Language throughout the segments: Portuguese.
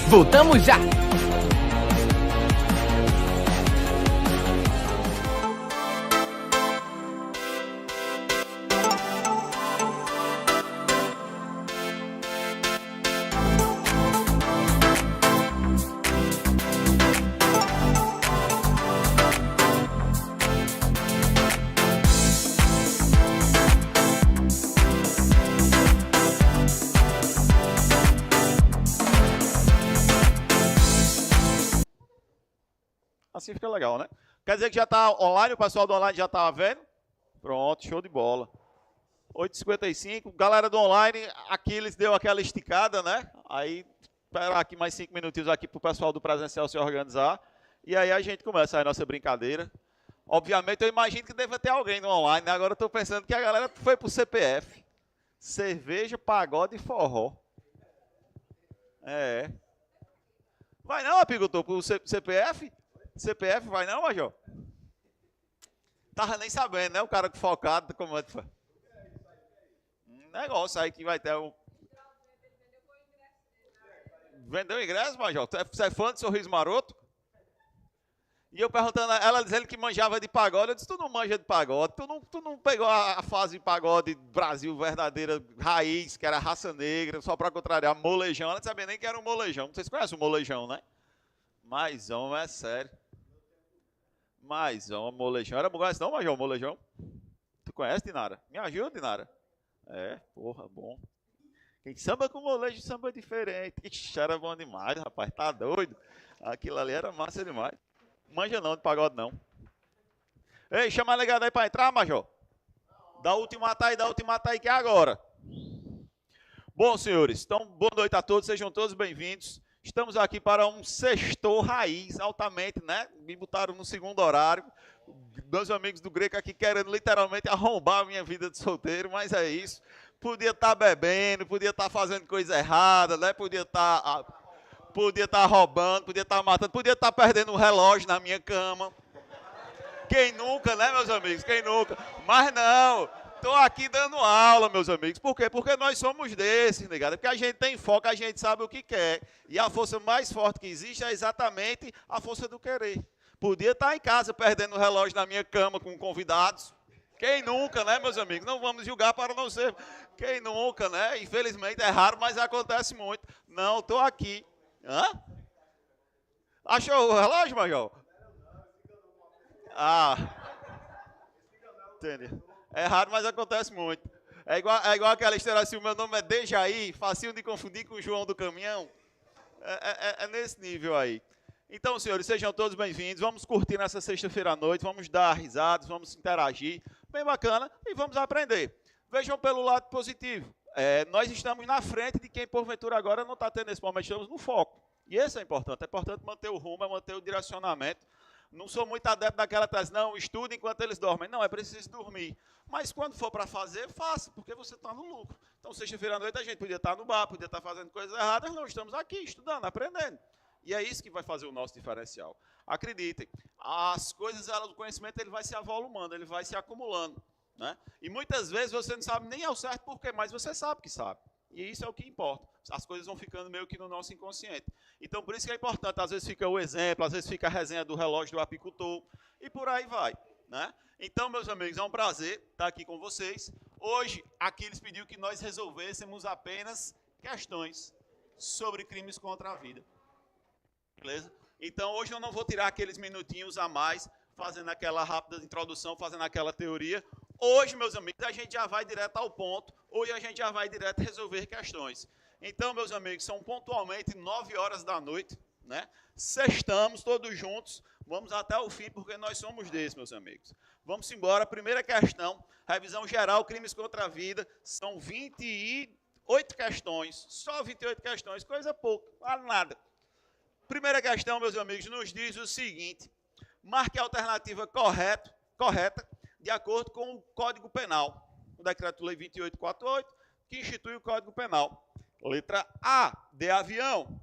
Voltamos já! Assim fica legal, né? Quer dizer que já está online, o pessoal do online já estava vendo? Pronto, show de bola. 8h55, galera do online, Aquiles deu aquela esticada, né? Aí, esperar aqui mais 5 minutinhos aqui para o pessoal do presencial se organizar. E aí a gente começa a nossa brincadeira. Obviamente, eu imagino que deva ter alguém no online, né? Agora eu estou pensando que a galera foi para o CPF. Cerveja, pagode e forró. É. Vai não, apicultor, para o CPF? CPF vai não, Major? Tava nem sabendo, né? O cara focado, como é que foi? Um negócio aí que vai ter um... Vendeu ingresso, Major? Você é fã de Sorriso Maroto? E eu perguntando a ela, dizendo que manjava de pagode. Eu disse, tu não manja de pagode, tu não pegou a fase de pagode Brasil verdadeira, raiz, que era raça negra, só para contrariar, molejão. Ela não sabia nem que era um molejão. Vocês conhecem o molejão, né? Mas, homem, é sério. Mas, ó, molejão. Era conhece não, Major, molejão? Tu conhece, Dinara? Me ajuda, Dinara. É, porra, bom. Quem samba com molejo, samba diferente. Ixi, era bom demais, rapaz. Tá doido? Aquilo ali era massa demais. Manja não, de pagode não. Ei, chama a negada aí pra entrar, Major. Dá o ultimata aí que é agora. Bom, senhores, então, boa noite a todos. Sejam todos bem-vindos. Estamos aqui para um sextor raiz, altamente, né? Me botaram no segundo horário. Meus amigos do Greco aqui querendo literalmente arrombar a minha vida de solteiro, mas é isso. Podia estar bebendo, podia estar fazendo coisa errada, né? Podia estar roubando, podia estar matando, podia estar perdendo um relógio na minha cama. Quem nunca, né, meus amigos? Quem nunca? Mas não. Estou aqui dando aula, meus amigos. Por quê? Porque nós somos desses, negado. Porque a gente tem foco, a gente sabe o que quer. E a força mais forte que existe é exatamente a força do querer. Podia estar em casa perdendo o relógio na minha cama com convidados. Quem nunca, né, meus amigos? Não vamos julgar para não ser. Quem nunca, né? Infelizmente é raro, mas acontece muito. Não, estou aqui. Hã? Achou o relógio, Major? Ah. Entendi. É raro, mas acontece muito. É igual aquela história assim, o meu nome é Dejaí, facinho de confundir com o João do Caminhão. É nesse nível aí. Então, senhores, sejam todos bem-vindos. Vamos curtir nessa sexta-feira à noite, vamos dar risadas, vamos interagir. Bem bacana e vamos aprender. Vejam pelo lado positivo. Nós estamos na frente de quem, porventura, agora não está tendo esse momento, estamos no foco. E isso é importante manter o rumo, manter o direcionamento. Não sou muito adepto daquela tese, não, estude enquanto eles dormem. Não, é preciso dormir. Mas quando for para fazer, faça, porque você está no lucro. Então, sexta-feira à noite, a gente podia estar no bar, podia estar fazendo coisas erradas, não, estamos aqui, estudando, aprendendo. E é isso que vai fazer o nosso diferencial. Acreditem, as coisas, o conhecimento ele vai se avolumando, ele vai se acumulando. Né? E muitas vezes você não sabe nem ao certo por quê, mas você sabe que sabe. E isso é o que importa. As coisas vão ficando meio que no nosso inconsciente. Então, por isso que é importante. Às vezes fica o exemplo, às vezes fica a resenha do relógio do apicultor. E por aí vai. Né? Então, meus amigos, é um prazer estar aqui com vocês. Hoje, Aquiles pediu que nós resolvêssemos apenas questões sobre crimes contra a vida. Beleza? Então, hoje eu não vou tirar aqueles minutinhos a mais, fazendo aquela rápida introdução, fazendo aquela teoria. Hoje, meus amigos, a gente já vai direto ao ponto. Hoje a gente já vai direto resolver questões. Então, meus amigos, são pontualmente 9 horas da noite, né? Sextamos todos juntos, vamos até o fim, porque nós somos desses, meus amigos. Vamos embora, primeira questão, revisão geral, crimes contra a vida, são 28 questões, só 28 questões, coisa pouca, vale nada. Primeira questão, meus amigos, nos diz o seguinte, marque a alternativa correta, de acordo com o Código Penal, o Decreto-Lei 2848, que institui o Código Penal. Letra A, de avião.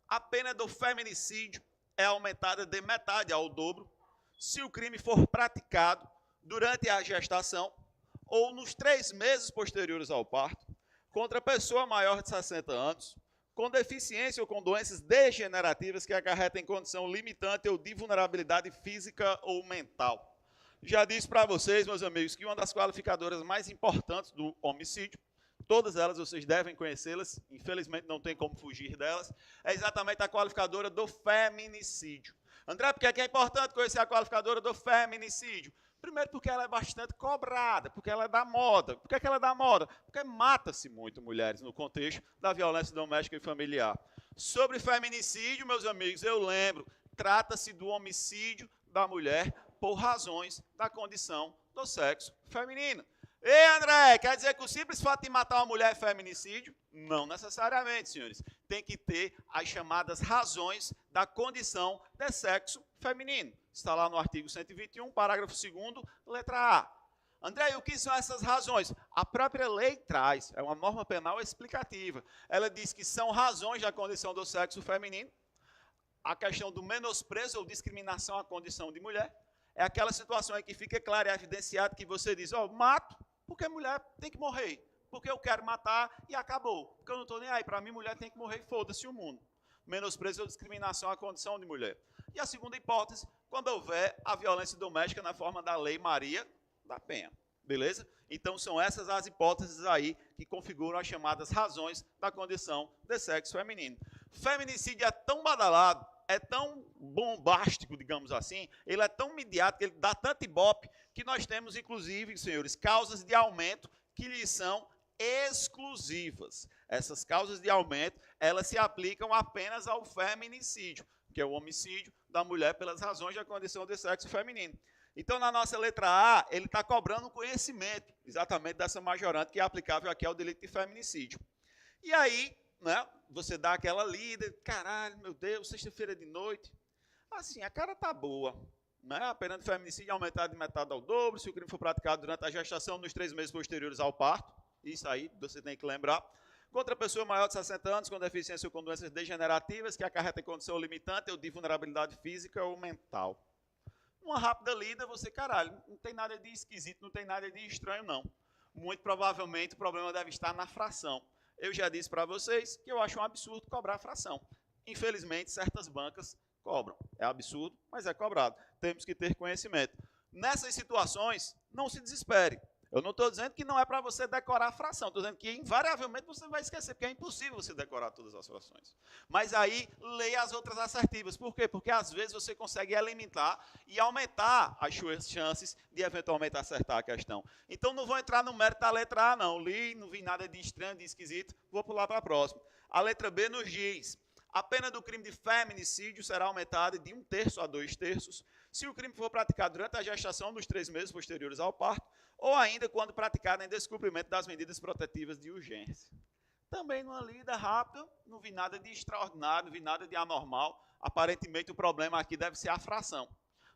A pena do feminicídio é aumentada de metade ao dobro se o crime for praticado durante a gestação ou nos 3 meses posteriores ao parto, contra pessoa maior de 60 anos, com deficiência ou com doenças degenerativas que acarretem condição limitante ou de vulnerabilidade física ou mental. Já disse para vocês, meus amigos, que uma das qualificadoras mais importantes do homicídio, todas elas vocês devem conhecê-las, infelizmente não tem como fugir delas, é exatamente a qualificadora do feminicídio. André, por que é importante conhecer a qualificadora do feminicídio? Primeiro porque ela é bastante cobrada, porque ela é da moda. Por que ela é da moda? Porque mata-se muito mulheres no contexto da violência doméstica e familiar. Sobre feminicídio, meus amigos, eu lembro, trata-se do homicídio da mulher por razões da condição do sexo feminino. Ei, André, quer dizer que o simples fato de matar uma mulher é feminicídio? Não necessariamente, senhores. Tem que ter as chamadas razões da condição de sexo feminino. Está lá no artigo 121, parágrafo 2º, letra A. André, e o que são essas razões? A própria lei traz, é uma norma penal explicativa. Ela diz que são razões da condição do sexo feminino, a questão do menosprezo ou discriminação à condição de mulher, é aquela situação em que fica claro e evidenciado que você diz, mato, porque mulher tem que morrer, porque eu quero matar e acabou, porque eu não estou nem aí, para mim mulher tem que morrer, foda-se o mundo. Menosprezo ou discriminação à condição de mulher. E a segunda hipótese, quando houver a violência doméstica na forma da Lei Maria da Penha, beleza? Então são essas as hipóteses aí que configuram as chamadas razões da condição de sexo feminino. Feminicídio é tão badalado, é tão bombástico, digamos assim, ele é tão midiático, ele dá tanto ibope, que nós temos, inclusive, senhores, causas de aumento que lhes são exclusivas. Essas causas de aumento, elas se aplicam apenas ao feminicídio, que é o homicídio da mulher pelas razões da condição de sexo feminino. Então, na nossa letra A, ele está cobrando um conhecimento, exatamente dessa majorante, que é aplicável aqui ao delito de feminicídio. E aí, né, você dá aquela lida, caralho, meu Deus, sexta-feira de noite, assim, a cara tá boa, né? A pena de feminicídio é aumentada de metade ao dobro, se o crime for praticado durante a gestação nos 3 meses posteriores ao parto, isso aí você tem que lembrar. Contra a pessoa maior de 60 anos, com deficiência ou com doenças degenerativas, que acarretem condição limitante ou de vulnerabilidade física ou mental. Uma rápida lida, você, caralho, não tem nada de esquisito, não tem nada de estranho, não. Muito provavelmente o problema deve estar na fração. Eu já disse para vocês que eu acho um absurdo cobrar a fração. Infelizmente, certas bancas cobram. É absurdo, mas é cobrado. Temos que ter conhecimento. Nessas situações, não se desespere. Eu não estou dizendo que não é para você decorar a fração. Estou dizendo que, invariavelmente, você vai esquecer, porque é impossível você decorar todas as frações. Mas aí, leia as outras assertivas. Por quê? Porque, às vezes, você consegue eliminar e aumentar as suas chances de, eventualmente, acertar a questão. Então, não vou entrar no mérito da letra A, não. Li, não vi nada de estranho, de esquisito. Vou pular para a próxima. A letra B nos diz: a pena do crime de feminicídio será aumentada de 1/3 a 2/3 se o crime for praticado durante a gestação dos 3 meses posteriores ao parto, ou ainda quando praticado em descumprimento das medidas protetivas de urgência. Também numa lida rápida, não vi nada de extraordinário, não vi nada de anormal. Aparentemente o problema aqui deve ser a fração.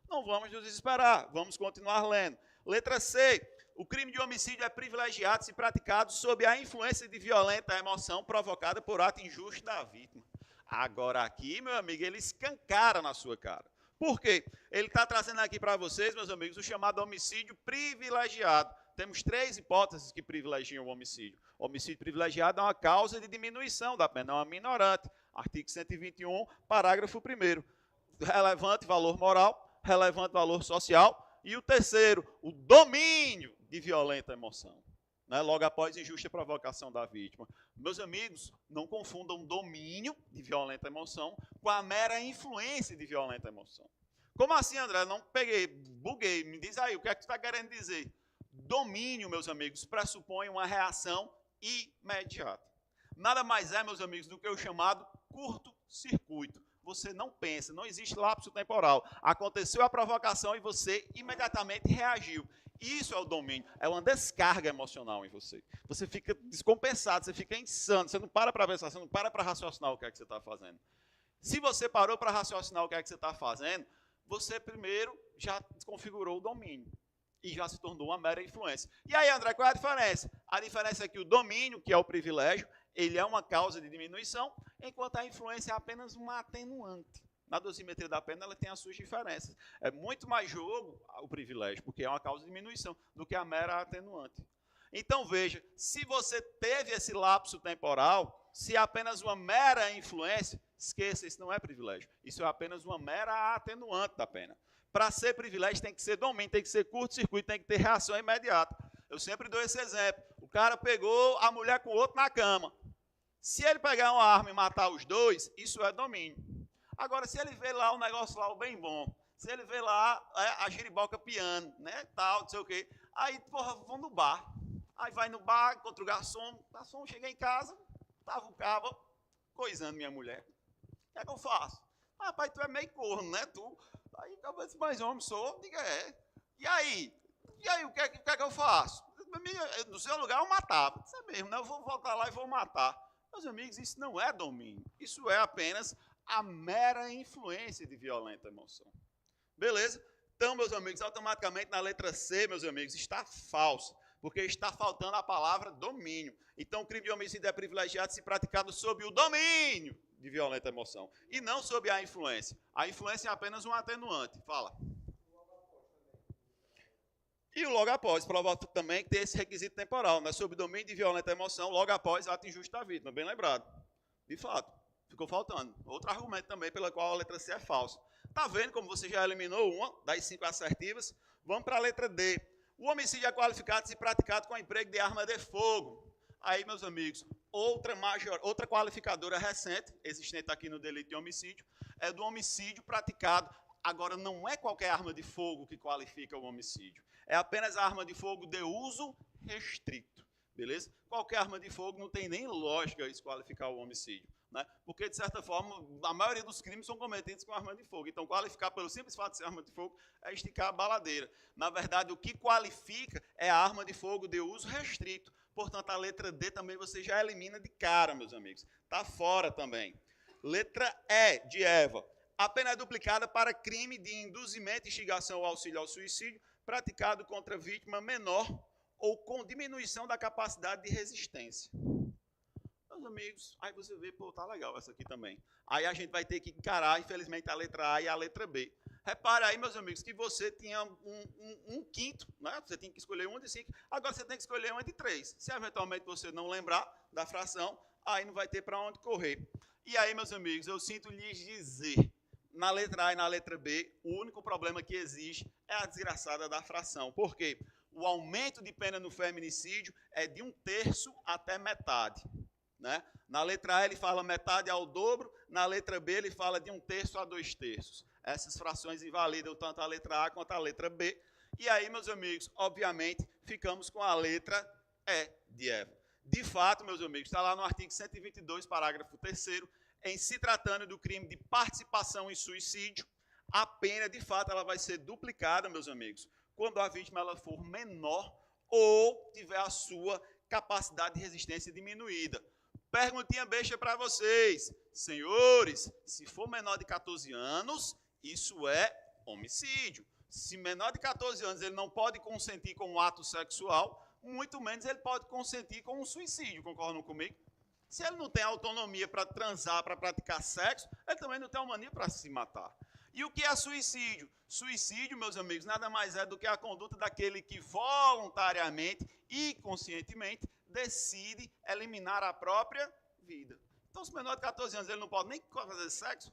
Não vamos nos desesperar, vamos continuar lendo. Letra C. O crime de homicídio é privilegiado se praticado sob a influência de violenta emoção provocada por ato injusto da vítima. Agora aqui, meu amigo, ele escancara na sua cara. Por quê? Ele está trazendo aqui para vocês, meus amigos, o chamado homicídio privilegiado. Temos 3 hipóteses que privilegiam o homicídio. O homicídio privilegiado é uma causa de diminuição da pena, é uma minorante. Artigo 121, parágrafo 1º. Relevante valor moral, relevante valor social. E o terceiro, o domínio de violenta emoção. Né, logo após injusta provocação da vítima. Meus amigos, não confundam domínio de violenta emoção com a mera influência de violenta emoção. Como assim, André? Não peguei, buguei. Me diz aí, o que é que você está querendo dizer? Domínio, meus amigos, pressupõe uma reação imediata. Nada mais é, meus amigos, do que o chamado curto-circuito. Você não pensa, não existe lapso temporal. Aconteceu a provocação e você imediatamente reagiu. Isso é o domínio, é uma descarga emocional em você. Você fica descompensado, você fica insano, você não para pensar, você não para raciocinar o que é que você está fazendo. Se você parou para raciocinar o que é que você está fazendo, você primeiro já desconfigurou o domínio e já se tornou uma mera influência. E aí, André, qual é a diferença? A diferença é que o domínio, que é o privilégio, ele é uma causa de diminuição, enquanto a influência é apenas uma atenuante. Na dosimetria da pena, ela tem as suas diferenças. É muito mais jogo o privilégio, porque é uma causa de diminuição, do que a mera atenuante. Então, veja, se você teve esse lapso temporal, se é apenas uma mera influência, esqueça, isso não é privilégio. Isso é apenas uma mera atenuante da pena. Para ser privilégio tem que ser domínio, tem que ser curto-circuito, tem que ter reação imediata. Eu sempre dou esse exemplo. O cara pegou a mulher com o outro na cama. Se ele pegar uma arma e matar os dois, isso é domínio. Agora, se ele vê lá um negócio lá, o bem bom, se ele vê lá a giriboca piano, né, tal, não sei o quê, aí, porra, vão no bar. Aí vai no bar, encontra o garçom, cheguei em casa, tava o cabo coisando minha mulher. O que é que eu faço? Ah, pai, tu é meio corno, né, tu? Aí, acaba disse, mais homem sou, diga é. E aí, o que é que eu faço? No seu lugar eu matava. Isso é mesmo, né? Eu vou voltar lá e vou matar. Meus amigos, isso não é domínio. Isso é apenas a mera influência de violenta emoção. Beleza? Então, meus amigos, automaticamente na letra C, meus amigos, está falso. Porque está faltando a palavra domínio. Então, o crime de homicídio é privilegiado se praticado sob o domínio de violenta emoção. E não sob a influência. A influência é apenas um atenuante. Fala. E o logo após, prova também que tem esse requisito temporal, né? Sob domínio de violenta emoção, logo após ato injusto da vítima. Bem lembrado. De fato, ficou faltando. Outro argumento também pela qual a letra C é falsa. Tá vendo como você já eliminou uma das 5 assertivas? Vamos para a letra D. O homicídio é qualificado se praticado com emprego de arma de fogo. Aí, meus amigos, outra qualificadora recente, existente aqui no delito de homicídio, é do homicídio praticado. Agora, não é qualquer arma de fogo que qualifica o homicídio. É apenas a arma de fogo de uso restrito, beleza? Qualquer arma de fogo não tem nem lógica isso qualificar o homicídio, né? Porque, de certa forma, a maioria dos crimes são cometidos com arma de fogo. Então, qualificar pelo simples fato de ser arma de fogo é esticar a baladeira. Na verdade, o que qualifica é a arma de fogo de uso restrito. Portanto, a letra D também você já elimina de cara, meus amigos. Está fora também. Letra E, de Eva. A pena é duplicada para crime de induzimento, instigação ou auxílio ao suicídio praticado contra vítima menor ou com diminuição da capacidade de resistência. Meus amigos, aí você vê, pô, tá legal essa aqui também. Aí a gente vai ter que encarar, infelizmente, a letra A e a letra B. Repara aí, meus amigos, que você tinha um quinto, né? Você tinha que escolher um de 5, agora você tem que escolher um de 3. Se eventualmente você não lembrar da fração, aí não vai ter para onde correr. E aí, meus amigos, eu sinto lhes dizer, na letra A e na letra B, o único problema que existe é a desgraçada da fração. Por quê? O aumento de pena no feminicídio é de 1/3 até metade. Né? Na letra A ele fala metade ao dobro, na letra B ele fala de 1/3 a 2/3. Essas frações invalidam tanto a letra A quanto a letra B. E aí, meus amigos, obviamente, ficamos com a letra E de Eva. De fato, meus amigos, está lá no artigo 122, parágrafo 3º, em se tratando do crime de participação em suicídio, a pena, de fato, ela vai ser duplicada, meus amigos, quando a vítima ela for menor ou tiver a sua capacidade de resistência diminuída. Perguntinha besta para vocês. Senhores, se for menor de 14 anos, isso é homicídio. Se menor de 14 anos ele não pode consentir com um ato sexual, muito menos ele pode consentir com um suicídio, concordam comigo? Se ele não tem autonomia para transar, para praticar sexo, ele também não tem autonomia para se matar. E o que é suicídio? Suicídio, meus amigos, nada mais é do que a conduta daquele que voluntariamente e conscientemente decide eliminar a própria vida. Então, se menor de 14 anos ele não pode nem fazer sexo,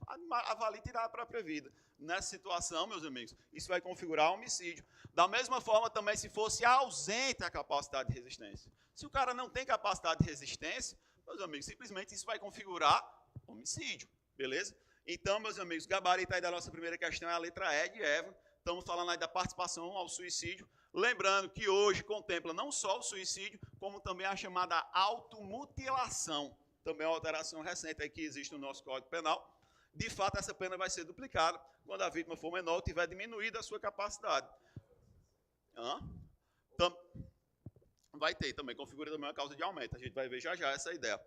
avalie tirar a própria vida. Nessa situação, meus amigos, isso vai configurar homicídio. Da mesma forma, também, se fosse ausente a capacidade de resistência. Se o cara não tem capacidade de resistência, meus amigos, simplesmente isso vai configurar homicídio, beleza? Então, meus amigos, o gabarito aí da nossa primeira questão é a letra E de Eva. Estamos falando aí da participação ao suicídio. Lembrando que hoje contempla não só o suicídio, como também a chamada automutilação. Também é uma alteração recente aí que existe no nosso Código Penal. De fato, essa pena vai ser duplicada quando a vítima for menor ou tiver diminuído a sua capacidade. Vai ter também, configura também uma causa de aumento. A gente vai ver já já essa ideia.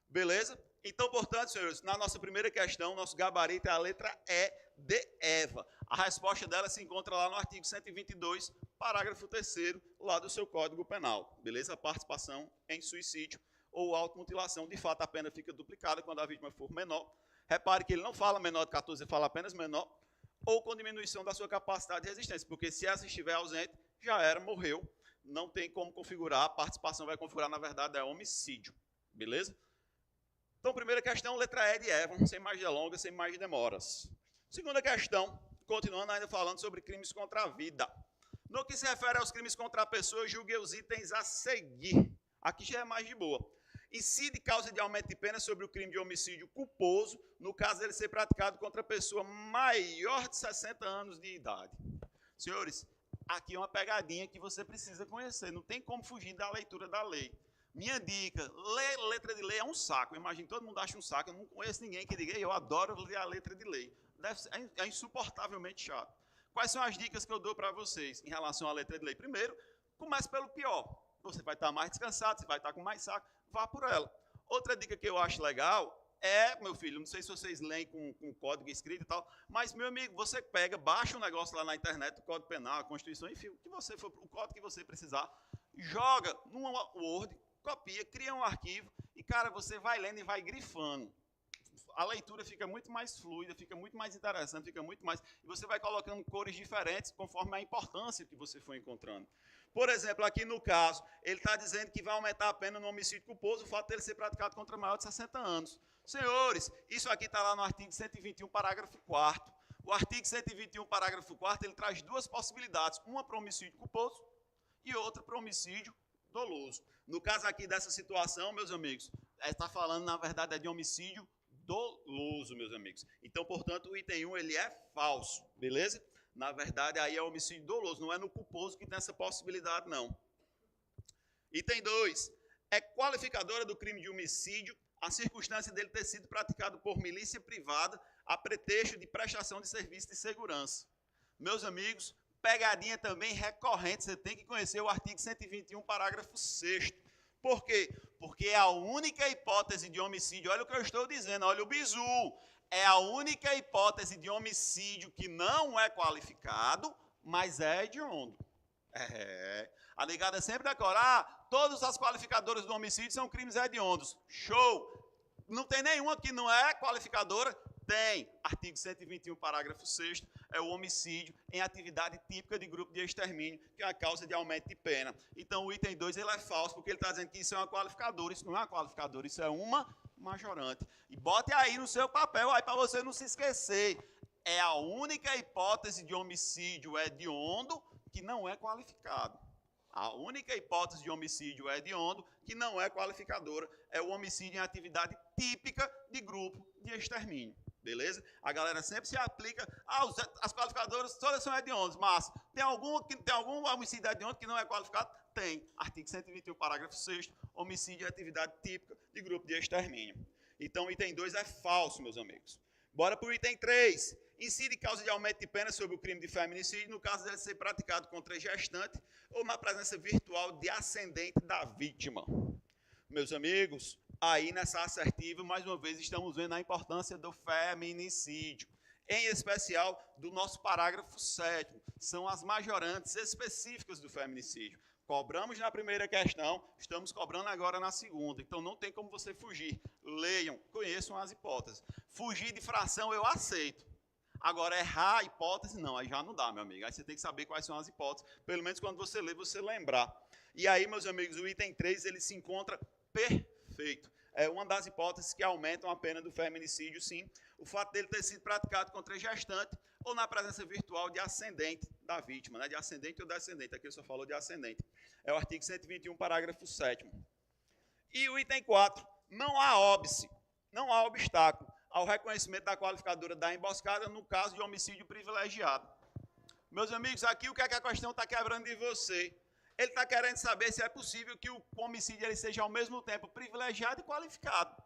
Beleza? Então, portanto, senhores, na nossa primeira questão, nosso gabarito é a letra E de Eva. A resposta dela se encontra lá no artigo 122, parágrafo 3º, lá do seu Código Penal. Beleza? A participação em suicídio ou automutilação. De fato, a pena fica duplicada quando a vítima for menor. Repare que ele não fala menor de 14, ele fala apenas menor. Ou com diminuição da sua capacidade de resistência. Porque se essa estiver ausente, já era, morreu. não tem como configurar, a participação vai configurar, na verdade, é homicídio, beleza? Então, primeira questão, letra E de Evan, sem mais delongas, sem mais demoras. Segunda questão, continuando ainda falando sobre crimes contra a vida. No que se refere aos crimes contra a pessoa, julgue os itens a seguir. Aqui já é mais de boa. Incide causa de aumento de pena sobre o crime de homicídio culposo, no caso dele ser praticado contra a pessoa maior de 60 anos de idade. Senhores, aqui é uma pegadinha que você precisa conhecer, não tem como fugir da leitura da lei. Minha dica, ler letra de lei é um saco. Imagina, todo mundo acha um saco, eu não conheço ninguém que diga, eu adoro ler a letra de lei. É insuportavelmente chato. Quais são as dicas que eu dou para vocês em relação à letra de lei? Primeiro, comece pelo pior. Você vai estar mais descansado, você vai estar com mais saco, vá por ela. Outra dica que eu acho legal é, meu filho, não sei se vocês leem com código escrito e tal, mas, meu amigo, você pega, baixa um negócio lá na internet, o Código Penal, a Constituição, enfim, o código que você precisar, joga no Word, copia, cria um arquivo e, cara, você vai lendo e vai grifando. A leitura fica muito mais fluida, fica muito mais interessante, fica muito mais... E você vai colocando cores diferentes conforme a importância que você for encontrando. Por exemplo, aqui no caso, ele está dizendo que vai aumentar a pena no homicídio culposo o fato dele ser praticado contra maior de 60 anos. Senhores, isso aqui está lá no artigo 121, parágrafo 4º. O artigo 121, parágrafo 4º, ele traz duas possibilidades. Uma para o homicídio culposo e outra para o homicídio doloso. No caso aqui dessa situação, meus amigos, está falando, na verdade, de homicídio doloso, meus amigos. Então, portanto, o item 1 ele é falso, beleza? Na verdade, aí é homicídio doloso, não é no culposo que tem essa possibilidade, não. Item 2. É qualificadora do crime de homicídio a circunstância dele ter sido praticado por milícia privada a pretexto de prestação de serviço de segurança. Meus amigos, pegadinha também recorrente, você tem que conhecer o artigo 121, parágrafo 6º. Por quê? Porque é a única hipótese de homicídio, olha o que eu estou dizendo, olha o bizu, é a única hipótese de homicídio que não é qualificado, mas é hediondo. A ligada sempre decorar, todas as qualificadoras do homicídio são crimes hediondos. Show! Não tem nenhuma que não é qualificadora? Tem. Artigo 121, parágrafo 6º, é o homicídio em atividade típica de grupo de extermínio, que é a causa de aumento de pena. Então, o item 2 ele é falso, porque ele está dizendo que isso é uma qualificadora. Isso não é uma qualificadora, isso é uma majorante. E bote aí no seu papel, aí para você não se esquecer. É a única hipótese de homicídio hediondo que não é qualificado. A única hipótese de homicídio hediondo que não é qualificadora é o homicídio em atividade típica de grupo de extermínio. Beleza? A galera sempre se aplica, as qualificadoras todas são hediondas, mas tem algum homicídio hediondo que não é qualificado? Tem. Artigo 121, parágrafo 6º, homicídio em atividade típica de grupo de extermínio. Então, o item 2 é falso, meus amigos. Bora para o item 3. Incide causa de aumento de pena sobre o crime de feminicídio, no caso dele ser praticado contra gestante ou na presença virtual de ascendente da vítima. Meus amigos, aí nessa assertiva, mais uma vez, estamos vendo a importância do feminicídio. Em especial, do nosso parágrafo 7º. São as majorantes específicas do feminicídio. Cobramos na primeira questão, estamos cobrando agora na segunda. Então, não tem como você fugir. Leiam, conheçam as hipóteses. Fugir de fração, eu aceito. Agora, errar a hipótese, não, aí já não dá, meu amigo. Aí você tem que saber quais são as hipóteses. Pelo menos quando você lê, você lembrar. E aí, meus amigos, o item 3, ele se encontra perfeito. É uma das hipóteses que aumentam a pena do feminicídio, sim. O fato dele ter sido praticado contra gestante ou na presença virtual de ascendente da vítima, né? De ascendente ou descendente. Aqui ele só falou de ascendente. É o artigo 121, parágrafo 7º. E o item 4, não há óbice, não há obstáculo ao reconhecimento da qualificadora da emboscada no caso de homicídio privilegiado. Meus amigos, aqui o que é que a questão está quebrando de você? Ele está querendo saber se é possível que o homicídio ele seja ao mesmo tempo privilegiado e qualificado.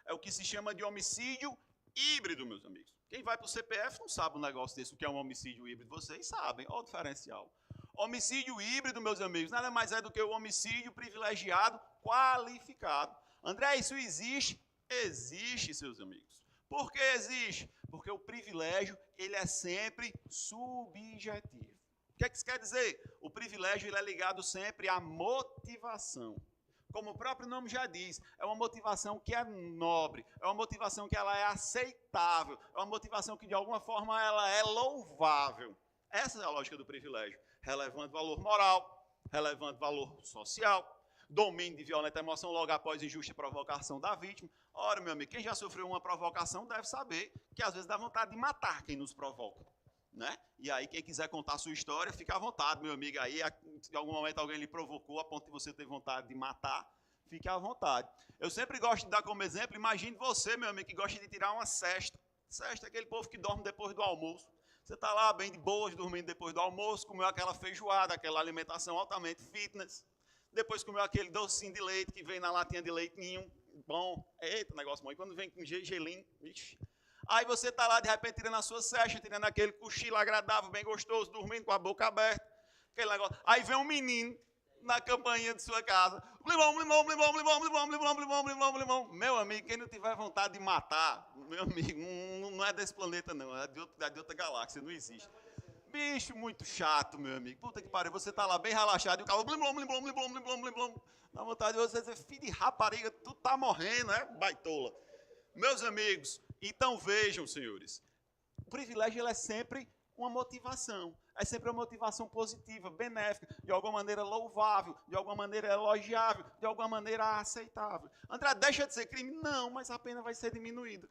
É o que se chama de homicídio híbrido, meus amigos. Quem vai para o CPF não sabe um negócio desse, o que é um homicídio híbrido. Vocês sabem, olha o diferencial. Homicídio híbrido, meus amigos, nada mais é do que o homicídio privilegiado qualificado. André, isso existe? Existe, seus amigos. Por que existe? Porque o privilégio ele é sempre subjetivo. O que é que isso quer dizer? O privilégio ele é ligado sempre à motivação. Como o próprio nome já diz, é uma motivação que é nobre, é uma motivação que ela é aceitável, é uma motivação que de alguma forma ela é louvável. Essa é a lógica do privilégio. Relevante valor moral, relevante valor social, domínio de violenta emoção logo após injusta provocação da vítima. Ora, meu amigo, quem já sofreu uma provocação deve saber que às vezes dá vontade de matar quem nos provoca, né? E aí, quem quiser contar a sua história, fica à vontade, meu amigo. Aí, se em algum momento alguém lhe provocou a ponto de você ter vontade de matar, fique à vontade. Eu sempre gosto de dar como exemplo, imagine você, meu amigo, que gosta de tirar uma cesta. Cesta é aquele povo que dorme depois do almoço. Você está lá bem de boas, dormindo depois do almoço, comeu aquela feijoada, aquela alimentação altamente fitness. Depois comeu aquele docinho de leite que vem na latinha de leitinho. Bom, eita, negócio bom. E quando vem com gelinho, ixi. Aí você está lá, de repente, tirando a sua cesta, tirando aquele cochilo agradável, bem gostoso, dormindo com a boca aberta. Aquele negócio. Aí vem um menino na campainha de sua casa. Limão, limão, limão, limão, limão, limão, limão, limão, limão. Meu amigo, quem não tiver vontade de matar, meu amigo, não é desse planeta não, é de outra galáxia, não existe. Bicho muito chato, meu amigo. Puta que pariu, você tá lá bem relaxado e o cara blim, blim, blim, blim, blim, blim, blim, blim. Dá vontade de você dizer, filho de rapariga, tu tá morrendo, né, baitola? Meus amigos, então vejam, senhores, o privilégio ele é sempre uma motivação. É sempre uma motivação positiva, benéfica, de alguma maneira louvável, de alguma maneira elogiável, de alguma maneira aceitável. André, deixa de ser crime? Não, mas a pena vai ser diminuída.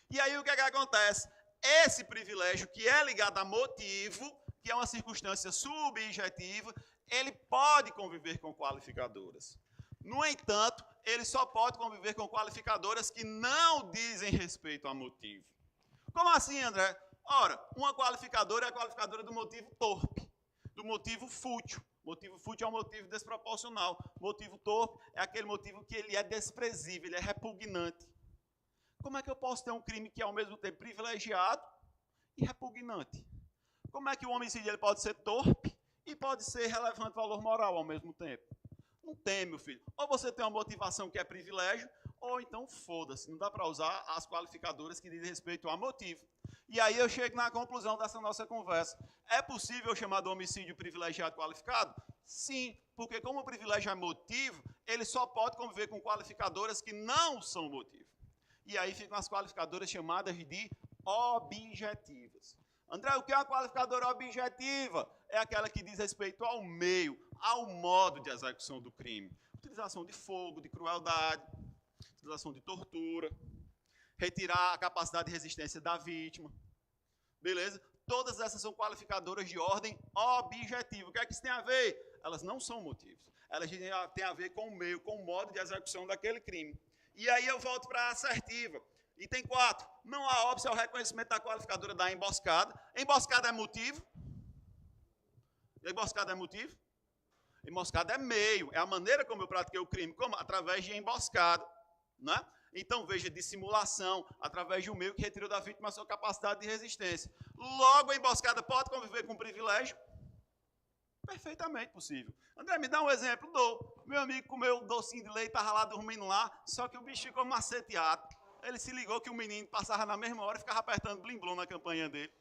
E aí o que é que acontece? Esse privilégio que é ligado a motivo, que é uma circunstância subjetiva, ele pode conviver com qualificadoras. No entanto, ele só pode conviver com qualificadoras que não dizem respeito a motivo. Como assim, André? Ora, uma qualificadora é a qualificadora do motivo torpe, do motivo fútil. Motivo fútil é um motivo desproporcional. Motivo torpe é aquele motivo que ele é desprezível, ele é repugnante. Como é que eu posso ter um crime que é ao mesmo tempo privilegiado e repugnante? Como é que o homicídio ele pode ser torpe e pode ser relevante valor moral ao mesmo tempo? Não tem, meu filho. Ou você tem uma motivação que é privilégio, ou então foda-se. Não dá para usar as qualificadoras que dizem respeito a motivo. E aí eu chego na conclusão dessa nossa conversa. É possível chamar de homicídio privilegiado qualificado? Sim, porque como o privilégio é motivo, ele só pode conviver com qualificadoras que não são motivo. E aí ficam as qualificadoras chamadas de objetivas. André, o que é uma qualificadora objetiva? É aquela que diz respeito ao meio, ao modo de execução do crime. Utilização de fogo, de crueldade, utilização de tortura, retirar a capacidade de resistência da vítima. Beleza? Todas essas são qualificadoras de ordem objetiva. O que é que isso tem a ver? Elas não são motivos. Elas têm a ver com o meio, com o modo de execução daquele crime. E aí eu volto para a assertiva. Item 4. Não há óbice ao reconhecimento da qualificadora da emboscada. Emboscada é motivo? Emboscada é motivo? Emboscada é meio. É a maneira como eu pratiquei o crime, como? Através de emboscada. Né? Então, veja, dissimulação, através de um meio que retirou da vítima a sua capacidade de resistência. Logo, a emboscada pode conviver com privilégio? Perfeitamente possível. André, me dá um exemplo. Dou. Meu amigo comeu docinho de leite, estava lá dormindo lá, só que o bicho ficou maceteado. Ele se ligou que o menino passava na mesma hora e ficava apertando blim-blom na campanha dele.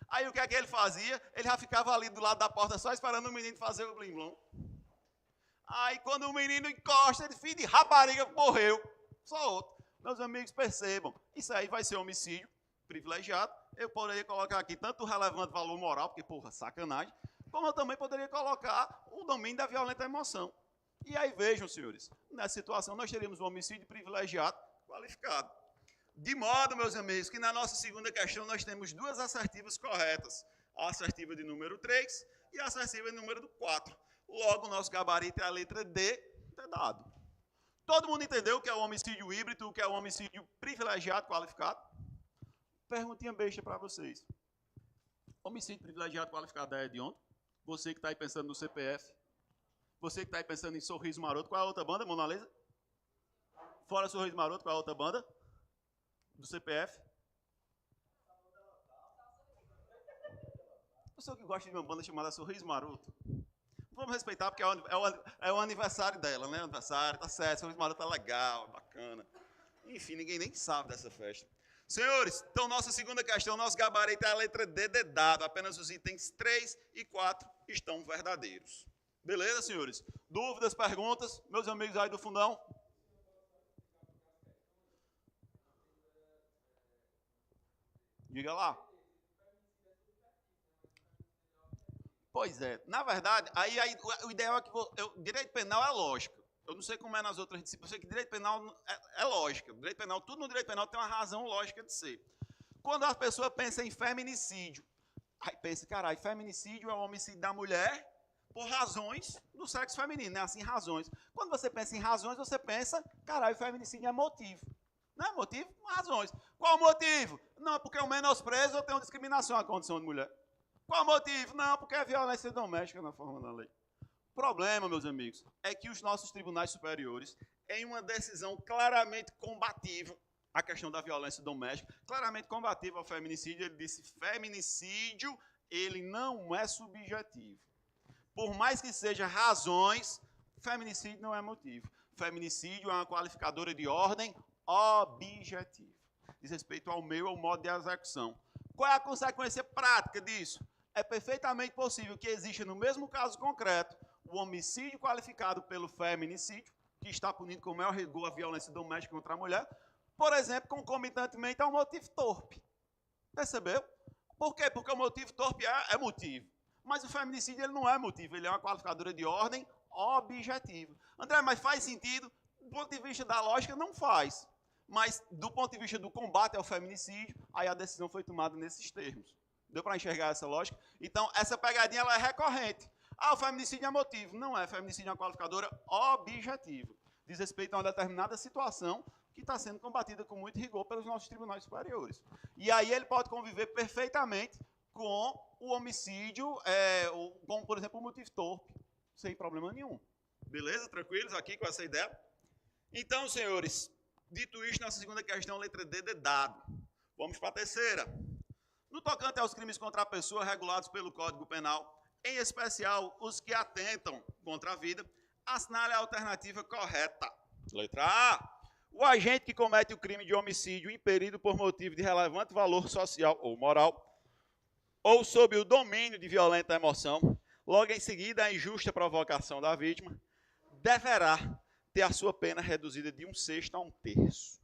Aí o que é que ele fazia? Ele já ficava ali do lado da porta só esperando o menino fazer o blim-blom. Aí quando o menino encosta, ele, filho de rapariga, morreu. Só outro. Meus amigos, percebam, isso aí vai ser homicídio privilegiado. Eu poderia colocar aqui tanto o relevante valor moral, porque, porra, sacanagem, como eu também poderia colocar o domínio da violenta emoção. E aí, vejam, senhores, nessa situação nós teríamos um homicídio privilegiado qualificado. De modo, meus amigos, que na nossa segunda questão nós temos duas assertivas corretas. A assertiva de número 3 e a assertiva de número 4. Logo, o nosso gabarito é a letra D, tá dado. Todo mundo entendeu o que é o homicídio híbrido, o que é o homicídio privilegiado qualificado? Perguntinha besta para vocês. Homicídio privilegiado qualificado é de onde? Você que está aí pensando no CPF. Você que está aí pensando em Sorriso Maroto. Qual é a outra banda, Mona Lisa? Fora Sorriso Maroto, qual é a outra banda? Do CPF? Pessoa que gosta de uma banda chamada Sorriso Maroto. Vamos respeitar, porque é o aniversário dela, né? Aniversário, tá certo, Sorriso Maroto tá legal, bacana. Enfim, ninguém nem sabe dessa festa. Senhores, então nossa segunda questão, nosso gabarito é a letra D de dado. Apenas os itens 3 e 4 estão verdadeiros. Beleza, senhores? Dúvidas, perguntas? Meus amigos aí do fundão? Diga lá. Pois é. Na verdade, aí o ideal é que direito penal é lógica. Eu não sei como é nas outras disciplinas, eu sei que direito penal é lógica. Direito penal, tudo no direito penal tem uma razão lógica de ser. Quando a pessoa pensa em feminicídio, aí pensa, caralho, feminicídio é o homicídio da mulher por razões do sexo feminino, né? Assim, razões. Quando você pensa em razões, você pensa, caralho, feminicídio é motivo. Não é motivo? Razões. Qual o motivo? Não, porque o menosprezo ou tem uma discriminação à condição de mulher. Qual o motivo? Não, porque é violência doméstica na forma da lei. O problema, meus amigos, é que os nossos tribunais superiores, em uma decisão claramente combativa à questão da violência doméstica, claramente combativa ao feminicídio, ele disse, feminicídio, ele não é subjetivo. Por mais que seja razões, feminicídio não é motivo. Feminicídio é uma qualificadora de ordem objetiva. Diz respeito ao meio, ao modo de execução. Qual é a consequência prática disso? É perfeitamente possível que exista, no mesmo caso concreto, o homicídio qualificado pelo feminicídio, que está punindo com maior rigor a violência doméstica contra a mulher, por exemplo, concomitantemente a um motivo torpe. Percebeu? Por quê? Porque o motivo torpe é motivo. Mas o feminicídio ele não é motivo, ele é uma qualificadora de ordem objetiva. André, mas faz sentido? Do ponto de vista da lógica, não faz. Mas do ponto de vista do combate ao feminicídio, aí a decisão foi tomada nesses termos. Deu para enxergar essa lógica? Então, essa pegadinha ela é recorrente. Ah, o feminicídio é motivo. Não é, feminicídio é uma qualificadora objetiva. Diz respeito a uma determinada situação que está sendo combatida com muito rigor pelos nossos tribunais superiores. E aí ele pode conviver perfeitamente com o homicídio, como, por exemplo, o motivo torpe, sem problema nenhum. Beleza? Tranquilos aqui com essa ideia? Então, senhores, dito isto, nossa segunda questão, letra D, de dado. Vamos para a terceira. No tocante aos crimes contra a pessoa regulados pelo Código Penal, em especial os que atentam contra a vida, assinale a alternativa correta. Letra A. O agente que comete o crime de homicídio impelido por motivo de relevante valor social ou moral, ou sob o domínio de violenta emoção, logo em seguida a injusta provocação da vítima, deverá ter a sua pena reduzida de 1/6 a 1/3.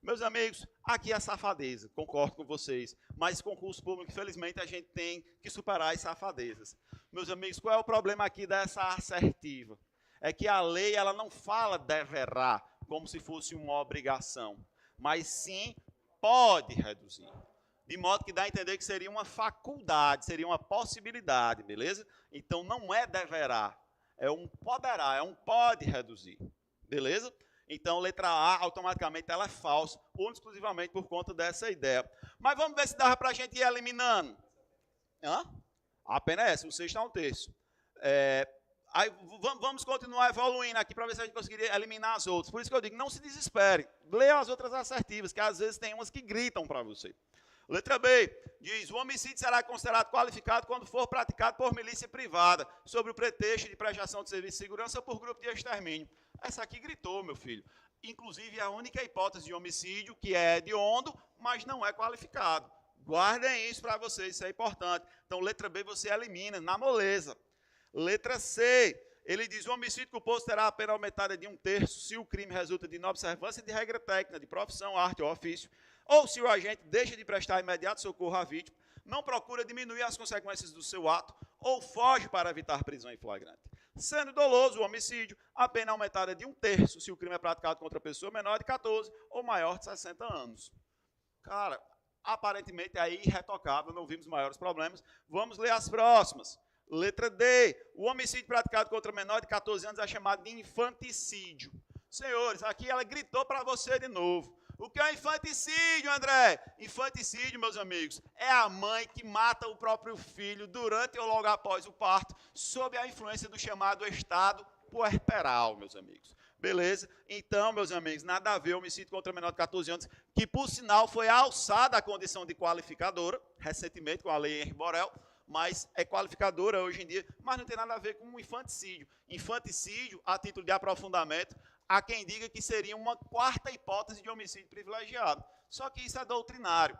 Meus amigos, aqui é a safadeza, concordo com vocês, mas concurso público, infelizmente, a gente tem que superar as safadezas. Meus amigos, qual é o problema aqui dessa assertiva? É que a lei ela não fala deverá, como se fosse uma obrigação, mas sim pode reduzir. De modo que dá a entender que seria uma faculdade, seria uma possibilidade, beleza? Então não é deverá, é um poderá, é um pode reduzir, beleza? Então, letra A, automaticamente, ela é falsa, ou exclusivamente por conta dessa ideia. Mas vamos ver se dava para a gente ir eliminando. Hã? A pena é essa, 1/6 a 1/3. Aí, vamos continuar evoluindo aqui para ver se a gente conseguiria eliminar as outras. Por isso que eu digo, não se desespere. Leia as outras assertivas, que às vezes tem umas que gritam para você. Letra B, diz, o homicídio será considerado qualificado quando for praticado por milícia privada, sob o pretexto de prestação de serviço de segurança ou por grupo de extermínio. Essa aqui gritou, meu filho. Inclusive, é a única hipótese de homicídio que é hediondo, mas não é qualificado. Guardem isso para vocês, isso é importante. Então, letra B você elimina, na moleza. Letra C, ele diz, o homicídio culposo terá a pena aumentada de 1/3 se o crime resulta de inobservância de regra técnica, de profissão, arte ou ofício, ou se o agente deixa de prestar imediato socorro à vítima, não procura diminuir as consequências do seu ato, ou foge para evitar prisão em flagrante. Sendo doloso o homicídio, a pena aumentada de 1/3 se o crime é praticado contra pessoa menor de 14 ou maior de 60 anos. Cara, aparentemente é irretocável, não vimos maiores problemas. Vamos ler as próximas. Letra D. O homicídio praticado contra menor de 14 anos é chamado de infanticídio. Senhores, aqui ela gritou para você de novo. O que é infanticídio, André? Infanticídio, meus amigos, é a mãe que mata o próprio filho durante ou logo após o parto, sob a influência do chamado estado puerperal, meus amigos. Beleza? Então, meus amigos, nada a ver homicídio contra menor de 14 anos, que por sinal foi alçada à condição de qualificadora, recentemente com a lei Henri Borel, mas é qualificadora hoje em dia, mas não tem nada a ver com um infanticídio. Infanticídio, a título de aprofundamento, há quem diga que seria uma quarta hipótese de homicídio privilegiado. Só que isso é doutrinário.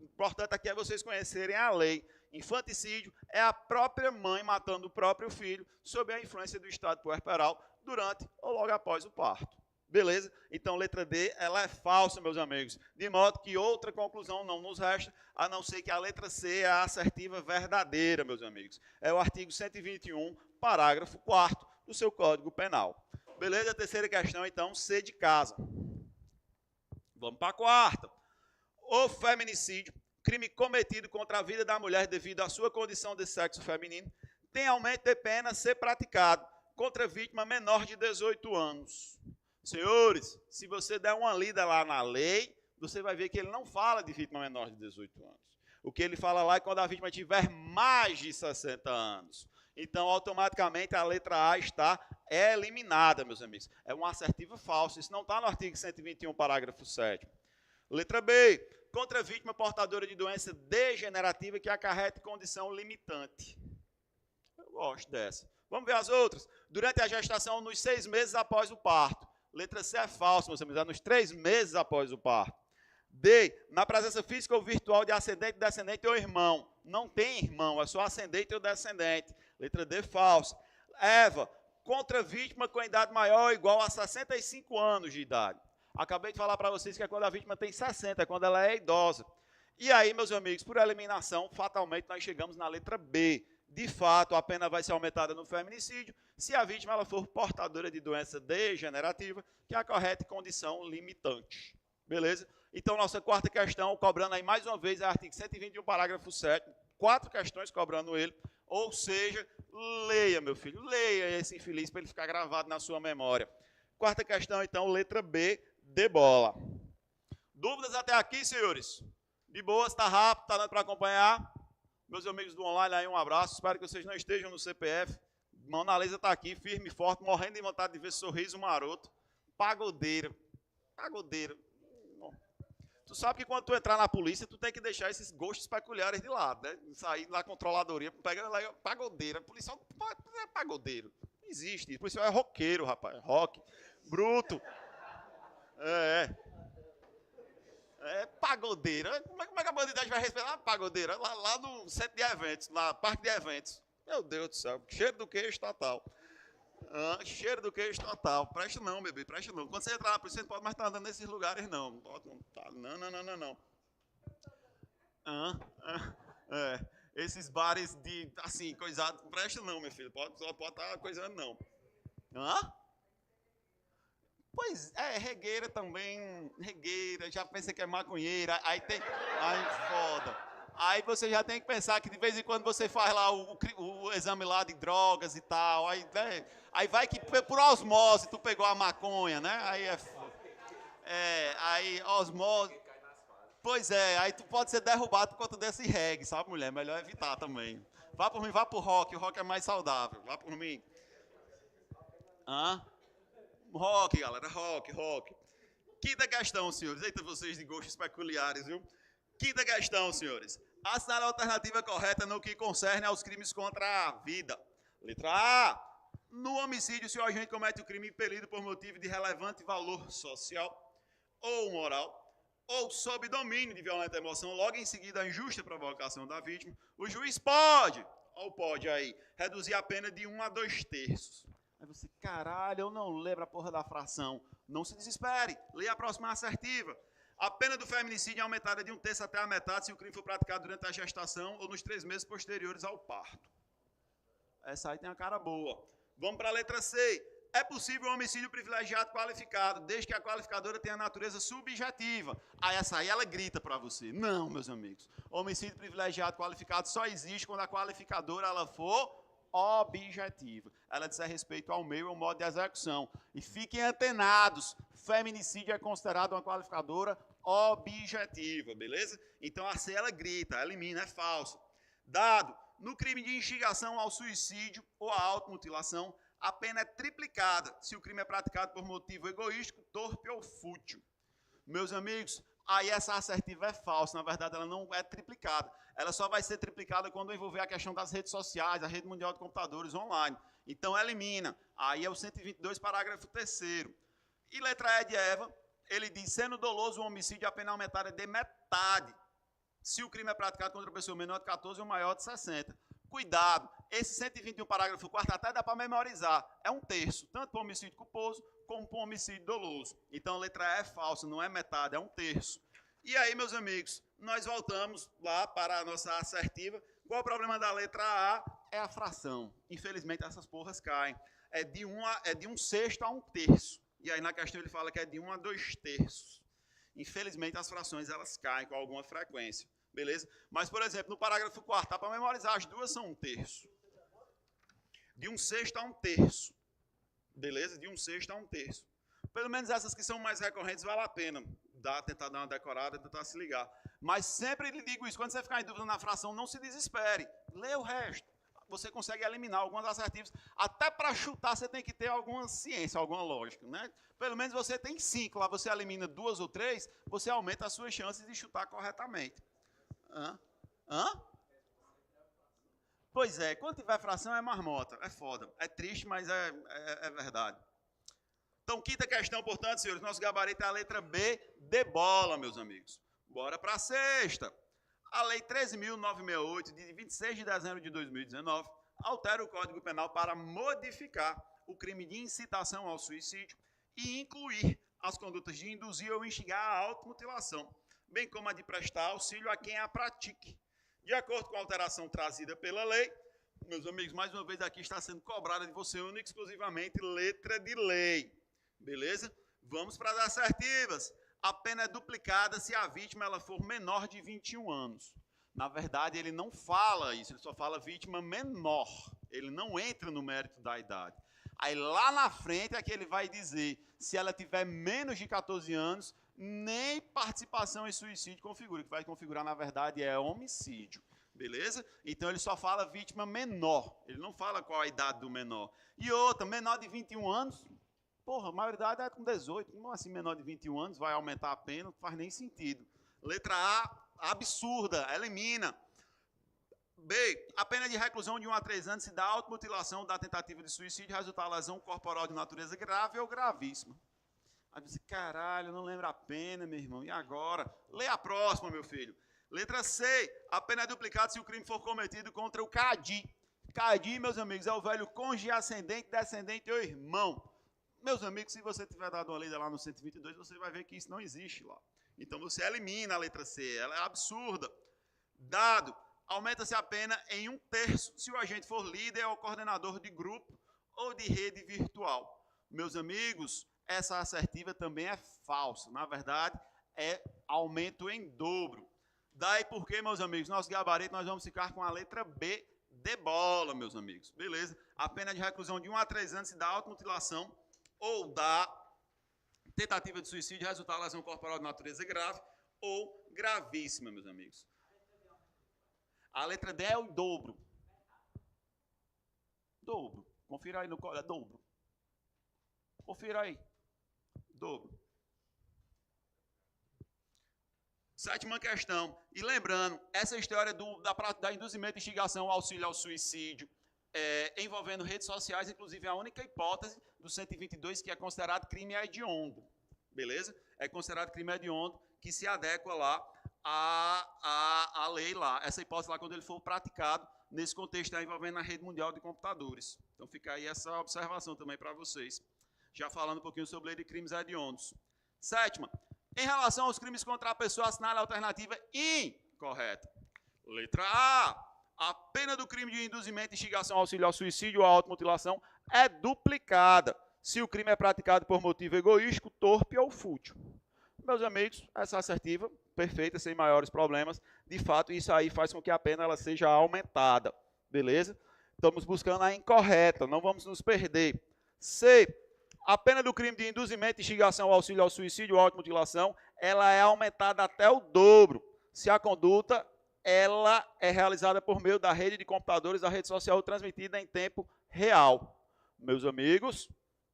Importante aqui é vocês conhecerem a lei. Infanticídio é a própria mãe matando o próprio filho sob a influência do estado puerperal durante ou logo após o parto. Beleza? Então, letra D, ela é falsa, meus amigos. De modo que outra conclusão não nos resta, a não ser que a letra C é a assertiva verdadeira, meus amigos. É o artigo 121, parágrafo 4º do seu Código Penal. Beleza? A terceira questão, então, C de casa. Vamos para a quarta. O feminicídio, crime cometido contra a vida da mulher devido à sua condição de sexo feminino, tem aumento de pena ser praticado contra vítima menor de 18 anos. Senhores, se você der uma lida lá na lei, você vai ver que ele não fala de vítima menor de 18 anos. O que ele fala lá é quando a vítima tiver mais de 60 anos. Então, automaticamente, a letra A está eliminada, meus amigos. É uma assertiva falsa. Isso não está no artigo 121, parágrafo 7º. Letra B. Contra vítima portadora de doença degenerativa que acarrete condição limitante. Eu gosto dessa. Vamos ver as outras. Durante a gestação, nos 6 meses após o parto. Letra C é falsa, meus amigos. É nos 3 meses após o parto. D. Na presença física ou virtual de ascendente, descendente ou irmão. Não tem irmão, é só ascendente ou descendente. Letra D, falsa. Eva. Contra vítima com idade maior ou igual a 65 anos de idade. Acabei de falar para vocês que é quando a vítima tem 60, é quando ela é idosa. E aí, meus amigos, por eliminação, fatalmente nós chegamos na letra B. De fato, a pena vai ser aumentada no feminicídio se a vítima ela for portadora de doença degenerativa que acarrete condição limitante. Beleza? Então, nossa quarta questão, cobrando aí mais uma vez, é artigo 121, parágrafo 7º. 4 questões cobrando ele. Ou seja, leia, meu filho, leia esse infeliz para ele ficar gravado na sua memória. Quarta questão, então, letra B, de bola. Dúvidas até aqui, senhores? De boa, está rápido, está dando para acompanhar? Meus amigos do online aí, um abraço. Espero que vocês não estejam no CPF. Mona Lisa está aqui, firme e forte, morrendo de vontade de ver sorriso maroto. Pagodeira. Pagodeira. Tu sabe que quando tu entrar na polícia, tu tem que deixar esses gostos peculiares de lado, né? Sair na controladoria, pega lá, pagodeira. Policial não é pagodeiro. Não existe. Policial é roqueiro, rapaz. Rock. Bruto. É pagodeira. Como é que a bandidagem vai respeitar a pagodeira? Lá no centro de eventos, na parque de eventos. Meu Deus do céu. Cheiro do queijo total. Cheiro do queijo total. Presta não, bebê, presta não. Quando você entrar na polícia, você não pode mais estar andando nesses lugares, não. Não. Esses bares de, assim, coisado, presta não, meu filho. Só pode estar coisando, não. Pois é, regueira também, regueira, já pensa que é maconheira, aí tem, aí foda. Aí você já tem que pensar que de vez em quando você faz lá o exame lá de drogas e tal, aí, né, aí vai que por osmose tu pegou a maconha, né? Aí aí osmose. Pois é, aí tu pode ser derrubado por conta desse reggae, sabe, mulher? Melhor evitar também. Vá por mim, vá pro rock, o rock é mais saudável, vá por mim. Rock, galera, rock. Quinta questão, senhores. Eita, vocês de gostos peculiares, viu? Quinta questão, senhores. Assinar a alternativa correta no que concerne aos crimes contra a vida. Letra A. No homicídio, se o agente comete o crime impelido por motivo de relevante valor social ou moral, ou sob domínio de violenta emoção, logo em seguida a injusta provocação da vítima, o juiz pode aí, reduzir a pena de 1 a 2/3. Aí você, caralho, eu não lembro a porra da fração. Não se desespere, leia a próxima assertiva. A pena do feminicídio é aumentada de 1/3 até a metade se o crime for praticado durante a gestação ou nos 3 meses posteriores ao parto. Essa aí tem uma cara boa. Vamos para a letra C. É possível um homicídio privilegiado qualificado, desde que a qualificadora tenha natureza subjetiva. Aí essa aí ela grita para você. Não, meus amigos. Homicídio privilegiado qualificado só existe quando a qualificadora ela for objetiva. Ela diz respeito ao meio e ao modo de execução. E fiquem antenados. Feminicídio é considerado uma qualificadora objetiva, beleza? Então a C ela grita, elimina, é falso. Dado, no crime de instigação ao suicídio ou à automutilação, a pena é triplicada se o crime é praticado por motivo egoístico, torpe ou fútil. Meus amigos, aí essa assertiva é falsa, na verdade ela não é triplicada. Ela só vai ser triplicada quando envolver a questão das redes sociais, a rede mundial de computadores online. Então elimina. Aí é o 122, parágrafo 3º. E letra E de Eva, ele diz, sendo doloso o homicídio, a pena aumentada de metade se o crime é praticado contra a pessoa menor de 14 ou maior de 60. Cuidado, esse 121, parágrafo 4º, até dá para memorizar. É 1/3, tanto para homicídio culposo como para homicídio doloso. Então, a letra E é falsa, não é metade, é 1/3. E aí, meus amigos, nós voltamos lá para a nossa assertiva. Qual o problema da letra A? É a fração. Infelizmente, essas porras caem. É de 1/6 a 1/3. E aí, na questão, ele fala que é de 1 a 2/3. Infelizmente, as frações, elas caem com alguma frequência. Beleza? Mas, por exemplo, no parágrafo 4º, tá para memorizar, as duas são 1/3. De 1/6 a 1/3. Beleza? De 1/6 a 1/3. Pelo menos essas que são mais recorrentes, vale a pena tentar dar uma decorada, tentar se ligar. Mas sempre lhe digo isso, quando você ficar em dúvida na fração, não se desespere. Lê o resto. Você consegue eliminar algumas assertivas. Até para chutar, você tem que ter alguma ciência, alguma lógica, né? Pelo menos você tem 5, lá você elimina 2 ou 3, você aumenta as suas chances de chutar corretamente. Hã? Pois é, quando tiver fração é marmota, é foda. É triste, mas é verdade. Então, quinta questão, portanto, senhores, nosso gabarito é a letra B, de bola, meus amigos. Bora para a sexta. A Lei 13.968, de 26 de dezembro de 2019, altera o Código Penal para modificar o crime de incitação ao suicídio e incluir as condutas de induzir ou instigar a automutilação, bem como a de prestar auxílio a quem a pratique. De acordo com a alteração trazida pela lei, meus amigos, mais uma vez aqui está sendo cobrada de você única e exclusivamente letra de lei. Beleza? Vamos para as assertivas. A pena é duplicada se a vítima ela for menor de 21 anos. Na verdade, ele não fala isso, ele só fala vítima menor. Ele não entra no mérito da idade. Aí lá na frente é que ele vai dizer, se ela tiver menos de 14 anos, nem participação em suicídio configura. O que vai configurar, na verdade, é homicídio. Beleza? Então, ele só fala vítima menor. Ele não fala qual a idade do menor. E outra, menor de 21 anos, porra, a maioridade é com 18. Como assim menor de 21 anos vai aumentar a pena? Não faz nem sentido. Letra A, absurda, elimina. B, a pena de reclusão de 1 a 3 anos se dá automutilação da tentativa de suicídio resultar lesão corporal de natureza grave ou gravíssima. Aí você, caralho, não lembra a pena, meu irmão. E agora? Lê a próxima, meu filho. Letra C, a pena é duplicada se o crime for cometido contra o CADI. CADI, meus amigos, é o velho cônjuge ascendente, descendente ou irmão. Meus amigos, se você tiver dado uma lida lá no 122, você vai ver que isso não existe lá. Então, você elimina a letra C, ela é absurda. Dado, aumenta-se a pena em 1/3 se o agente for líder ou coordenador de grupo ou de rede virtual. Meus amigos, essa assertiva também é falsa. Na verdade, é aumento em dobro. Daí porque, meus amigos, nosso gabarito, nós vamos ficar com a letra B de bola, meus amigos. Beleza? A pena de reclusão de 1 a 3 anos se dá automutilação ou da tentativa de suicídio resultar lesão corporal de natureza grave ou gravíssima, meus amigos. A letra D é o dobro. Dobro. Confira aí no código, é dobro. Confira aí. Dobro. Sétima questão. E lembrando, essa história da induzimento e instigação ao auxílio ao suicídio, envolvendo redes sociais, inclusive a única hipótese do 122 que é considerado crime hediondo. Beleza? É considerado crime hediondo que se adequa lá à lei lá. Essa hipótese lá quando ele for praticado nesse contexto envolvendo a rede mundial de computadores. Então fica aí essa observação também para vocês. Já falando um pouquinho sobre lei de crimes hediondos. Sétima. Em relação aos crimes contra a pessoa, assinale a alternativa incorreta. Letra A pena do crime de induzimento, instigação, auxílio ao suicídio ou à automutilação é duplicada se o crime é praticado por motivo egoístico, torpe ou fútil. Meus amigos, essa assertiva, perfeita, sem maiores problemas. De fato, isso aí faz com que a pena ela seja aumentada. Beleza? Estamos buscando a incorreta, não vamos nos perder. C. A pena do crime de induzimento, instigação, auxílio ao suicídio ou automutilação, ela é aumentada até o dobro, se a conduta ela é realizada por meio da rede de computadores, da rede social transmitida em tempo real. Meus amigos,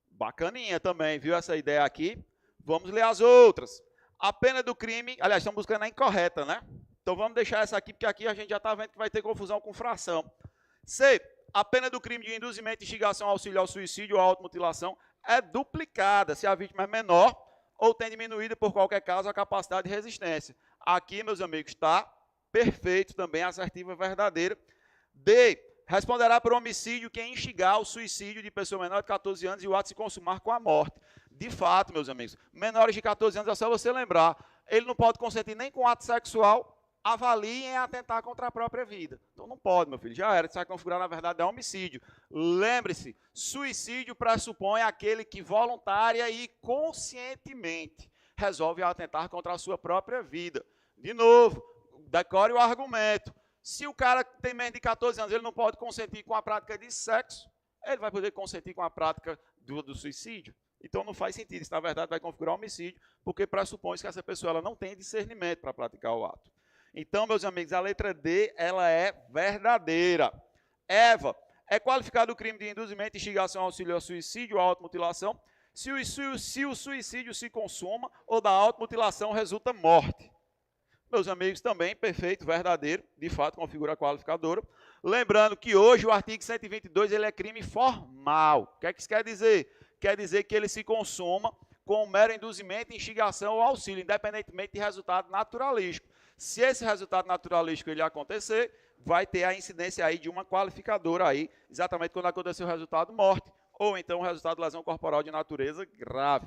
bacaninha também, viu essa ideia aqui? Vamos ler as outras. A pena do crime, aliás, estamos buscando a incorreta, né? Então vamos deixar essa aqui, porque aqui a gente já está vendo que vai ter confusão com fração. C. A pena do crime de induzimento, instigação, auxílio ao suicídio ou automutilação é duplicada se a vítima é menor ou tem diminuído por qualquer caso a capacidade de resistência. Aqui, meus amigos, está perfeito também, a assertiva verdadeira. D. Responderá por homicídio quem instigar o suicídio de pessoa menor de 14 anos e o ato se consumar com a morte. De fato, meus amigos, menores de 14 anos, é só você lembrar, ele não pode consentir nem com ato sexual, avaliem em atentar contra a própria vida. Então não pode, meu filho, já era, isso vai configurar, na verdade, é homicídio. Lembre-se, suicídio pressupõe aquele que voluntária e conscientemente resolve atentar contra a sua própria vida. De novo, decore o argumento. Se o cara tem menos de 14 anos, ele não pode consentir com a prática de sexo, ele vai poder consentir com a prática do suicídio. Então não faz sentido, isso na verdade vai configurar homicídio, porque pressupõe que essa pessoa ela não tem discernimento para praticar o ato. Então, meus amigos, a letra D, ela é verdadeira. Eva, é qualificado o crime de induzimento, instigação, auxílio ao suicídio ou automutilação, se o suicídio se consuma ou da automutilação resulta morte. Meus amigos, também perfeito, verdadeiro, de fato configura a qualificadora. Lembrando que hoje o artigo 122 ele é crime formal. O que é que isso quer dizer? Quer dizer que ele se consuma com mero induzimento, instigação ou auxílio, independentemente de resultado naturalístico. Se esse resultado naturalístico ele acontecer, vai ter a incidência aí de uma qualificadora aí, exatamente quando acontecer o resultado morte, ou então o resultado de lesão corporal de natureza grave.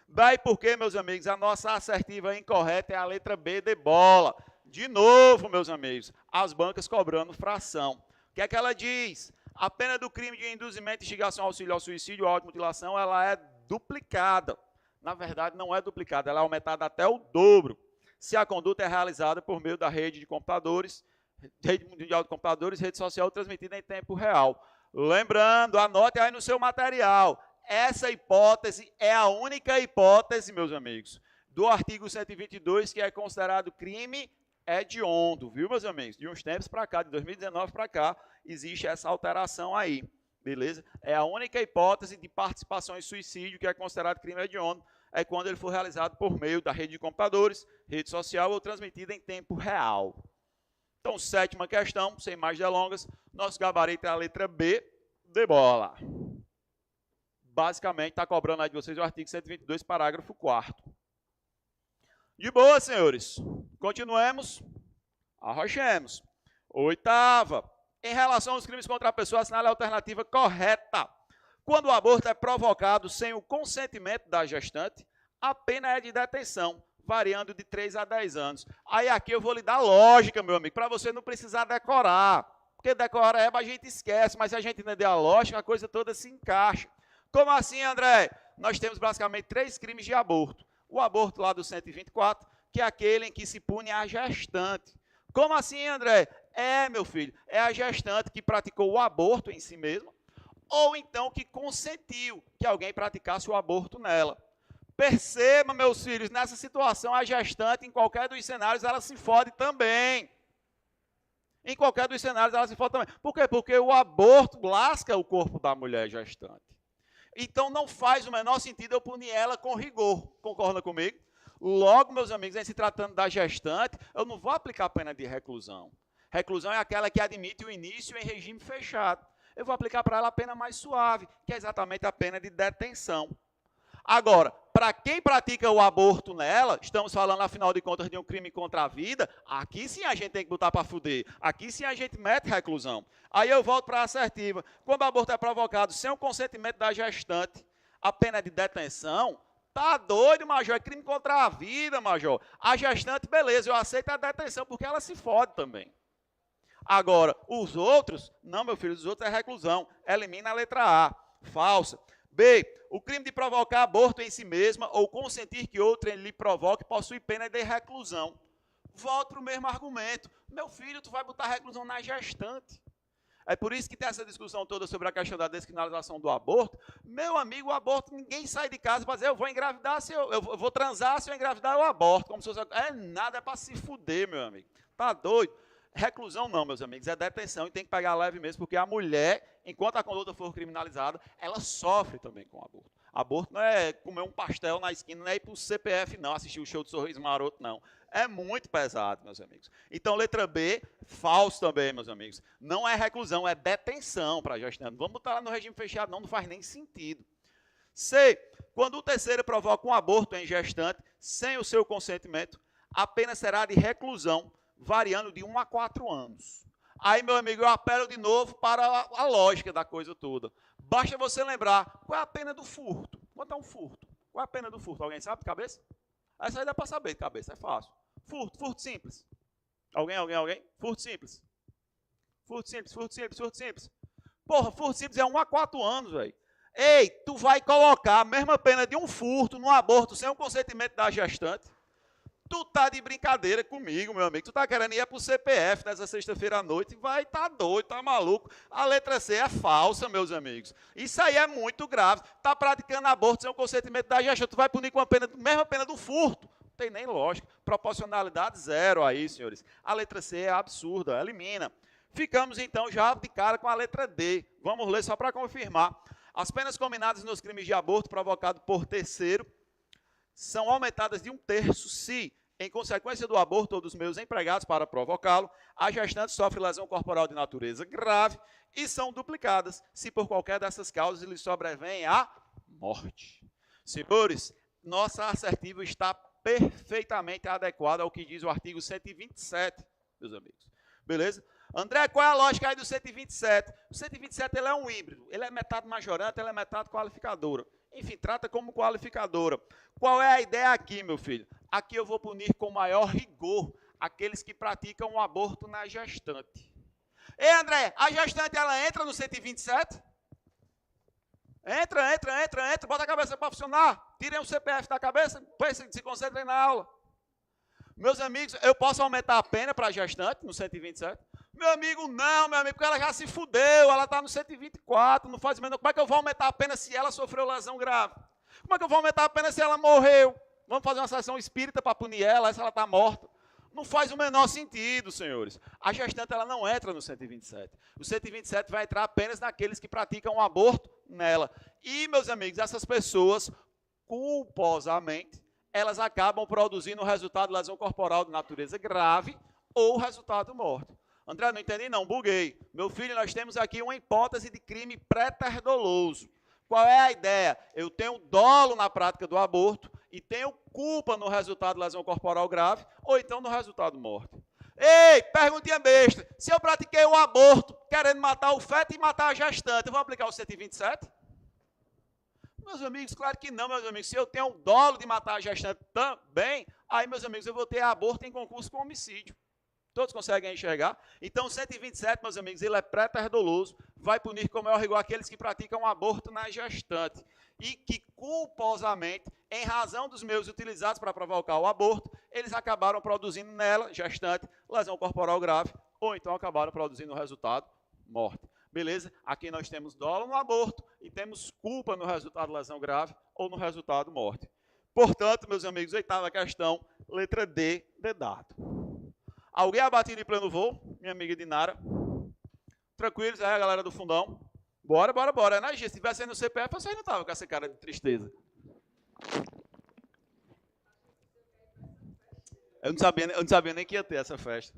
Daí porque, meus amigos, a nossa assertiva incorreta é a letra B de bola. De novo, meus amigos, as bancas cobrando fração. O que é que ela diz? A pena do crime de induzimento, instigação, auxílio ao suicídio ou automutilação, ela é duplicada. Na verdade, não é duplicada, ela é aumentada até o dobro, se a conduta é realizada por meio da rede de computadores, rede mundial de computadores, rede social transmitida em tempo real. Lembrando, anote aí no seu material, essa hipótese é a única hipótese, meus amigos, do artigo 122, que é considerado crime hediondo, viu, meus amigos? De uns tempos para cá, de 2019 para cá, existe essa alteração aí, beleza? É a única hipótese de participação em suicídio que é considerado crime hediondo, é quando ele for realizado por meio da rede de computadores, rede social ou transmitida em tempo real. Então, sétima questão, sem mais delongas, nosso gabarito é a letra B de bola. Basicamente, está cobrando aí de vocês o artigo 122, parágrafo 4º. De boa, senhores. Continuemos. Arrochemos. Oitava. Em relação aos crimes contra a pessoa, assinale a alternativa correta. Quando o aborto é provocado sem o consentimento da gestante, a pena é de detenção, variando de 3 a 10 anos. Aí aqui eu vou lhe dar lógica, meu amigo, para você não precisar decorar. Porque decorar a gente esquece, mas se a gente entender a lógica, a coisa toda se encaixa. Como assim, André? Nós temos basicamente 3 crimes de aborto. O aborto lá do 124, que é aquele em que se pune a gestante. Como assim, André? É, meu filho, é a gestante que praticou o aborto em si mesma, ou então que consentiu que alguém praticasse o aborto nela. Perceba, meus filhos, nessa situação, a gestante, em qualquer dos cenários, ela se fode também. Em qualquer dos cenários, ela se fode também. Por quê? Porque o aborto lasca o corpo da mulher gestante. Então, não faz o menor sentido eu punir ela com rigor. Concorda comigo? Logo, meus amigos, em se tratando da gestante, eu não vou aplicar a pena de reclusão. Reclusão é aquela que admite o início em regime fechado. Eu vou aplicar para ela a pena mais suave, que é exatamente a pena de detenção. Agora, para quem pratica o aborto nela, estamos falando, afinal de contas, de um crime contra a vida, aqui sim a gente tem que botar para fuder, aqui sim a gente mete reclusão. Aí eu volto para a assertiva. Quando o aborto é provocado sem o consentimento da gestante, a pena de detenção, tá doido, major, é crime contra a vida, major. A gestante, beleza, eu aceito a detenção, porque ela se fode também. Agora, os outros, não, meu filho, os outros é reclusão, elimina a letra A, falsa. B, o crime de provocar aborto em si mesma ou consentir que outrem lhe provoque possui pena de reclusão. Volto para o mesmo argumento. Meu filho, tu vai botar reclusão na gestante. É por isso que tem essa discussão toda sobre a questão da descriminalização do aborto. Meu amigo, o aborto, ninguém sai de casa para dizer, eu vou engravidar, eu vou transar, se eu engravidar, eu aborto. Como se fosse, é nada, é para se fuder, meu amigo. Tá doido? Reclusão não, meus amigos, é detenção e tem que pegar leve mesmo, porque a mulher, enquanto a conduta for criminalizada, ela sofre também com o aborto. Aborto não é comer um pastel na esquina, não é ir para o CPF não, assistir o show do Sorriso Maroto não. É muito pesado, meus amigos. Então, letra B, falso também, meus amigos. Não é reclusão, é detenção para a gestante. Não vamos botar lá no regime fechado não faz nem sentido. C, quando o terceiro provoca um aborto em gestante, sem o seu consentimento, a pena será de reclusão, variando de 1 a 4 anos. Aí, meu amigo, eu apelo de novo para a lógica da coisa toda. Basta você lembrar, qual é a pena do furto? Quanto é um furto? Qual é a pena do furto? Alguém sabe de cabeça? Essa aí dá para saber de cabeça, é fácil. Furto simples. Alguém? Furto simples. Furto simples. Porra, furto simples é 1 a 4 anos, velho. Ei, tu vai colocar a mesma pena de um furto num aborto sem o consentimento da gestante? Tu tá de brincadeira comigo, meu amigo. Tu tá querendo ir pro CPF nessa sexta-feira à noite. Vai, tá doido, tá maluco. A letra C é falsa, meus amigos. Isso aí é muito grave. Tá praticando aborto sem o consentimento da gestante. Tu vai punir com a mesma pena do furto. Não tem nem lógica. Proporcionalidade zero aí, senhores. A letra C é absurda, elimina. Ficamos, então, já de cara com a letra D. Vamos ler só para confirmar. As penas combinadas nos crimes de aborto provocado por terceiro são aumentadas de 1/3 se, em consequência do aborto ou dos meios empregados para provocá-lo, a gestante sofre lesão corporal de natureza grave e são duplicadas se por qualquer dessas causas lhe sobrevém a morte. Senhores, nossa assertiva está perfeitamente adequada ao que diz o artigo 127, meus amigos. Beleza? André, qual é a lógica aí do 127? O 127 ele é um híbrido, ele é metade majorante, ele é metade qualificadora. Enfim, trata como qualificadora. Qual é a ideia aqui, meu filho? Aqui eu vou punir com maior rigor aqueles que praticam o aborto na gestante. Ei, André, a gestante ela entra no 127? Entra. Bota a cabeça para funcionar. Tirem o CPF da cabeça, pensem, se concentrem na aula. Meus amigos, eu posso aumentar a pena para a gestante no 127? Meu amigo, não, meu amigo, porque ela já se fudeu, ela está no 124, não faz menos. Como é que eu vou aumentar a pena se ela sofreu lesão grave? Como é que eu vou aumentar a pena se ela morreu? Vamos fazer uma sessão espírita para punir ela, se ela está morta. Não faz o menor sentido, senhores. A gestante ela não entra no 127. O 127 vai entrar apenas naqueles que praticam o aborto nela. E, meus amigos, essas pessoas, culposamente, elas acabam produzindo o resultado de lesão corporal de natureza grave ou resultado morte. André, não entendi não, buguei. Meu filho, nós temos aqui uma hipótese de crime pré-doloso. Qual é a ideia? Eu tenho dolo na prática do aborto e tenho culpa no resultado de lesão corporal grave ou então no resultado morte. Ei, perguntinha besta. Se eu pratiquei o aborto querendo matar o feto e matar a gestante, eu vou aplicar o 127? Meus amigos, claro que não, meus amigos. Se eu tenho o dolo de matar a gestante também, aí, meus amigos, eu vou ter aborto em concurso com homicídio. Todos conseguem enxergar? Então, o 127, meus amigos, ele é pré-doloso, vai punir com maior rigor aqueles que praticam aborto na gestante e que, culposamente, em razão dos meios utilizados para provocar o aborto, eles acabaram produzindo nela, gestante, lesão corporal grave, ou então acabaram produzindo o resultado, morte. Beleza? Aqui nós temos dolo no aborto e temos culpa no resultado lesão grave ou no resultado morte. Portanto, meus amigos, oitava questão, letra D, de dado. Alguém abatido em pleno voo? Minha amiga Dinara. Tranquilos aí, a galera do fundão? Bora. Né, Gia? Se tivesse aí no CPF, vocês não estavam com essa cara de tristeza. Eu não sabia nem que ia ter essa festa.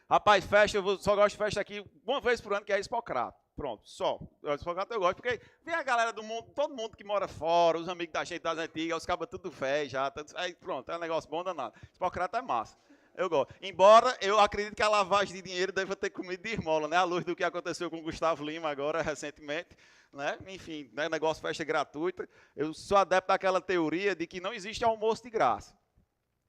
Rapaz, festa, só gosto de festa aqui uma vez por ano, que é Expocrato. Pronto, só. Expocrato eu gosto, porque vem a galera do mundo, todo mundo que mora fora, os amigos da gente das antigas, os cabos tudo velho já. Aí pronto, é um negócio bom danado. Expocrato é massa. Eu gosto. Embora eu acredito que a lavagem de dinheiro deva ter comido de esmola, né? À luz do que aconteceu com o Gustavo Lima agora, recentemente. Né? Enfim, né? Negócio festa gratuita. Eu sou adepto daquela teoria de que não existe almoço de graça.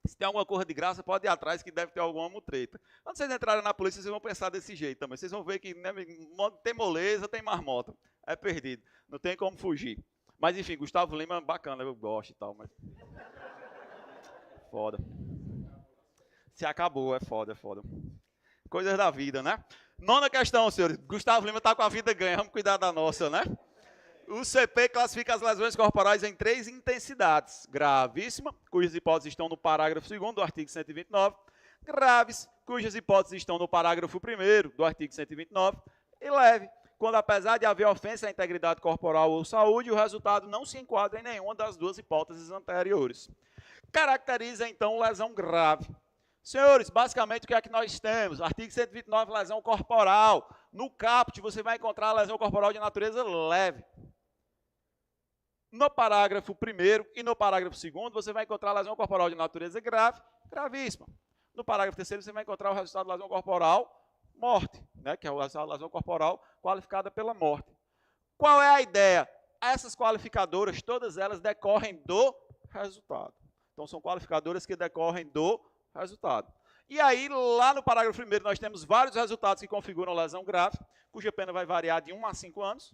Se tem alguma coisa de graça, pode ir atrás que deve ter alguma mutreta. Quando vocês entrarem na polícia, vocês vão pensar desse jeito também. Vocês vão ver que né, tem moleza, tem marmota. É perdido. Não tem como fugir. Mas enfim, Gustavo Lima, bacana, eu gosto e tal, mas... Foda. Se acabou, é foda. Coisas da vida, né? Nona questão, senhores. Gustavo Lima está com a vida ganha, vamos cuidar da nossa, né? O CP classifica as lesões corporais em 3 intensidades. Gravíssima, cujas hipóteses estão no parágrafo 2º do artigo 129. Graves, cujas hipóteses estão no parágrafo 1º do artigo 129. E leve, quando apesar de haver ofensa à integridade corporal ou saúde, o resultado não se enquadra em nenhuma das 2 hipóteses anteriores. Caracteriza, então, lesão grave. Senhores, basicamente o que é que nós temos? Artigo 129, lesão corporal. No caput você vai encontrar a lesão corporal de natureza leve. No parágrafo 1º e no parágrafo 2º você vai encontrar a lesão corporal de natureza grave, gravíssima. No parágrafo 3º você vai encontrar o resultado da lesão corporal morte, né? Que é a lesão corporal qualificada pela morte. Qual é a ideia? Essas qualificadoras, todas elas decorrem do resultado. Então, são qualificadoras que decorrem do resultado. E aí, lá no parágrafo 1º, nós temos vários resultados que configuram lesão grave, cuja pena vai variar de 1 a 5 anos.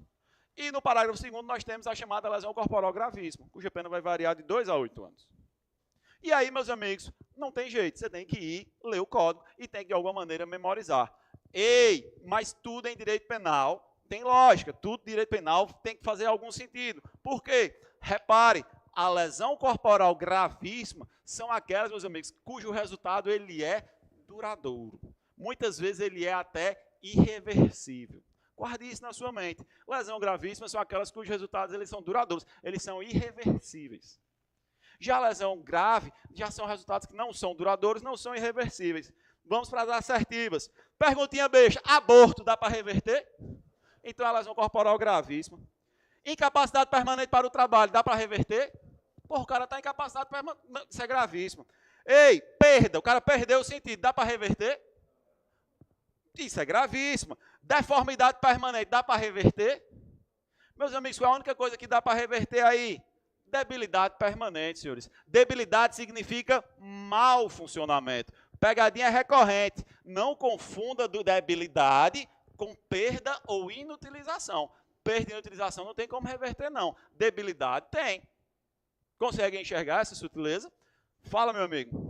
E no parágrafo 2º, nós temos a chamada lesão corporal gravíssima, cuja pena vai variar de 2 a 8 anos. E aí, meus amigos, não tem jeito, você tem que ir, ler o código e tem que, de alguma maneira, memorizar. Ei, mas tudo em direito penal tem lógica, tudo em direito penal tem que fazer algum sentido. Por quê? Repare, a lesão corporal gravíssima são aquelas, meus amigos, cujo resultado ele é duradouro. Muitas vezes ele é até irreversível. Guarde isso na sua mente. Lesão gravíssima são aquelas cujos resultados eles são duradouros, eles são irreversíveis. Já a lesão grave, já são resultados que não são duradouros, não são irreversíveis. Vamos para as assertivas. Perguntinha besta, aborto dá para reverter? Então é a lesão corporal gravíssima. Incapacidade permanente para o trabalho, dá para reverter? Porra, o cara está incapacitado permanente, isso é gravíssimo. Ei, perda, o cara perdeu o sentido, dá para reverter? Isso é gravíssimo. Deformidade permanente, dá para reverter? Meus amigos, qual é a única coisa que dá para reverter aí? Debilidade permanente, senhores. Debilidade significa mau funcionamento. Pegadinha recorrente. Não confunda debilidade com perda ou inutilização. Perda e inutilização não tem como reverter, não. Debilidade tem. Consegue enxergar essa sutileza? Fala, meu amigo.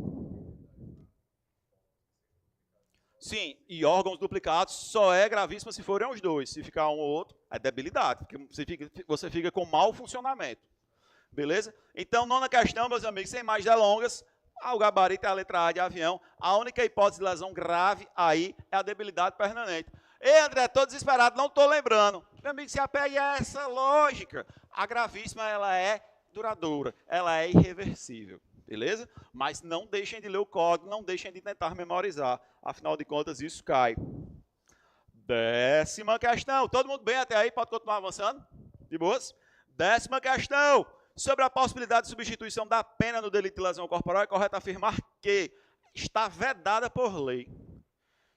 Sim, e órgãos duplicados só é gravíssimo se forem os dois. Se ficar um ou outro, é debilidade, porque você fica com mau funcionamento. Beleza? Então, nona questão, meus amigos, sem mais delongas, o gabarito é a letra A de avião. A única hipótese de lesão grave aí é a debilidade permanente. Ei, André, estou desesperado, não estou lembrando. Meu amigo, se apegue a essa lógica. A gravíssima, ela é duradoura, ela é irreversível. Beleza? Mas não deixem de ler o código, não deixem de tentar memorizar. Afinal de contas, isso cai. 10ª questão. Todo mundo bem até aí? Pode continuar avançando? De boas? 10ª questão. Sobre a possibilidade de substituição da pena no delito de lesão corporal, é correto afirmar que está vedada por lei.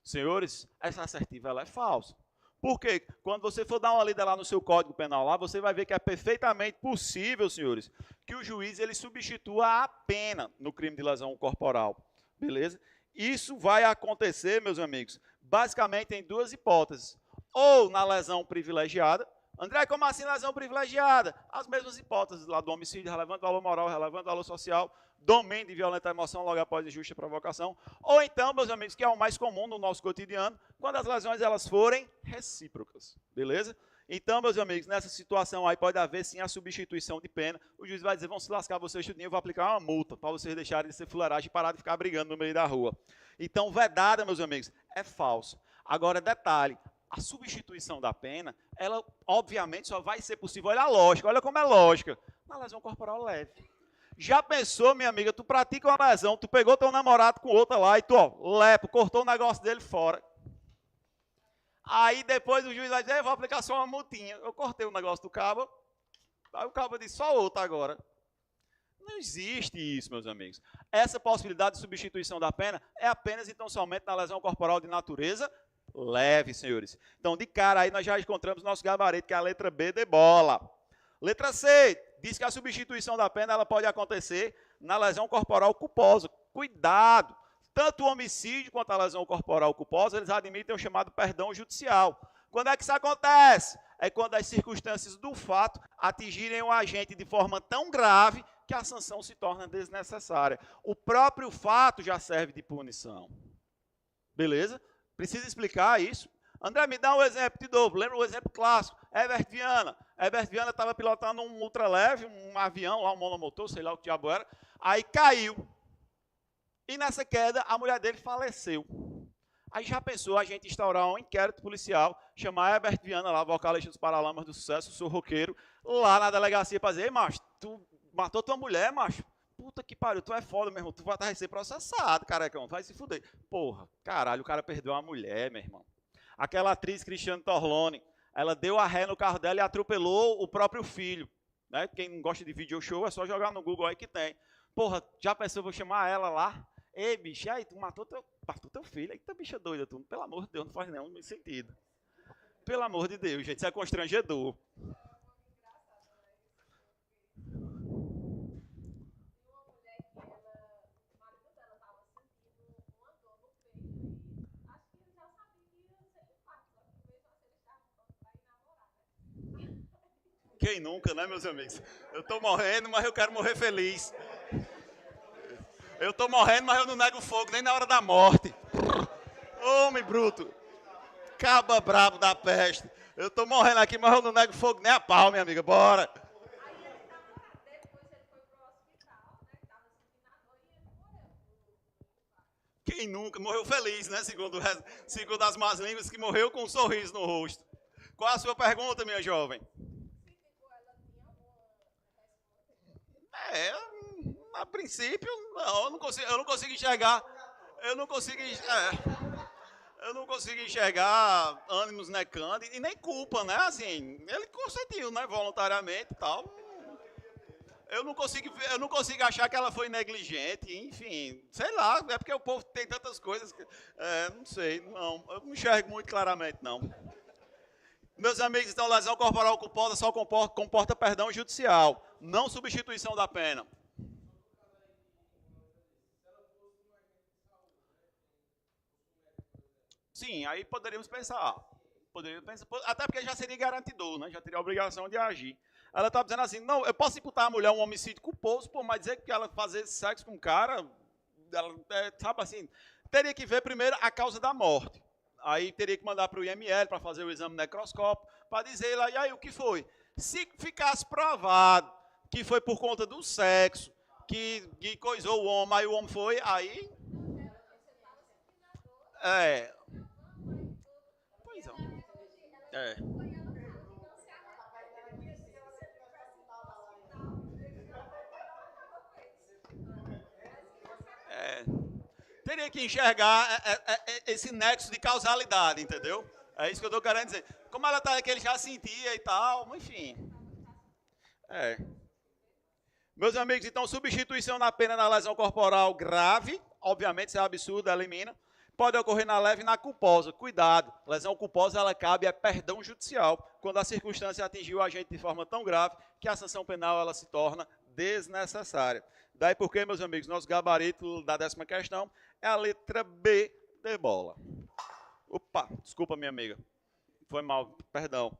Senhores, essa assertiva ela é falsa. Por quê? Quando você for dar uma lida lá no seu Código Penal, lá, você vai ver que é perfeitamente possível, senhores, que o juiz ele substitua a pena no crime de lesão corporal. Beleza? Isso vai acontecer, meus amigos, basicamente em duas hipóteses. Ou na lesão privilegiada. André, como assim lesão privilegiada? As mesmas hipóteses lá do homicídio, relevante valor moral, relevante valor social, domínio de violenta emoção logo após injusta provocação. Ou então, meus amigos, que é o mais comum no nosso cotidiano, quando as lesões elas forem recíprocas. Beleza? Então, meus amigos, nessa situação aí pode haver sim a substituição de pena. O juiz vai dizer, vão se lascar vocês tudinho, eu vou aplicar uma multa para vocês deixarem de ser fuleiragem e parar de ficar brigando no meio da rua. Então, vedada, meus amigos, é falso. Agora, detalhe, a substituição da pena, ela obviamente só vai ser possível, olha a lógica, olha como é lógica, na lesão corporal leve. Já pensou, minha amiga, tu pratica uma lesão, tu pegou teu namorado com outra lá e tu, ó, lepo, cortou o negócio dele fora. Aí depois o juiz vai dizer, eu vou aplicar só uma multinha. Eu cortei o negócio do cabo, aí o cabo disse, só outra agora. Não existe isso, meus amigos. Essa possibilidade de substituição da pena é apenas então somente na lesão corporal de natureza leve, senhores. Então, de cara aí nós já encontramos nosso gabarito, que é a letra B de bola. Letra C, diz que a substituição da pena ela pode acontecer na lesão corporal culposa. Cuidado! Tanto o homicídio quanto a lesão corporal culposa, eles admitem o chamado perdão judicial. Quando é que isso acontece? É quando as circunstâncias do fato atingirem o agente de forma tão grave que a sanção se torna desnecessária. O próprio fato já serve de punição. Beleza? Precisa explicar isso? André, me dá um exemplo de novo. Lembra o exemplo clássico? Herbert Viana. Herbert Viana estava pilotando um ultraleve, um avião, lá um monomotor, sei lá o que diabo era. Aí caiu. E nessa queda, a mulher dele faleceu. Aí já pensou a gente instaurar um inquérito policial, chamar Herbert Viana lá, vocalista dos Paralamas do Sucesso, sou roqueiro, lá na delegacia para dizer, ei, macho, tu matou tua mulher, macho? Puta que pariu, tu é foda, meu irmão, tu vai ser processado, carecão, tu vai se fuder. Porra, caralho, o cara perdeu uma mulher, meu irmão. Aquela atriz Cristiane Torlone, ela deu a ré no carro dela e atropelou o próprio filho. Né? Quem não gosta de video show é só jogar no Google aí que tem. Porra, já pensou, eu vou chamar ela lá? Ei, bicho, aí tu matou teu filho. Eita, bicha doida, tu. Pelo amor de Deus, não faz nenhum sentido. Pelo amor de Deus, gente, isso é constrangedor. Quem nunca, né, meus amigos? Eu tô morrendo, mas eu quero morrer feliz. Eu tô morrendo, mas eu não nego fogo nem na hora da morte. Homem bruto. Caba brabo da peste. Eu tô morrendo aqui, mas eu não nego fogo nem a pau, minha amiga. Bora. Quem nunca morreu feliz, né? Segundo as más línguas, que morreu com um sorriso no rosto. Qual a sua pergunta, minha jovem? A princípio, não, eu não consigo enxergar. Eu não consigo enxergar ânimos necando e nem culpa, né? Assim, ele consentiu, né? Voluntariamente e tal. Eu não consigo achar que ela foi negligente, enfim, sei lá, é porque o povo tem tantas coisas que, não sei, não, eu não enxergo muito claramente, não. Meus amigos, então, lesão corporal culposa só comporta perdão judicial, não substituição da pena. Sim, aí poderíamos pensar. Até porque já seria garantidor, né? Já teria a obrigação de agir. Ela está dizendo assim, não, eu posso imputar a mulher um homicídio culposo, pô, mas dizer que ela fazer sexo com um cara, ela, sabe assim, teria que ver primeiro a causa da morte. Aí teria que mandar para o IML para fazer o exame necroscópio, para dizer lá, e aí o que foi? Se ficasse provado que foi por conta do sexo, que coisou o homem, aí o homem foi, aí... Pois é. Teria que enxergar esse nexo de causalidade, entendeu? É isso que eu estou querendo dizer. Como ela está que ele já sentia e tal, enfim. Meus amigos, então, substituição na pena na lesão corporal grave, obviamente, isso é absurdo, elimina. Pode ocorrer na leve e na culposa. Cuidado, lesão culposa, ela cabe a perdão judicial, quando a circunstância atingiu o agente de forma tão grave que a sanção penal ela se torna desnecessária. Daí porque, meus amigos, nosso gabarito da 10ª questão é a letra B de bola. Opa, desculpa, minha amiga. Foi mal, perdão.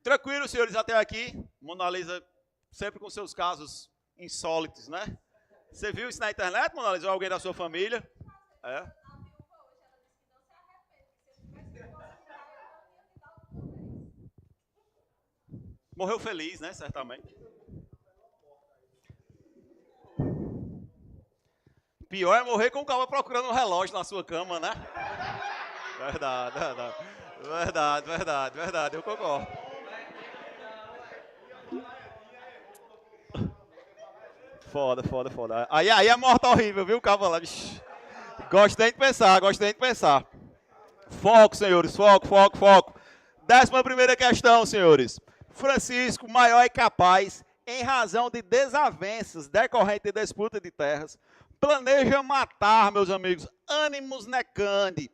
Tranquilo, senhores, até aqui. Mona Lisa sempre com seus casos insólitos, né? Você viu isso na internet, Mona Lisa? Ou alguém da sua família? Morreu feliz, né? Certamente. Pior é morrer com o cara procurando um relógio na sua cama, né? Verdade, eu concordo. Foda. Aí é morte horrível, viu, cabo lá? Gostei de pensar. Foco, senhores, foco. 11ª questão, senhores. Francisco, maior e capaz, em razão de desavenças decorrentes de disputa de terras, planeja matar, meus amigos, ânimos necandi.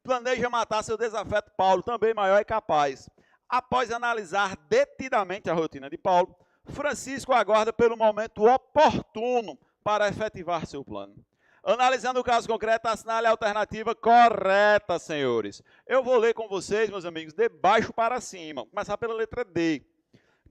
Planeja matar seu desafeto Paulo, também maior e capaz. Após analisar detidamente a rotina de Paulo, Francisco aguarda pelo momento oportuno para efetivar seu plano. Analisando o caso concreto, assinale a alternativa correta, senhores. Eu vou ler com vocês, meus amigos, de baixo para cima. Vou começar pela letra D.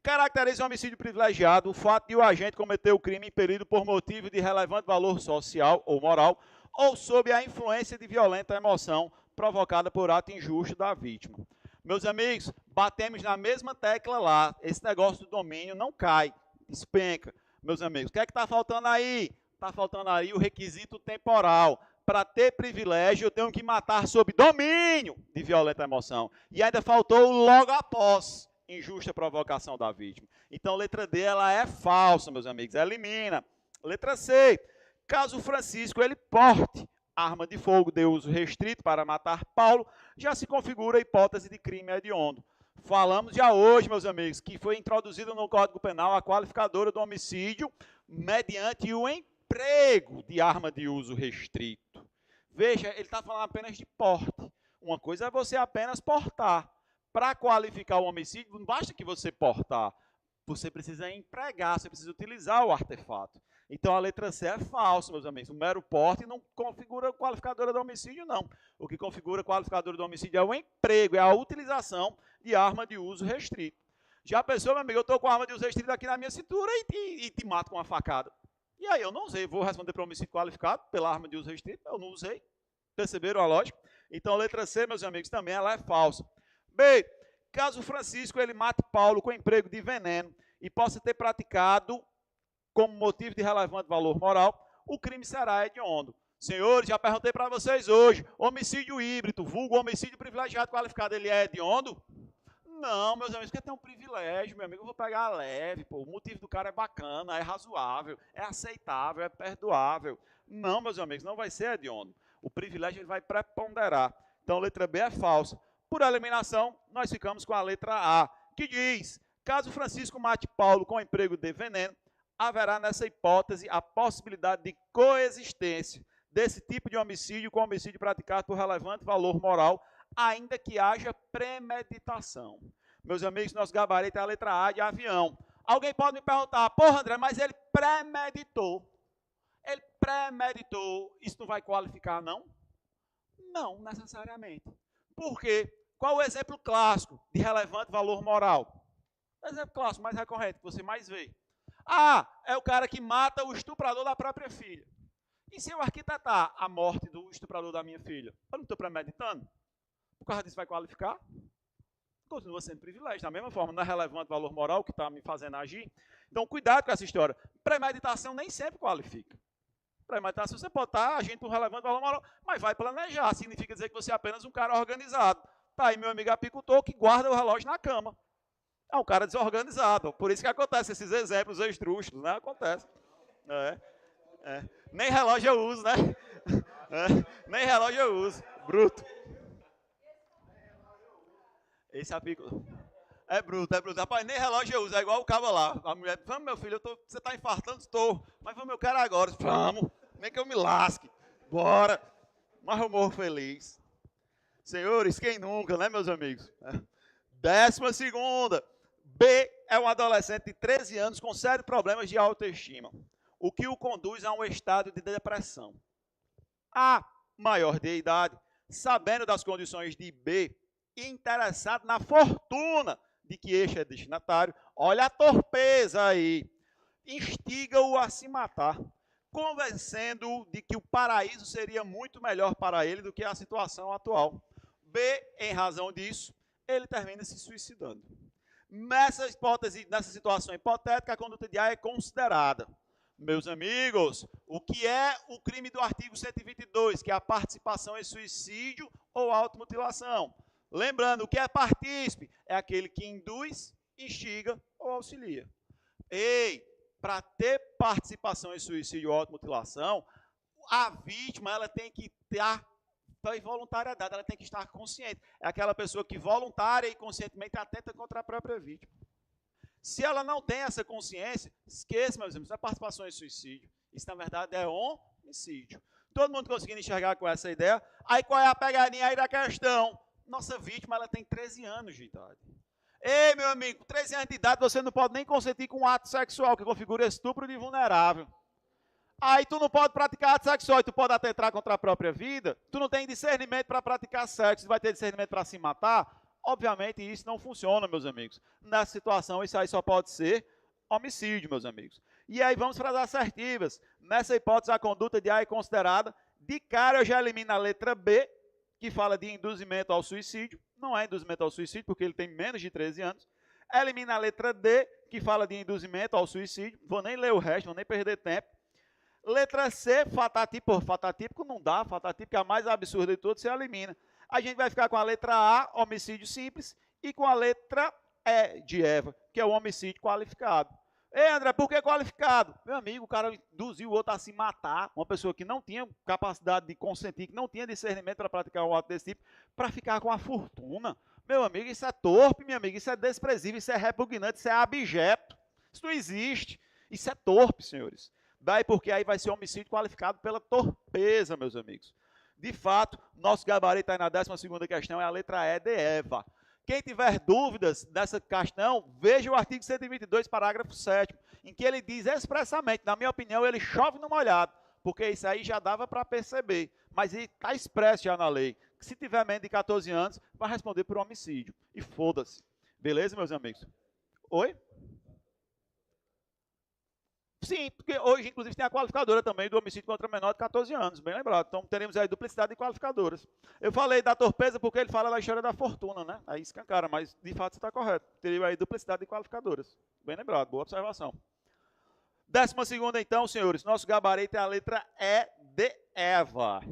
Caracteriza um homicídio privilegiado o fato de o agente cometer o crime impelido por motivo de relevante valor social ou moral ou sob a influência de violenta emoção provocada por ato injusto da vítima. Meus amigos, batemos na mesma tecla lá. Esse negócio do domínio não cai, despenca. Meus amigos, o que é que está faltando aí? Está faltando aí o requisito temporal. Para ter privilégio, eu tenho que matar sob domínio de violenta emoção. E ainda faltou logo após injusta provocação da vítima. Então, letra D, ela é falsa, meus amigos. Elimina. Letra C. Caso Francisco ele porte arma de fogo de uso restrito para matar Paulo, já se configura a hipótese de crime hediondo. Falamos já hoje, meus amigos, que foi introduzida no Código Penal a qualificadora do homicídio mediante o emprego de arma de uso restrito. Veja, ele está falando apenas de porte. Uma coisa é você apenas portar. Para qualificar o homicídio, não basta que você portar. Você precisa empregar, você precisa utilizar o artefato. Então, a letra C é falsa, meus amigos. O mero porte não configura qualificadora do homicídio, não. O que configura qualificadora do homicídio é o emprego, é a utilização de arma de uso restrito. Já pensou, meu amigo, eu estou com a arma de uso restrito aqui na minha cintura e te mato com uma facada. E aí, eu não usei. Vou responder para o homicídio qualificado pela arma de uso restrito. Eu não usei. Perceberam a lógica? Então, a letra C, meus amigos, também ela é falsa. B, caso Francisco ele mate Paulo com emprego de veneno e possa ter praticado como motivo de relevante valor moral, o crime será hediondo. Senhores, já perguntei para vocês hoje, homicídio híbrido, vulgo homicídio privilegiado qualificado, ele é hediondo? Não, meus amigos, porque tem um privilégio, meu amigo, eu vou pegar leve, pô, o motivo do cara é bacana, é razoável, é aceitável, é perdoável. Não, meus amigos, não vai ser hediondo. O privilégio ele vai preponderar. Então, a letra B é falsa. Por eliminação, nós ficamos com a letra A, que diz, caso Francisco mate Paulo com emprego de veneno, haverá nessa hipótese a possibilidade de coexistência desse tipo de homicídio com homicídio praticado por relevante valor moral, ainda que haja premeditação. Meus amigos, nosso gabarito é a letra A de avião. Alguém pode me perguntar, porra, André, mas ele premeditou. Ele premeditou, isso não vai qualificar, não? Não, necessariamente. Por quê? Qual o exemplo clássico de relevante valor moral? O exemplo clássico mais recorrente, que você mais vê. Ah, é o cara que mata o estuprador da própria filha. E se eu arquitetar a morte do estuprador da minha filha? Eu não estou premeditando? Por causa disso vai qualificar? Continua sendo privilégio. Da mesma forma, não é relevante valor moral que está me fazendo agir. Então, cuidado com essa história. Premeditação nem sempre qualifica. Premeditação você pode estar agindo por relevante valor moral, mas vai planejar. Significa dizer que você é apenas um cara organizado. Tá aí meu amigo apicultor que guarda o relógio na cama. É um cara desorganizado. Por isso que acontece esses exemplos esdrúxulos, né? Acontece. Nem relógio eu uso, né? Nem relógio eu uso. Bruto. Esse apicultor. É bruto. Rapaz, nem relógio eu uso. É igual o cabo lá. A mulher, vamos, meu filho, você está infartando? Estou. Mas vamos, eu quero agora. Vamos. Nem que eu me lasque. Bora. Mas eu morro feliz. Senhores, quem nunca, né, meus amigos? 12ª. B é um adolescente de 13 anos com sérios problemas de autoestima, o que o conduz a um estado de depressão. A, maior de idade, sabendo das condições de B, e interessado na fortuna de que este é destinatário, olha a torpeza aí, instiga-o a se matar, convencendo-o de que o paraíso seria muito melhor para ele do que a situação atual. B, em razão disso, ele termina se suicidando. Nessa hipótese, nessa situação hipotética, a conduta de A é considerada. Meus amigos, o que é o crime do artigo 122, que é a participação em suicídio ou automutilação? Lembrando, o que é partícipe? É aquele que induz, instiga ou auxilia. Ei, para ter participação em suicídio ou automutilação, a vítima ela tem que estar voluntariedade, ela tem que estar consciente. É aquela pessoa que voluntária e conscientemente atenta contra a própria vítima. Se ela não tem essa consciência, esqueça, meus amigos, não é participação em suicídio. Isso, na verdade, é homicídio. Todo mundo conseguindo enxergar com essa ideia. Aí, qual é a pegadinha aí da questão? Nossa vítima, ela tem 13 anos de idade. Ei, meu amigo, 13 anos de idade, você não pode nem consentir com um ato sexual que configura estupro de vulnerável. Aí tu não pode praticar ato sexual e tu pode atentar contra a própria vida. Tu não tem discernimento para praticar sexo, tu vai ter discernimento para se matar. Obviamente isso não funciona, meus amigos. Nessa situação isso aí só pode ser homicídio, meus amigos. E aí vamos para as assertivas. Nessa hipótese a conduta de A é considerada. De cara eu já elimino a letra B, que fala de induzimento ao suicídio. Não é induzimento ao suicídio porque ele tem menos de 13 anos. Elimina a letra D, que fala de induzimento ao suicídio. Vou nem ler o resto, vou nem perder tempo. Letra C, fatatípico não dá, fatatípico é a mais absurda de todas, você elimina. A gente vai ficar com a letra A, homicídio simples, e com a letra E de Eva, que é o homicídio qualificado. Ei, André, por que qualificado? Meu amigo, o cara induziu o outro a se matar, uma pessoa que não tinha capacidade de consentir, que não tinha discernimento para praticar um ato desse tipo, para ficar com a fortuna. Meu amigo, isso é torpe, minha amiga, isso é desprezível, isso é repugnante, isso é abjeto. Isso não existe. Isso é torpe, senhores. Vai, porque aí vai ser homicídio qualificado pela torpeza, meus amigos. De fato, nosso gabarito aí na 12ª questão é a letra E de Eva. Quem tiver dúvidas dessa questão, veja o artigo 122, parágrafo 7º, em que ele diz expressamente, na minha opinião, ele chove no molhado, porque isso aí já dava para perceber, mas ele está expresso já na lei, que se tiver menos de 14 anos, vai responder por homicídio. E foda-se. Beleza, meus amigos? Oi? Sim, porque hoje, inclusive, tem a qualificadora também do homicídio contra menor de 14 anos, bem lembrado. Então, teremos aí duplicidade de qualificadoras. Eu falei da torpeza porque ele fala da história da fortuna, né? Aí escancara, mas de fato está correto. Teria aí duplicidade de qualificadoras. Bem lembrado, boa observação. 12ª, então, senhores, nosso gabarito é a letra E de Eva.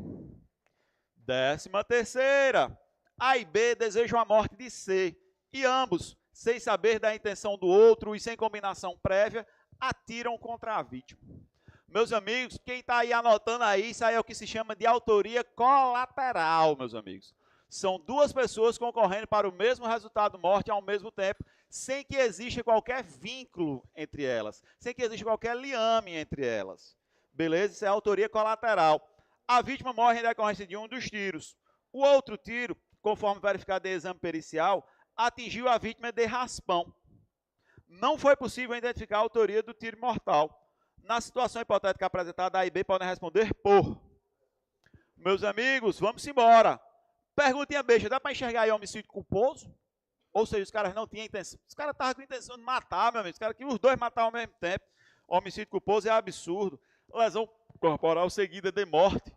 13ª, A e B desejam a morte de C, e ambos, sem saber da intenção do outro e sem combinação prévia, atiram contra a vítima. Meus amigos, quem está aí anotando aí, isso aí é o que se chama de autoria colateral, meus amigos. São duas pessoas concorrendo para o mesmo resultado morte ao mesmo tempo, sem que exista qualquer vínculo entre elas, sem que exista qualquer liame entre elas. Beleza? Isso é autoria colateral. A vítima morre em decorrência de um dos tiros. O outro tiro, conforme verificado em exame pericial, atingiu a vítima de raspão. Não foi possível identificar a autoria do tiro mortal. Na situação hipotética apresentada, A e B podem responder por. Meus amigos, vamos embora. Perguntinha besta, dá para enxergar aí homicídio culposo? Ou seja, os caras não tinham intenção. Os caras estavam com intenção de matar, meu amigo. Os caras queriam os dois matar ao mesmo tempo. Homicídio culposo é absurdo. Lesão corporal seguida de morte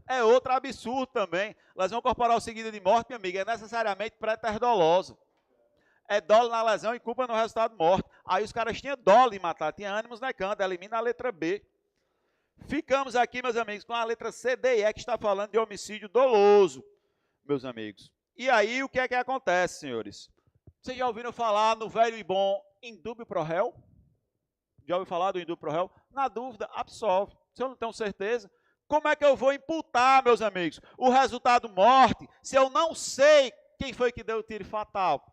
é outro absurdo também. Lesão corporal seguida de morte, meu amigo, é necessariamente pré-dolosa. É dolo na lesão e culpa no resultado morte. Aí os caras tinham dolo em matar, tinha ânimos necando, elimina a letra B. Ficamos aqui, meus amigos, com a letra C, D e E, que está falando de homicídio doloso, meus amigos. E aí, o que é que acontece, senhores? Vocês já ouviram falar no velho e bom indúbio pro réu? Já ouviu falar do indúbio pro réu? Na dúvida, absolve. Se eu não tenho certeza, como é que eu vou imputar, meus amigos, o resultado morte, se eu não sei quem foi que deu o tiro fatal?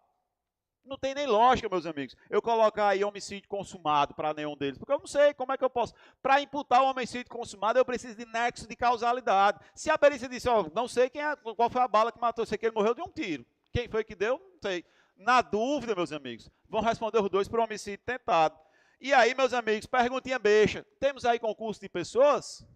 Não tem nem lógica, meus amigos, eu colocar aí homicídio consumado para nenhum deles, porque eu não sei como é que eu posso. Para imputar o homicídio consumado, eu preciso de nexo de causalidade. Se a perícia disse, ó, não sei qual foi a bala que matou, sei que ele morreu de um tiro. Quem foi que deu? Não sei. Na dúvida, meus amigos, vão responder os dois por homicídio tentado. E aí, meus amigos, perguntinha besta, temos aí concurso de pessoas?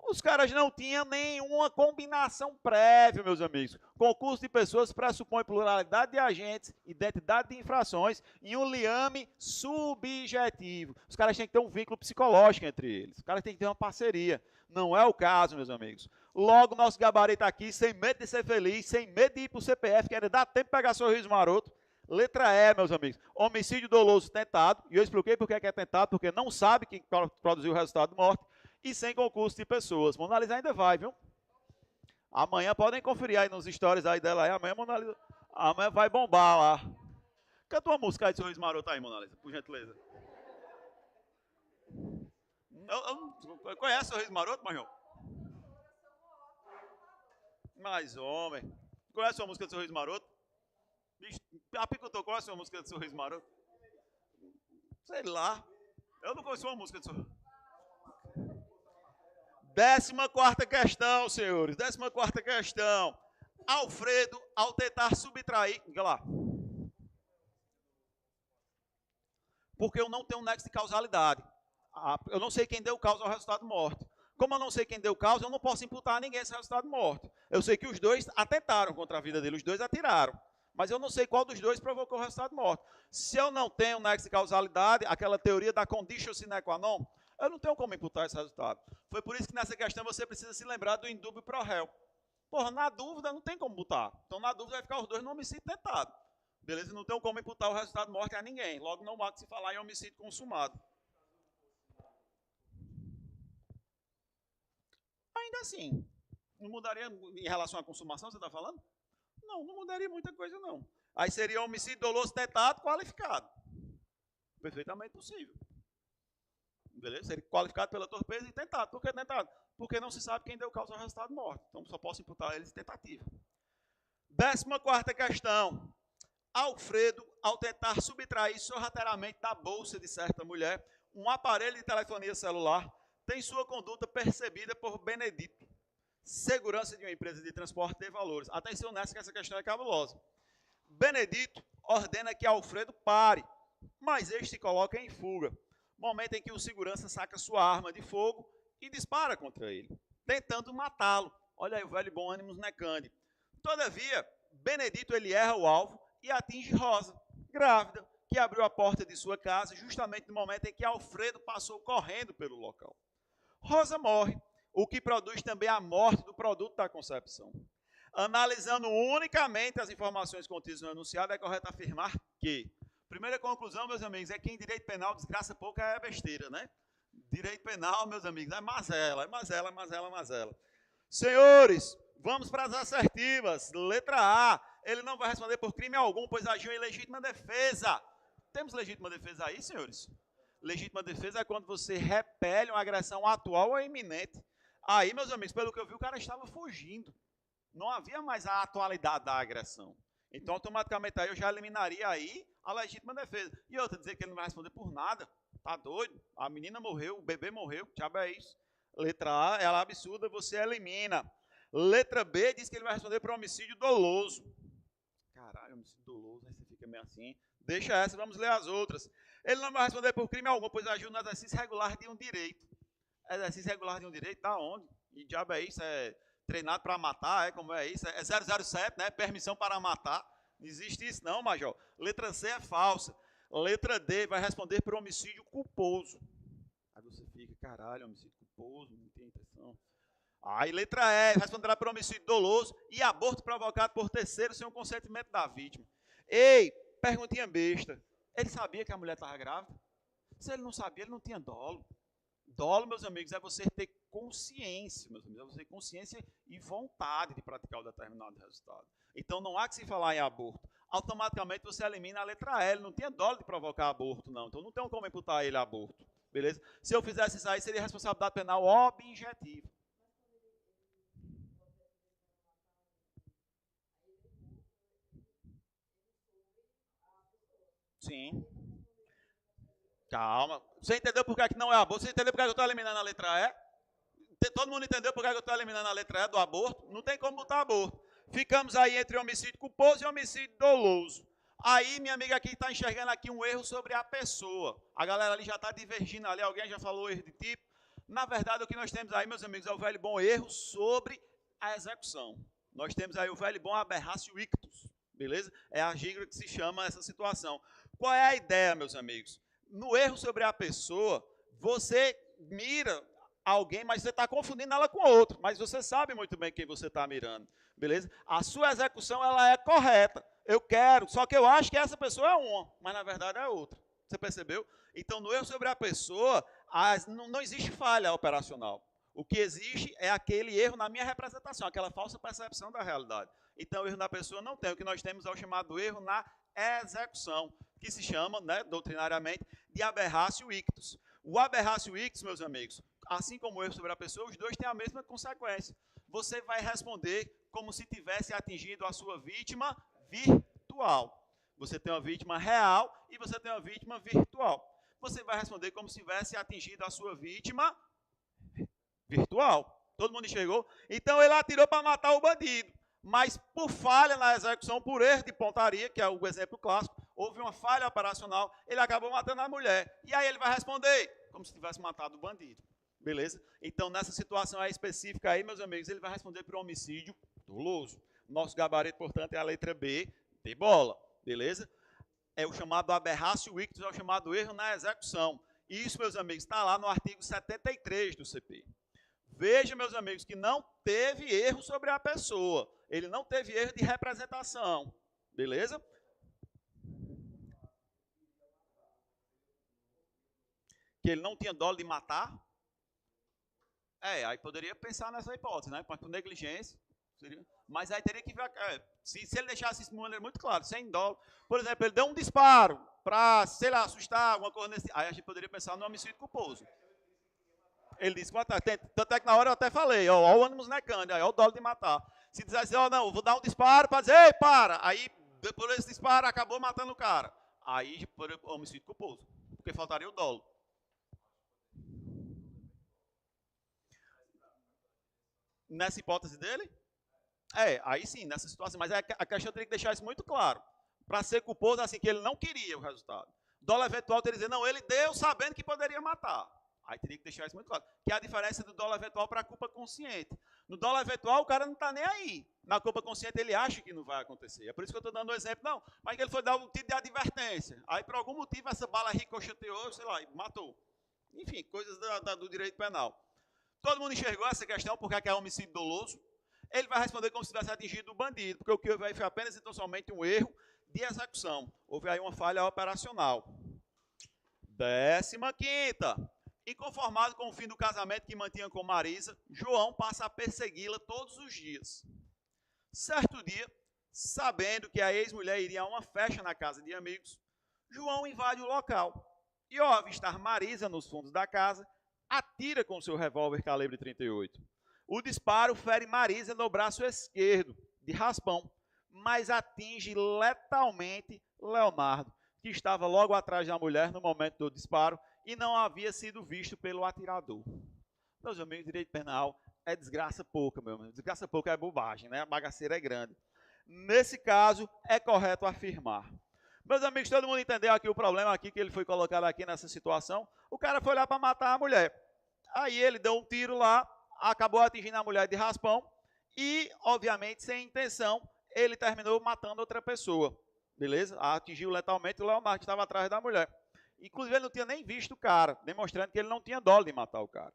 Os caras não tinham nenhuma combinação prévia, meus amigos. Concurso de pessoas pressupõe pluralidade de agentes, identidade de infrações e um liame subjetivo. Os caras têm que ter um vínculo psicológico entre eles. Os caras têm que ter uma parceria. Não é o caso, meus amigos. Logo, nosso gabarito aqui, sem medo de ser feliz, sem medo de ir para o CPF, que ainda dá tempo de pegar sorriso maroto. Letra E, meus amigos. Homicídio doloso tentado. E eu expliquei por que é tentado, porque não sabe quem produziu o resultado de morte. E sem concurso de pessoas. Mona Lisa ainda vai, viu? Amanhã podem conferir aí nos stories aí dela aí. Amanhã vai bombar lá. Canta uma música aí de Sorriso Maroto aí, Mona Lisa, por gentileza. Conhece Sorriso Maroto, Major? Mas, homem. Conhece uma música de Sorriso Maroto? Apicultor, conhece uma música de Sorriso Maroto? Sei lá. Eu não conheço uma música de Sorriso. 14ª questão, senhores. 14ª questão. Alfredo, ao tentar subtrair... Diga lá. Porque eu não tenho nexo de causalidade. Eu não sei quem deu causa ao resultado de morte. Como eu não sei quem deu causa, eu não posso imputar a ninguém esse resultado de morte. Eu sei que os dois atentaram contra a vida dele, os dois atiraram. Mas eu não sei qual dos dois provocou o resultado de morte. Se eu não tenho nexo de causalidade, aquela teoria da condition sine qua non, eu não tenho como imputar esse resultado. Foi por isso que nessa questão você precisa se lembrar do indúbio pro réu. Porra, na dúvida não tem como botar. Então na dúvida vai ficar os dois no homicídio tentado. Beleza? Não tem como imputar o resultado de morte a ninguém. Logo não bate se falar em homicídio consumado. Ainda assim, não mudaria em relação à consumação, você está falando? Não, não mudaria muita coisa não. Aí seria homicídio doloso tentado qualificado. Perfeitamente possível. Beleza? Seria qualificado pela torpeza e tentado. Por que tentado? Porque não se sabe quem deu causa ao resultado de morte. Então só posso imputar eles tentativa. 14ª questão. Alfredo, ao tentar subtrair sorrateiramente da bolsa de certa mulher um aparelho de telefonia celular tem sua conduta percebida por Benedito. Segurança de uma empresa de transporte de valores. Atenção nessa, que essa questão é cabulosa. Benedito ordena que Alfredo pare, mas este se coloca em fuga. Momento em que o segurança saca sua arma de fogo e dispara contra ele, tentando matá-lo. Olha aí o velho bom ânimo necande. Todavia, Benedito ele erra o alvo e atinge Rosa, grávida, que abriu a porta de sua casa justamente no momento em que Alfredo passou correndo pelo local. Rosa morre, o que produz também a morte do produto da concepção. Analisando unicamente as informações contidas no enunciado, é correto afirmar que, primeira conclusão, meus amigos, é que em direito penal desgraça pouca é besteira, né? Direito penal, meus amigos, é mazela, é mazela, é mazela, é mazela. Senhores, vamos para as assertivas. Letra A, ele não vai responder por crime algum, pois agiu em legítima defesa. Temos legítima defesa aí, senhores? Legítima defesa é quando você repele uma agressão atual ou iminente. Aí, meus amigos, pelo que eu vi, o cara estava fugindo. Não havia mais a atualidade da agressão. Então, automaticamente, aí eu já eliminaria aí a legítima defesa. E outra, dizer que ele não vai responder por nada. Tá doido? A menina morreu, o bebê morreu, diabo é isso. Letra A, ela é absurda, você elimina. Letra B, diz que ele vai responder por homicídio doloso. Caralho, homicídio doloso, aí você fica meio assim. Deixa essa, vamos ler as outras. Ele não vai responder por crime algum, pois agiu no exercício regular de um direito. Exercício regular de um direito, tá onde? E diabo é isso? É treinado para matar, é como é isso? É 007, né? Permissão para matar. Não existe isso não, major. Letra C é falsa. Letra D vai responder por homicídio culposo. Aí você fica, caralho, homicídio culposo, não tem intenção. Aí letra E responderá por homicídio doloso e aborto provocado por terceiro sem o consentimento da vítima. Ei, perguntinha besta. Ele sabia que a mulher estava grávida? Se ele não sabia, ele não tinha dolo. Dolo, meus amigos, é você ter consciência, meus amigos, é você ter consciência e vontade de praticar o determinado resultado. Então não há que se falar em aborto. Automaticamente você elimina a letra L. Não tinha dolo de provocar aborto, não. Então não tem como imputar a ele aborto. Beleza? Se eu fizesse isso aí, seria responsabilidade penal objetiva. Sim. Calma. Você entendeu por que não é aborto? Você entendeu por que eu estou eliminando a letra E? Todo mundo entendeu por que eu estou eliminando a letra E do aborto? Não tem como botar aborto. Ficamos aí entre homicídio culposo e homicídio doloso. Aí, minha amiga aqui está enxergando aqui um erro sobre a pessoa. A galera ali já está divergindo ali. Alguém já falou erro de tipo. Na verdade, o que nós temos aí, meus amigos, é o velho bom erro sobre a execução. Nós temos aí o velho bom aberratio ictus. Beleza? É a gíria que se chama essa situação. Qual é a ideia, meus amigos? No erro sobre a pessoa, você mira alguém, mas você está confundindo ela com outro. Mas você sabe muito bem quem você está mirando. Beleza? A sua execução ela é correta. Eu quero, só que eu acho que essa pessoa é uma, mas na verdade é outra. Você percebeu? Então, no erro sobre a pessoa, não existe falha operacional. O que existe é aquele erro na minha representação, aquela falsa percepção da realidade. Então, o erro na pessoa não tem. O que nós temos é o chamado erro na execução, que se chama, né, doutrinariamente, de aberratio ictus. O aberratio ictus, meus amigos, assim como o erro sobre a pessoa, os dois têm a mesma consequência. Você vai responder como se tivesse atingido a sua vítima virtual. Você tem uma vítima real e você tem uma vítima virtual. Você vai responder como se tivesse atingido a sua vítima virtual. Todo mundo enxergou? Então ele atirou para matar o bandido. Mas por falha na execução, por erro de pontaria, que é o exemplo clássico, houve uma falha operacional, ele acabou matando a mulher. E aí ele vai responder como se tivesse matado o bandido. Beleza? Então, nessa situação aí específica aí, meus amigos, ele vai responder por homicídio doloso. Nosso gabarito, portanto, é a letra B de bola. Beleza? É o chamado aberratio ictus, é o chamado erro na execução. Isso, meus amigos, está lá no artigo 73 do CP. Veja, meus amigos, que não teve erro sobre a pessoa. Ele não teve erro de representação. Beleza? Que ele não tinha dolo de matar. Aí poderia pensar nessa hipótese, né? Com negligência. Mas aí teria que ver. Se ele deixasse isso de maneira muito clara, sem dolo. Por exemplo, ele deu um disparo para, sei lá, assustar, alguma coisa nesse. Aí a gente poderia pensar no homicídio culposo. Ele disse, tanto é que na hora eu até falei, ó o ânimo necande, ó o dolo de matar. Se dissesse, ó, não, vou dar um disparo para dizer, ei, para. Aí, depois desse disparo, acabou matando o cara. Aí, por homicídio culposo. Porque faltaria o dolo. Nessa hipótese dele? Aí sim, nessa situação. Mas a questão teria que deixar isso muito claro. Para ser culposo, assim, que ele não queria o resultado. Dolo eventual teria que dizer, não, ele deu sabendo que poderia matar. Aí teria que deixar isso muito claro. Que é a diferença do dolo eventual para a culpa consciente. No dolo eventual, o cara não está nem aí. Na culpa consciente, ele acha que não vai acontecer. É por isso que eu estou dando um exemplo. Não, mas que ele foi dar um tiro de advertência. Aí, por algum motivo, essa bala ricocheteou, sei lá, e matou. Enfim, coisas do direito penal. Todo mundo enxergou essa questão, porque é homicídio doloso. Ele vai responder como se tivesse atingido o bandido, porque o que houve aí foi apenas então somente um erro de execução. Houve aí uma falha operacional. 15ª. Inconformado com o fim do casamento que mantinha com Marisa, João passa a persegui-la todos os dias. Certo dia, sabendo que a ex-mulher iria a uma festa na casa de amigos, João invade o local e, ao avistar Marisa nos fundos da casa, atira com seu revólver calibre 38. O disparo fere Marisa no braço esquerdo, de raspão, mas atinge letalmente Leonardo, que estava logo atrás da mulher no momento do disparo e não havia sido visto pelo atirador. Meus amigos, direito penal é desgraça pouca, meu amigo. Desgraça pouca é bobagem, né? A bagaceira é grande. Nesse caso, é correto afirmar. Meus amigos, todo mundo entendeu aqui o problema aqui que ele foi colocado aqui nessa situação? O cara foi lá para matar a mulher. Aí ele deu um tiro lá, acabou atingindo a mulher de raspão e, obviamente, sem intenção, ele terminou matando outra pessoa. Beleza? Atingiu letalmente o Leonardo, que estava atrás da mulher. Inclusive, ele não tinha nem visto o cara, demonstrando que ele não tinha dolo de matar o cara.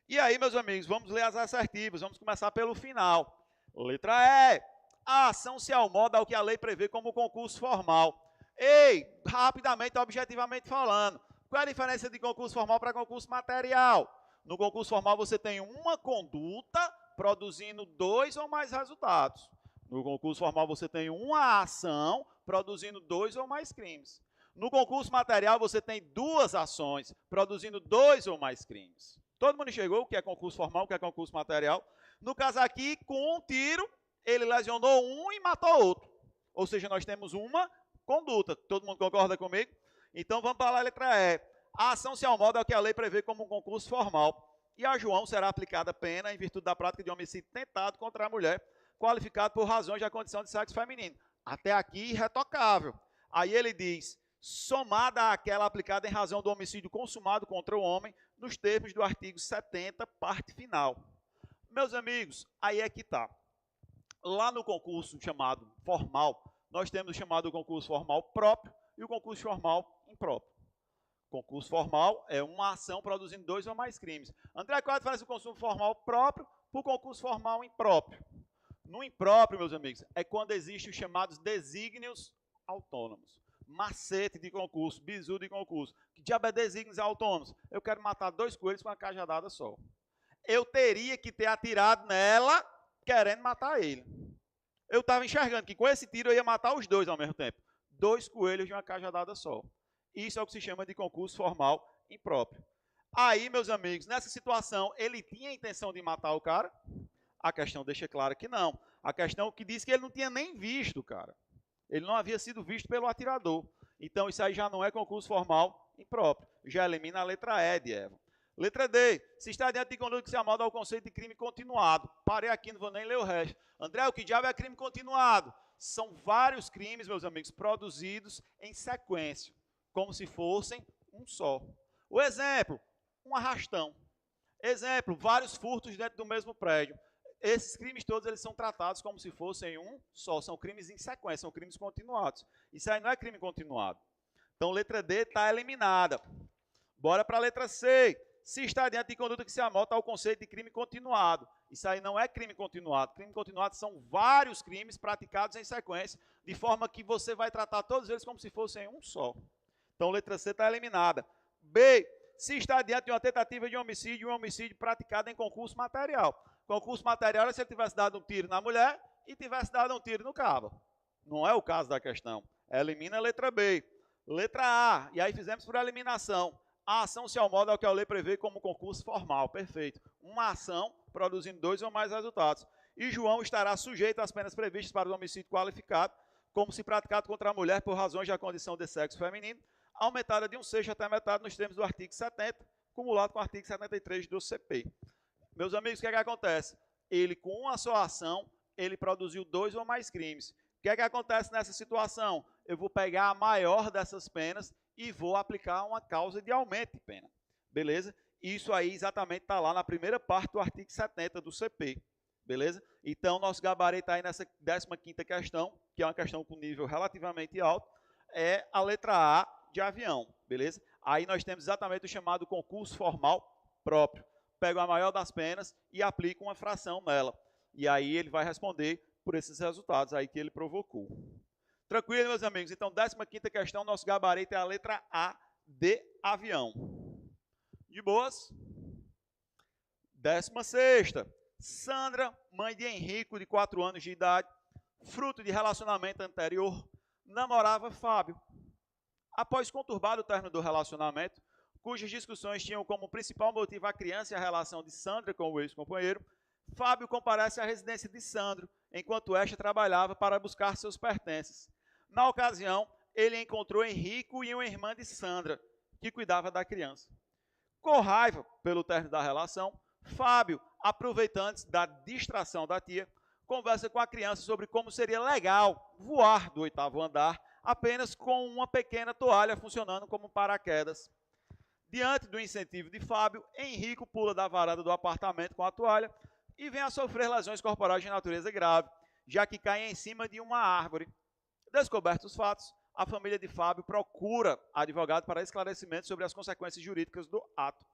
E aí, meus amigos, vamos ler as assertivas. Vamos começar pelo final. Letra E. A ação se almoda ao que a lei prevê como concurso formal. Ei, rapidamente, objetivamente falando, qual é a diferença de concurso formal para concurso material? No concurso formal, você tem uma conduta produzindo 2 ou mais resultados. No concurso formal, você tem uma ação produzindo 2 ou mais crimes. No concurso material, você tem 2 ações, produzindo 2 ou mais crimes. Todo mundo enxergou o que é concurso formal, o que é concurso material. No caso aqui, com um tiro, ele lesionou um e matou outro. Ou seja, nós temos uma conduta. Todo mundo concorda comigo? Então, vamos para a letra E. A ação se almoda ao que a lei prevê como um concurso formal. E a João será aplicada pena em virtude da prática de homicídio tentado contra a mulher, qualificado por razões da condição de sexo feminino. Até aqui, irretocável. Aí ele diz, somada àquela aplicada em razão do homicídio consumado contra o homem, nos termos do artigo 70, parte final. Meus amigos, aí é que está. Lá no concurso chamado formal, nós temos o chamado concurso formal próprio e o concurso formal impróprio. Concurso formal é uma ação produzindo 2 ou mais crimes. André, qual é a diferença do concurso formal próprio para o concurso formal impróprio? No impróprio, meus amigos, é quando existem os chamados desígnios autônomos. Macete de concurso, bizu de concurso. Que diabo é desígnios autônomos? Eu quero matar 2 coelhos com uma cajadada só. Eu teria que ter atirado nela querendo matar ele. Eu estava enxergando que com esse tiro eu ia matar os 2 ao mesmo tempo. 2 coelhos de uma cajadada só. Isso é o que se chama de concurso formal impróprio. Aí, meus amigos, nessa situação, ele tinha a intenção de matar o cara? A questão deixa clara que não. A questão que diz que ele não tinha nem visto o cara. Ele não havia sido visto pelo atirador. Então, isso aí já não é concurso formal impróprio. Já elimina a letra E de Eva. Letra D. Se está diante de conduta que se amolda ao conceito de crime continuado. Parei aqui, não vou nem ler o resto. André, o que diabo é crime continuado? São vários crimes, meus amigos, produzidos em sequência, como se fossem um só. O exemplo, um arrastão. Exemplo, vários furtos dentro do mesmo prédio. Esses crimes todos eles são tratados como se fossem um só. São crimes em sequência, são crimes continuados. Isso aí não é crime continuado. Então, letra D está eliminada. Bora para a letra C. Se está diante de conduta que se amolda ao conceito de crime continuado. Isso aí não é crime continuado. Crime continuado são vários crimes praticados em sequência, de forma que você vai tratar todos eles como se fossem um só. Então, letra C está eliminada. B. Se está diante de uma tentativa de homicídio, um homicídio praticado em concurso material. Concurso material é se ele tivesse dado um tiro na mulher e tivesse dado um tiro no cabo. Não é o caso da questão. Elimina a letra B. Letra A. E aí fizemos por eliminação. A ação se almoda ao que a lei prevê como concurso formal. Perfeito. Uma ação produzindo 2 ou mais resultados. E João estará sujeito às penas previstas para o homicídio qualificado, como se praticado contra a mulher por razões da condição de sexo feminino, aumentada de 1/6 até metade nos termos do artigo 70, cumulado com o artigo 73 do CP. Meus amigos, o que é que acontece? ele com uma só ação, ele produziu 2 ou mais crimes. O que é que acontece nessa situação? Eu vou pegar a maior dessas penas e vou aplicar uma causa de aumento de pena. Beleza? Isso aí exatamente está lá na primeira parte do artigo 70 do CP. Beleza? Então, nosso gabarito está aí nessa 15ª questão, que é uma questão com nível relativamente alto, é a letra A de avião. Beleza? Aí nós temos exatamente o chamado concurso formal próprio. Pego a maior das penas e aplico uma fração nela. E aí ele vai responder por esses resultados aí que ele provocou. Tranquilo, meus amigos? Então, 15ª questão, nosso gabarito é a letra A de avião. De boas? 16ª. Sandra, mãe de Henrico, de 4 anos de idade, fruto de relacionamento anterior, namorava Fábio. Após conturbado o término do relacionamento, cujas discussões tinham como principal motivo a criança e a relação de Sandra com o ex-companheiro, Fábio comparece à residência de Sandro, enquanto esta trabalhava para buscar seus pertences. Na ocasião, ele encontrou Henrico e uma irmã de Sandra, que cuidava da criança. Com raiva pelo término da relação, Fábio, aproveitando-se da distração da tia, conversa com a criança sobre como seria legal voar do 8º andar apenas com uma pequena toalha funcionando como paraquedas. Diante do incentivo de Fábio, Henrico pula da varanda do apartamento com a toalha e vem a sofrer lesões corporais de natureza grave, já que cai em cima de uma árvore. Descobertos os fatos, a família de Fábio procura advogado para esclarecimento sobre as consequências jurídicas do ato.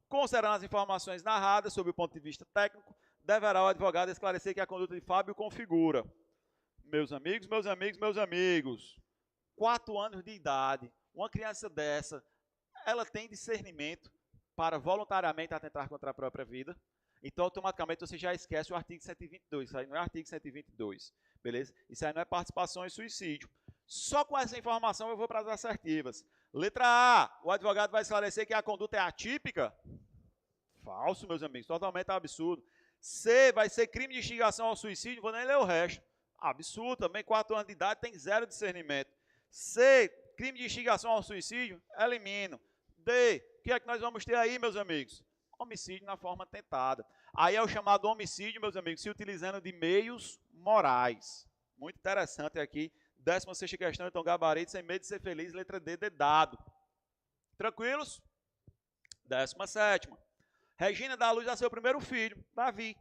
Considerando as informações narradas sob o ponto de vista técnico, deverá o advogado esclarecer que a conduta de Fábio configura. Meus amigos, 4 anos de idade, uma criança dessa, ela tem discernimento para voluntariamente atentar contra a própria vida. Então, automaticamente, você já esquece o artigo 122. Isso aí não é artigo 122, beleza? Isso aí não é participação em suicídio. Só com essa informação eu vou para as assertivas. Letra A, o advogado vai esclarecer que a conduta é atípica. Falso, meus amigos, totalmente absurdo. C, vai ser crime de instigação ao suicídio, vou nem ler o resto. Absurdo, também 4 anos de idade, tem 0 discernimento. C, crime de instigação ao suicídio, elimino. D, o que é que nós vamos ter aí, meus amigos? Homicídio na forma tentada. Aí é o chamado homicídio, meus amigos, se utilizando de meios morais. Muito interessante aqui. 16ª questão, então, gabarito, sem medo de ser feliz, letra D, de dado. Tranquilos? 17ª. Regina dá à luz a seu primeiro filho, Davi.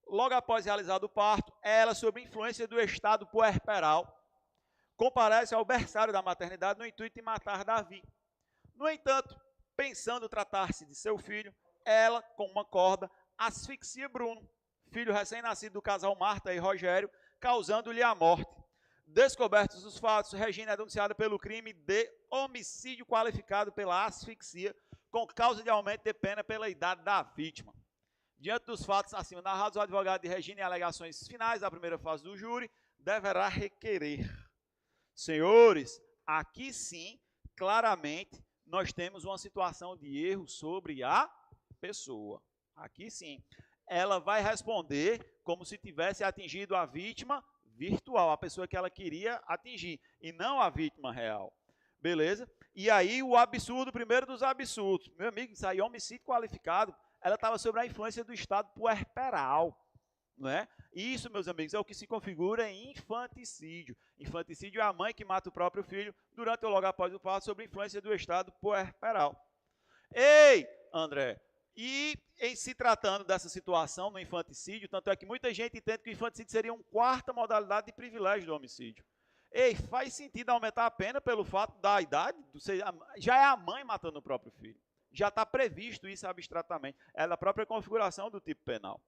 Logo após realizado o parto, ela, sob influência do estado puerperal, comparece ao berçário da maternidade no intuito de matar Davi. No entanto, pensando tratar-se de seu filho, ela, com uma corda, asfixia Bruno, filho recém-nascido do casal Marta e Rogério, causando-lhe a morte. Descobertos os fatos, Regina é denunciada pelo crime de homicídio qualificado pela asfixia, com causa de aumento de pena pela idade da vítima. Diante dos fatos acima narrados, o advogado de Regina, em alegações finais da primeira fase do júri, deverá requerer. Senhores, aqui sim, claramente, nós temos uma situação de erro sobre a pessoa. Aqui sim. Ela vai responder como se tivesse atingido a vítima virtual, a pessoa que ela queria atingir, e não a vítima real. Beleza? E aí o absurdo, primeiro dos absurdos. Meu amigo, isso aí é homicídio qualificado. Ela estava sob a influência do estado puerperal. Não é? Isso, meus amigos, é o que se configura em infanticídio. Infanticídio é a mãe que mata o próprio filho durante ou logo após o parto sob influência do estado puerperal. Ei, André, e em se tratando dessa situação no infanticídio, tanto é que muita gente entende que o infanticídio seria uma 4ª modalidade de privilégio do homicídio. Ei, faz sentido aumentar a pena pelo fato da idade? Já é a mãe matando o próprio filho. Já está previsto isso abstratamente. É da própria configuração do tipo penal.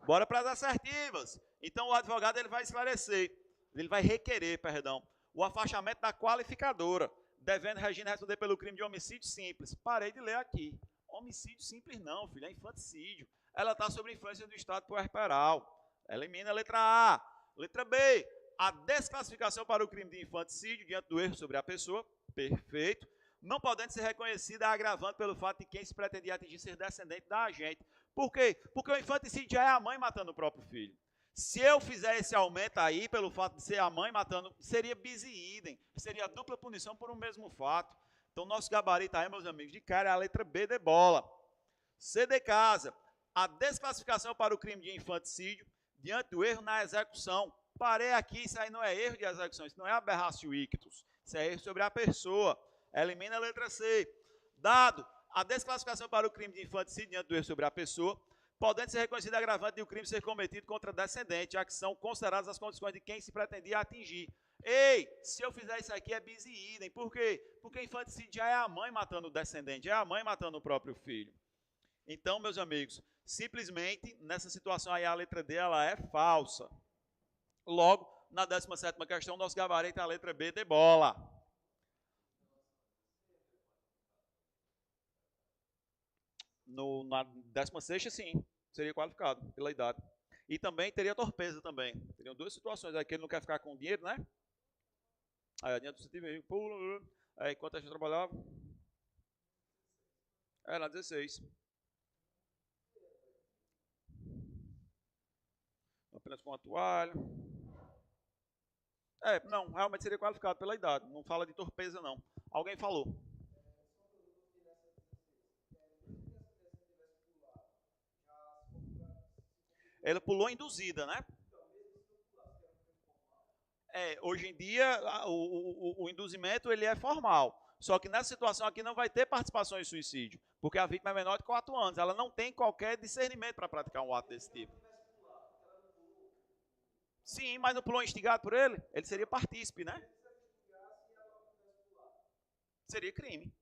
Bora para as assertivas. Então, o advogado ele vai esclarecer, ele vai requerer, o afastamento da qualificadora, devendo Regina responder pelo crime de homicídio simples. Parei de ler aqui. Homicídio simples não, filho, é infanticídio. Ela está sob influência do estado puerperal. Elimina a letra A. Letra B. A desclassificação para o crime de infanticídio diante do erro sobre a pessoa. Perfeito. Não podendo ser reconhecida a agravante pelo fato de quem se pretendia atingir ser descendente da agente. Por quê? Porque o infanticídio já é a mãe matando o próprio filho. Se eu fizer esse aumento aí, pelo fato de ser a mãe matando, seria bis idem, seria dupla punição por um mesmo fato. Então, nosso gabarito aí, meus amigos, de cara é a letra B de bola. C de casa. a desclassificação para o crime de infanticídio diante do erro na execução. Parei aqui, isso aí não é erro de execução, isso não é aberratio ictus, isso é erro sobre a pessoa. Elimina a letra C. Dado a desclassificação para o crime de infanticídio diante do erro sobre a pessoa, podendo ser reconhecido agravante de o crime ser cometido contra descendente, já que são consideradas as condições de quem se pretendia atingir. Ei, se eu fizer isso aqui é bis e idem. Por quê? Porque infanticídio já é a mãe matando o descendente, é a mãe matando o próprio filho. Então, meus amigos, simplesmente, nessa situação aí, a letra D ela é falsa. Logo, na 17ª questão, nosso gabarito é a letra B de bola. Na 16ª, sim, seria qualificado pela idade. E também teria torpeza também. Teriam duas situações. Aí que ele não quer ficar com dinheiro, né? Aí a dinheiro administrativa aí, pula. Aí enquanto a gente trabalhava. Na 16. Apenas com a toalha. Não, realmente seria qualificado pela idade. Não fala de torpeza, não. Alguém falou. Ela pulou induzida, né? Hoje em dia, o induzimento ele é formal. Só que nessa situação aqui não vai ter participação em suicídio, porque a vítima é menor de 4 anos. Ela não tem qualquer discernimento para praticar um ato desse tipo. Sim, mas não pulou instigado por ele? Ele seria partícipe, né? Seria crime.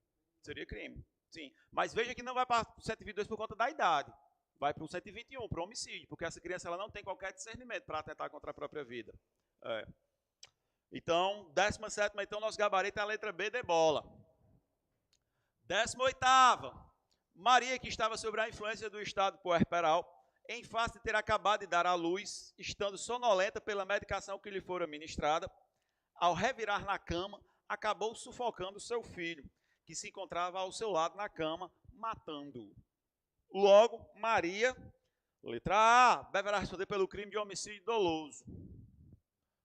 Seria crime. Sim. Mas veja que não vai para o 122 por conta da idade. Vai para o 121, para o homicídio, porque essa criança ela não tem qualquer discernimento para atentar contra a própria vida. Então, 17ª, então, nosso gabarito é a letra B de bola. 18ª, Maria, que estava sob a influência do estado puerperal, em face de ter acabado de dar à luz, estando sonolenta pela medicação que lhe fora ministrada, ao revirar na cama, acabou sufocando seu filho, que se encontrava ao seu lado na cama, matando-o. Logo, Maria, letra A, deverá responder pelo crime de homicídio doloso.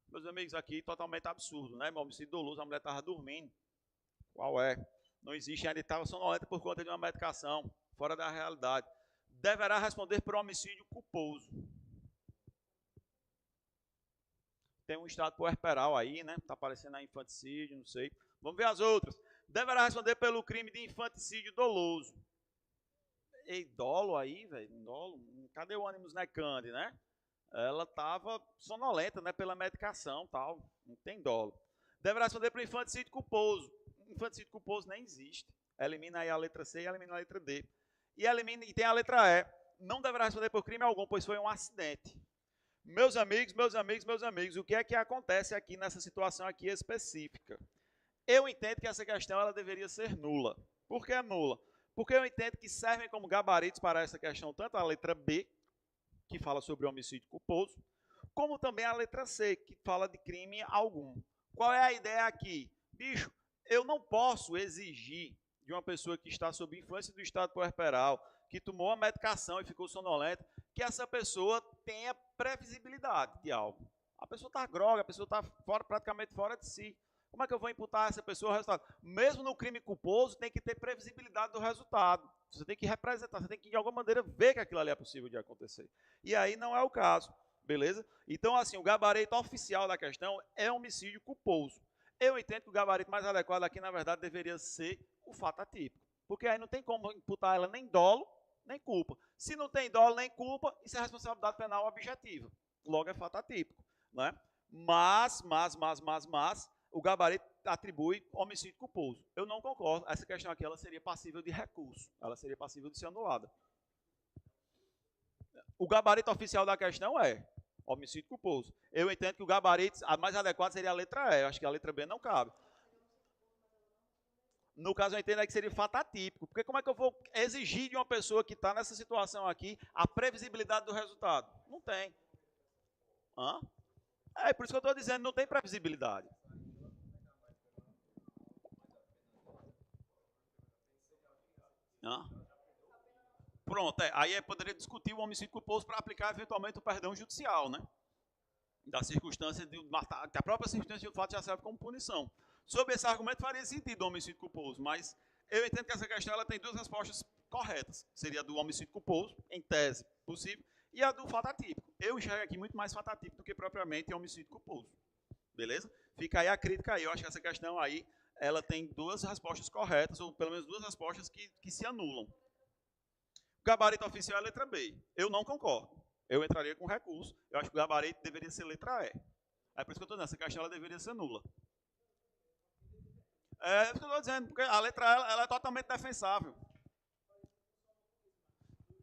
Meus amigos, aqui totalmente absurdo, né? Homicídio doloso, a mulher estava dormindo. Qual é? Não existe, ainda estava sonolenta por conta de uma medicação, fora da realidade. Deverá responder por homicídio culposo. Tem um estado puerperal aí, né? Está aparecendo aí infanticídio, não sei. Vamos ver as outras. Deverá responder pelo crime de infanticídio doloso. Ei, dolo aí, velho, dolo. Cadê o ânimos necandi, né? Ela estava sonolenta, né, pela medicação, tal. Não tem dolo. Deverá responder para o infanticídio culposo. Infanticídio culposo nem existe. Elimina aí a letra C e elimina a letra D. E tem a letra E. Não deverá responder por crime algum, pois foi um acidente. Meus amigos, o que é que acontece aqui nessa situação aqui específica? Eu entendo que essa questão ela deveria ser nula. Por que é nula? Porque eu entendo que servem como gabaritos para essa questão tanto a letra B, que fala sobre homicídio culposo, como também a letra C, que fala de crime algum. Qual é a ideia aqui? Bicho, eu não posso exigir de uma pessoa que está sob influência do estado puerperal, que tomou a medicação e ficou sonolenta, que essa pessoa tenha previsibilidade de algo. A pessoa está grogue, a pessoa está praticamente fora de si. Como é que eu vou imputar a essa pessoa o resultado? Mesmo no crime culposo, tem que ter previsibilidade do resultado. Você tem que representar, você tem que, de alguma maneira, ver que aquilo ali é possível de acontecer. E aí não é o caso, beleza? Então, assim, o gabarito oficial da questão é homicídio culposo. Eu entendo que o gabarito mais adequado aqui, na verdade, deveria ser o fato atípico. Porque aí não tem como imputar ela nem dolo, nem culpa. Se não tem dolo nem culpa, isso é responsabilidade penal objetiva. Logo é fato atípico, né? Mas, o gabarito atribui homicídio culposo. Eu não concordo. Essa questão aqui ela seria passível de recurso. Ela seria passível de ser anulada. O gabarito oficial da questão é homicídio culposo. Eu entendo que o gabarito a mais adequado seria a letra E. Eu acho que a letra B não cabe. No caso, eu entendo que seria fato atípico. Porque como é que eu vou exigir de uma pessoa que está nessa situação aqui a previsibilidade do resultado? Não tem. É por isso que eu estou dizendo, não tem previsibilidade. Pronto, aí poderia discutir o homicídio culposo para aplicar eventualmente o perdão judicial, né? Da circunstância de matar, que a própria circunstância do fato já serve como punição. Sob esse argumento faria sentido o homicídio culposo, mas eu entendo que essa questão ela tem duas respostas corretas. Seria a do homicídio culposo, em tese possível, e a do fato atípico. Eu enxergo aqui muito mais fato atípico do que propriamente homicídio culposo. Beleza? Fica aí a crítica aí. Eu acho que essa questão aí, ela tem duas respostas corretas, ou pelo menos duas respostas que se anulam. O gabarito oficial é a letra B. Eu não concordo. Eu entraria com recurso. Eu acho que o gabarito deveria ser letra E. É por isso que eu estou dizendo, essa questão ela deveria ser nula. É isso que eu estou dizendo, porque a letra E ela é totalmente defensável.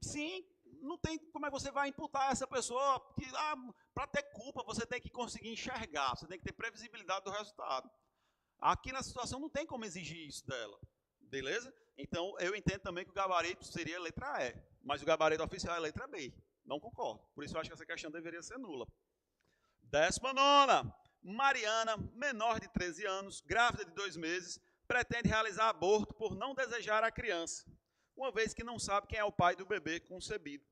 Sim, não tem como é que você vai imputar essa pessoa que para ter culpa você tem que conseguir enxergar, você tem que ter previsibilidade do resultado. Aqui na situação não tem como exigir isso dela, beleza? Então eu entendo também que o gabarito seria a letra E, mas o gabarito oficial é a letra B. Não concordo, por isso eu acho que essa questão deveria ser nula. 19ª. Mariana, menor de 13 anos, grávida de 2 meses, pretende realizar aborto por não desejar a criança, uma vez que não sabe quem é o pai do bebê concebido.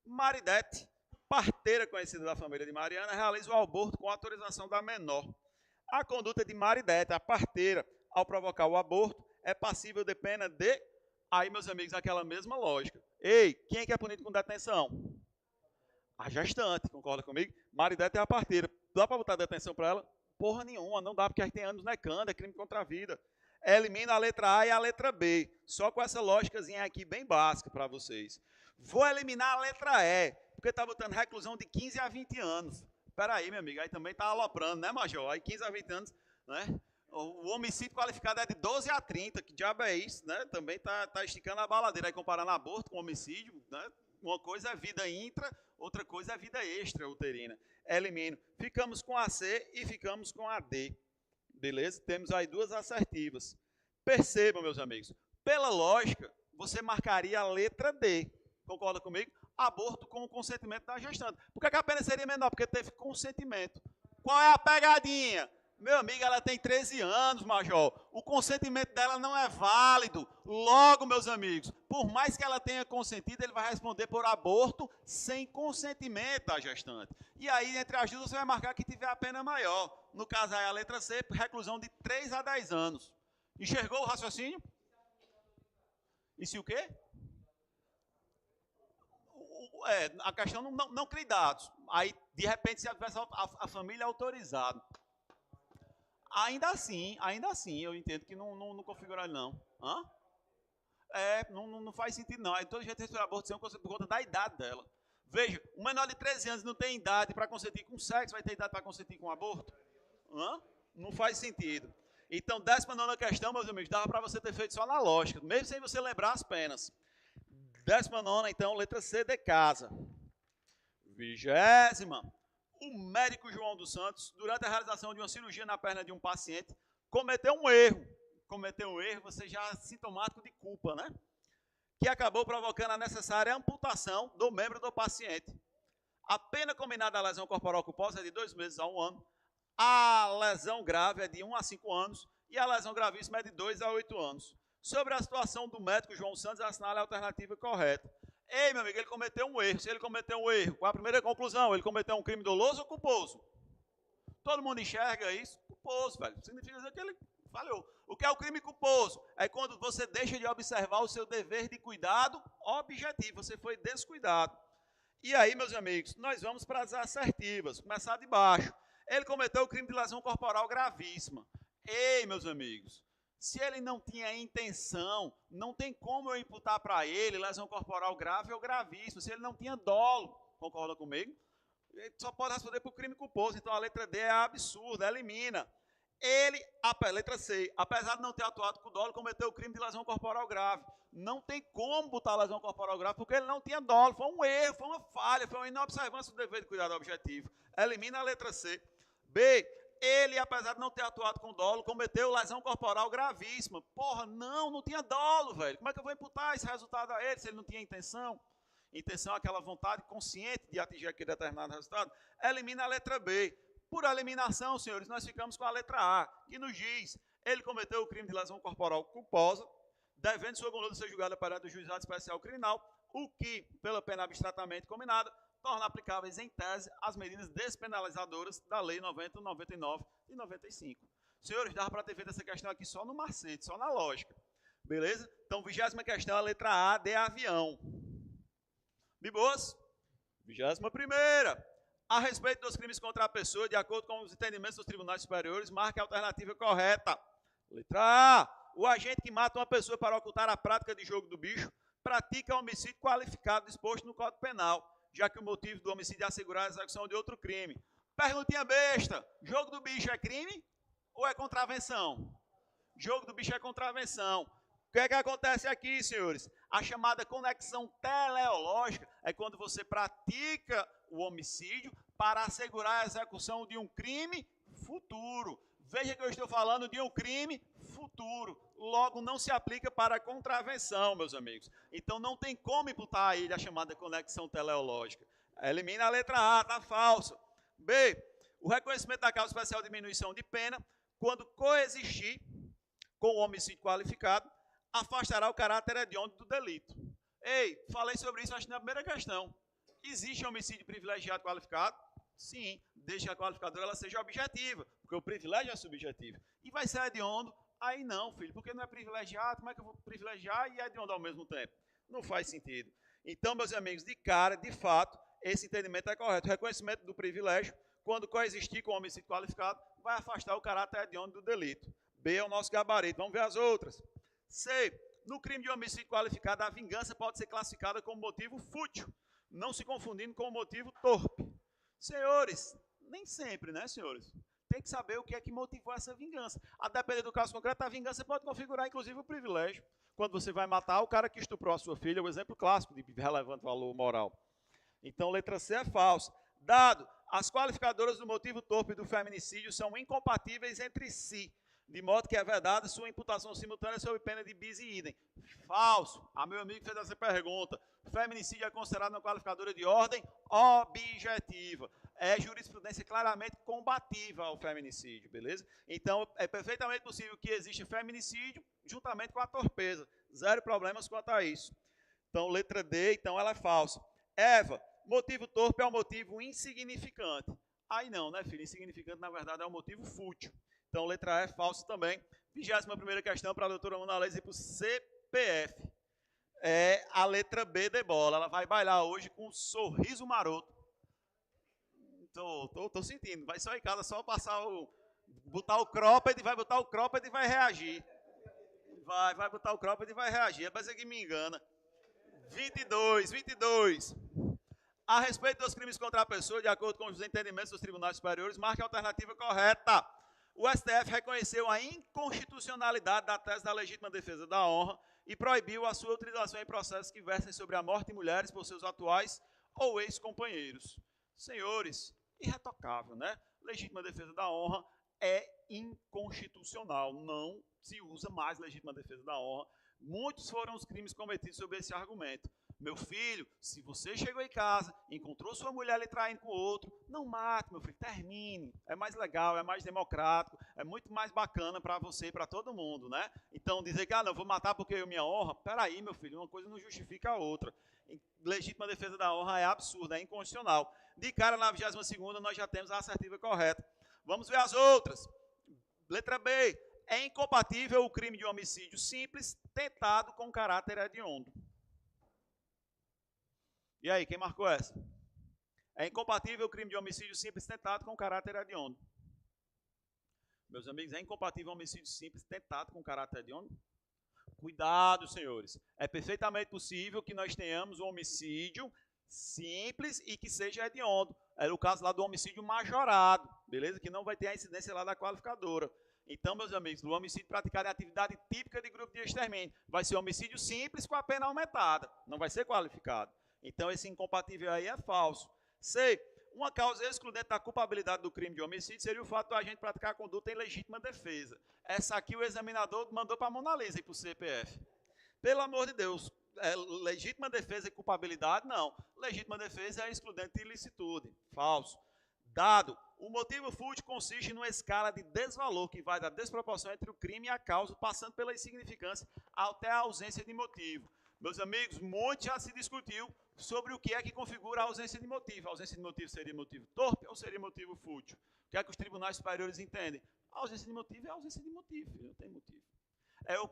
Maridete, parteira conhecida da família de Mariana, realiza o aborto com autorização da menor. A conduta de Maridete, a parteira, ao provocar o aborto, é passível de pena de... Aí, meus amigos, aquela mesma lógica. Ei, quem é que é punido com detenção? A gestante, concorda comigo? Maridete é a parteira. Dá para botar detenção para ela? Porra nenhuma, não dá, porque a gente tem anos necando, é crime contra a vida. Elimina a letra A e a letra B. Só com essa lógicazinha aqui bem básica para vocês. Vou eliminar a letra E, porque está botando reclusão de 15 a 20 anos. Espera aí, meu amigo, aí também está aloprando, né, Major? Aí 15 a 20 anos, né? O homicídio qualificado é de 12 a 30, que diabo é isso, né? Também está esticando a baladeira, aí comparando aborto com homicídio, né? Uma coisa é vida intra, outra coisa é vida extrauterina. Elimino. Ficamos com a C e ficamos com a D. Beleza? Temos aí duas assertivas. Percebam, meus amigos. Pela lógica, você marcaria a letra D. Concorda comigo? Aborto com o consentimento da gestante. Por que a pena seria menor? Porque teve consentimento. Qual é a pegadinha? Meu amigo, ela tem 13 anos, Major. O consentimento dela não é válido. Logo, meus amigos, por mais que ela tenha consentido, ele vai responder por aborto sem consentimento da gestante. E aí, entre as duas, você vai marcar que tiver a pena maior. No caso, aí a letra C, reclusão de 3 a 10 anos. Enxergou o raciocínio? E se o quê? A questão não cria dados. Aí, de repente, se a família autorizado. Ainda assim, eu entendo que não configura não. Hã? Não faz sentido não. Aí todo jeito receber aborto por conta da idade dela. Veja, um menor de 13 anos não tem idade para consentir com sexo, vai ter idade para consentir com aborto? Hã? Não faz sentido. Então, 19ª questão, meus amigos, dava para você ter feito só na lógica, mesmo sem você lembrar as penas. 19ª, então, letra C de casa. 20ª. O médico João dos Santos, durante a realização de uma cirurgia na perna de um paciente, cometeu um erro. Cometeu um erro, você já é sintomático de culpa, né? Que acabou provocando a necessária amputação do membro do paciente. A pena combinada à lesão corporal culposa é de 2 meses a 1 ano. A lesão grave é de 1 a 5 anos. E a lesão gravíssima é de 2 a 8 anos. Sobre a situação do médico João Santos, assinale a alternativa correta. Ei, meu amigo, ele cometeu um erro. Se ele cometeu um erro, qual a primeira conclusão? Ele cometeu um crime doloso ou culposo? Todo mundo enxerga isso? Culposo, velho. Significa dizer que ele falhou. O que é o crime culposo? É quando você deixa de observar o seu dever de cuidado objetivo. Você foi descuidado. E aí, meus amigos, nós vamos para as assertivas. Começar de baixo. Ele cometeu o crime de lesão corporal gravíssima. Ei, meus amigos, se ele não tinha intenção, não tem como eu imputar para ele lesão corporal grave ou gravíssima. Se ele não tinha dolo, concorda comigo? Ele só pode responder por crime culposo. Então a letra D é absurda, elimina. Ele, a letra C, apesar de não ter atuado com dolo, cometeu o crime de lesão corporal grave. Não tem como botar lesão corporal grave porque ele não tinha dolo. Foi um erro, foi uma falha, foi uma inobservância do dever de cuidado objetivo. Elimina a letra C. B, ele, apesar de não ter atuado com dolo, cometeu lesão corporal gravíssima. Porra, não tinha dolo, velho. Como é que eu vou imputar esse resultado a ele se ele não tinha intenção? Intenção é aquela vontade consciente de atingir aquele determinado resultado. Elimina a letra B. Por eliminação, senhores, nós ficamos com a letra A, que nos diz, ele cometeu o crime de lesão corporal culposa, devendo sua conduta ser julgada perante o juizado especial criminal, o que, pela pena abstratamente combinada, torna aplicáveis em tese as medidas despenalizadoras da Lei 90, 99 e 95. Senhores, dava para ter feito essa questão aqui só no macete, só na lógica. Beleza? Então, 20ª questão, a letra A, de avião. De boas? 21ª. A respeito dos crimes contra a pessoa, de acordo com os entendimentos dos tribunais superiores, marque a alternativa correta. Letra A. O agente que mata uma pessoa para ocultar a prática de jogo do bicho pratica homicídio qualificado disposto no Código Penal, já que o motivo do homicídio é assegurar a execução de outro crime. Perguntinha besta. Jogo do bicho é crime ou é contravenção? Jogo do bicho é contravenção. O que é que acontece aqui, senhores? A chamada conexão teleológica é quando você pratica o homicídio para assegurar a execução de um crime futuro. Veja que eu estou falando de um crime futuro. Logo, não se aplica para contravenção, meus amigos. Então, não tem como imputar aí a chamada conexão teleológica. Elimina a letra A, está falsa. B. O reconhecimento da causa especial de diminuição de pena, quando coexistir com o homicídio qualificado, afastará o caráter hediondo do delito. Ei, falei sobre isso, acho que na primeira questão. Existe homicídio privilegiado qualificado? Sim, desde que a qualificadora ela seja objetiva, porque o privilégio é subjetivo. E vai ser hediondo? Aí não, filho, porque não é privilegiado, como é que eu vou privilegiar e hediondo ao mesmo tempo? Não faz sentido. Então, meus amigos, de cara, de fato, esse entendimento é correto. O reconhecimento do privilégio, quando coexistir com o homicídio qualificado, vai afastar o caráter hediondo do delito. B é o nosso gabarito. Vamos ver as outras. C. No crime de homicídio qualificado, a vingança pode ser classificada como motivo fútil, não se confundindo com o motivo torpe. Senhores, nem sempre, né, senhores? Tem que saber o que é que motivou essa vingança. A depender do caso concreto, a vingança pode configurar, inclusive, o privilégio. Quando você vai matar o cara que estuprou a sua filha, é o exemplo clássico de relevante valor moral. Então, letra C é falsa. Dado, as qualificadoras do motivo torpe e do feminicídio são incompatíveis entre si, de modo que é vedada sua imputação simultânea sob pena de bis e idem. Falso. A meu amigo fez essa pergunta. Feminicídio é considerado uma qualificadora de ordem objetiva. É jurisprudência claramente combativa ao feminicídio, beleza? Então, é perfeitamente possível que exista feminicídio juntamente com a torpeza. Zero problemas quanto a isso. Então, letra D, então ela é falsa. Eva, motivo torpe é um motivo insignificante. Aí não, né, filho? Insignificante, na verdade, é um motivo fútil. Então, letra A é falso também. 21ª questão para a doutora Mona Lisa e para o CPF. É a letra B de bola. Ela vai bailar hoje com um sorriso maroto. Tô sentindo. Vai só em casa, só passar botar o cropped, vai botar o cropped e vai reagir. Vai botar o cropped e vai reagir. É parece que me engana. 22. A respeito dos crimes contra a pessoa, de acordo com os entendimentos dos tribunais superiores, marque a alternativa correta. O STF reconheceu a inconstitucionalidade da tese da legítima defesa da honra e proibiu a sua utilização em processos que versem sobre a morte de mulheres por seus atuais ou ex-companheiros. Senhores, irretocável, né? Legítima defesa da honra é inconstitucional. Não se usa mais legítima defesa da honra. Muitos foram os crimes cometidos sob esse argumento. Meu filho, se você chegou em casa, encontrou sua mulher lhe traindo com outro, não mate, meu filho, termine. É mais legal, é mais democrático, é muito mais bacana para você e para todo mundo, né? Então, dizer que, não, vou matar porque eu minha honra, peraí, meu filho, uma coisa não justifica a outra. Legítima defesa da honra é absurda, é inconstitucional. De cara, na 22ª, nós já temos a assertiva correta. Vamos ver as outras. Letra B. É incompatível o crime de homicídio simples tentado com caráter hediondo. E aí, quem marcou essa? É incompatível o crime de homicídio simples tentado com caráter hediondo. Meus amigos, é incompatível o homicídio simples tentado com caráter hediondo? Cuidado, senhores. É perfeitamente possível que nós tenhamos um homicídio simples e que seja hediondo. É o caso lá do homicídio majorado, beleza? Que não vai ter a incidência lá da qualificadora. Então, meus amigos, o homicídio praticado é atividade típica de grupo de extermínio. Vai ser homicídio simples com a pena aumentada. Não vai ser qualificado. Então, esse incompatível aí é falso. C. Uma causa excludente da culpabilidade do crime de homicídio seria o fato do agente praticar a conduta em legítima defesa. Essa aqui o examinador mandou para a Mona Lisa e para o CPF. Pelo amor de Deus, legítima defesa e culpabilidade? Não. Legítima defesa é excludente de ilicitude. Falso. Dado, o motivo fútil consiste numa escala de desvalor que vai da desproporção entre o crime e a causa, passando pela insignificância até a ausência de motivo. Meus amigos, muito já se discutiu sobre o que é que configura a ausência de motivo. A ausência de motivo seria motivo torpe ou seria motivo fútil? O que é que os tribunais superiores entendem? A ausência de motivo é a ausência de motivo, não tem motivo.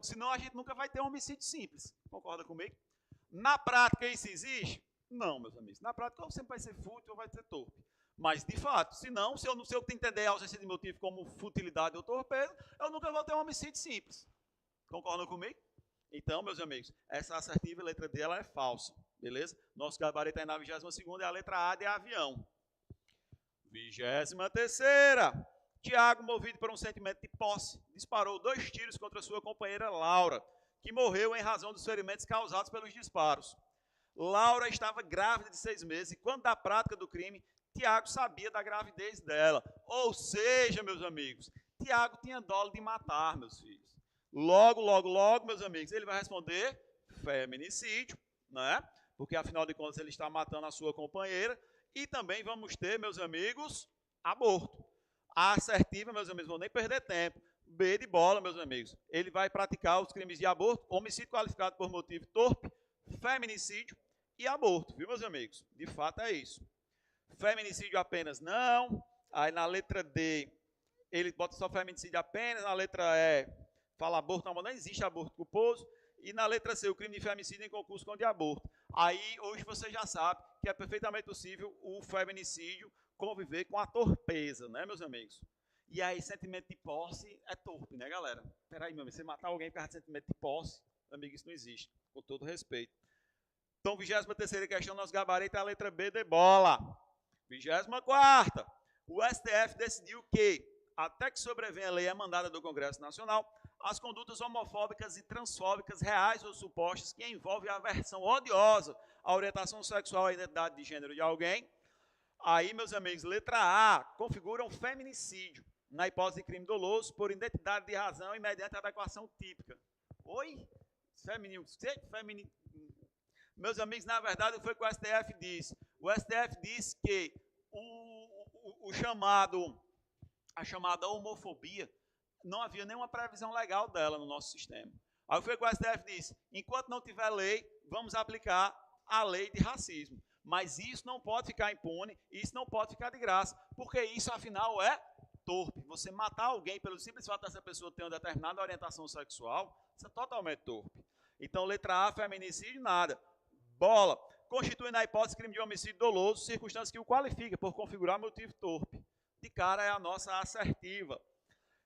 Senão a gente nunca vai ter um homicídio simples. Concorda comigo? Na prática isso existe? Não, meus amigos. Na prática ou sempre vai ser fútil ou vai ser torpe. Mas, de fato, se eu não sei entender a ausência de motivo como futilidade ou torpeza, eu nunca vou ter um homicídio simples. Concordam comigo? Então, meus amigos, essa assertiva, a letra D, ela é falsa. Beleza? Nosso gabarito aí na 22ª é a letra A de avião. 23ª. Tiago, movido por um sentimento de posse, disparou 2 tiros contra sua companheira Laura, que morreu em razão dos ferimentos causados pelos disparos. Laura estava grávida de 6 meses e, quando da prática do crime, Tiago sabia da gravidez dela. Ou seja, meus amigos, Tiago tinha dolo de matar, meus filhos. Logo, meus amigos, ele vai responder feminicídio, né? Porque, afinal de contas, ele está matando a sua companheira. E também vamos ter, meus amigos, aborto. A assertiva, meus amigos, não vou nem perder tempo. B de bola, meus amigos. Ele vai praticar os crimes de aborto, homicídio qualificado por motivo torpe, feminicídio e aborto, viu, meus amigos? De fato é isso. Feminicídio apenas não. Aí na letra D, ele bota só feminicídio apenas. Na letra E, fala aborto, não existe aborto culposo. E na letra C, o crime de feminicídio em concurso com de aborto. Aí, hoje você já sabe que é perfeitamente possível o feminicídio conviver com a torpeza, né, meus amigos? E aí, sentimento de posse é torpe, né, galera? Peraí, meu amigo, você matar alguém por causa de sentimento de posse, amigo, isso não existe, com todo respeito. Então, 23ª questão, nosso gabarito é a letra B de bola. 24ª. O STF decidiu que, até que sobrevenha a lei emandada do Congresso Nacional, as condutas homofóbicas e transfóbicas reais ou supostas que envolvem a aversão odiosa à orientação sexual e à identidade de gênero de alguém, aí, meus amigos, letra A, configuram feminicídio, na hipótese de crime doloso, por identidade de razão e mediante adequação típica. Oi? Feminino. Meus amigos, na verdade, foi o que o STF disse. O STF disse que a chamada homofobia, não havia nenhuma previsão legal dela no nosso sistema. Aí foi o que o STF disse, enquanto não tiver lei, vamos aplicar a lei de racismo. Mas isso não pode ficar impune, isso não pode ficar de graça, porque isso, afinal, é torpe. Você matar alguém pelo simples fato dessa pessoa ter uma determinada orientação sexual, isso é totalmente torpe. Então, letra A, feminicídio, nada. Bola. Constitui na hipótese crime de homicídio doloso, circunstância que o qualifica por configurar motivo torpe. De cara é a nossa assertiva.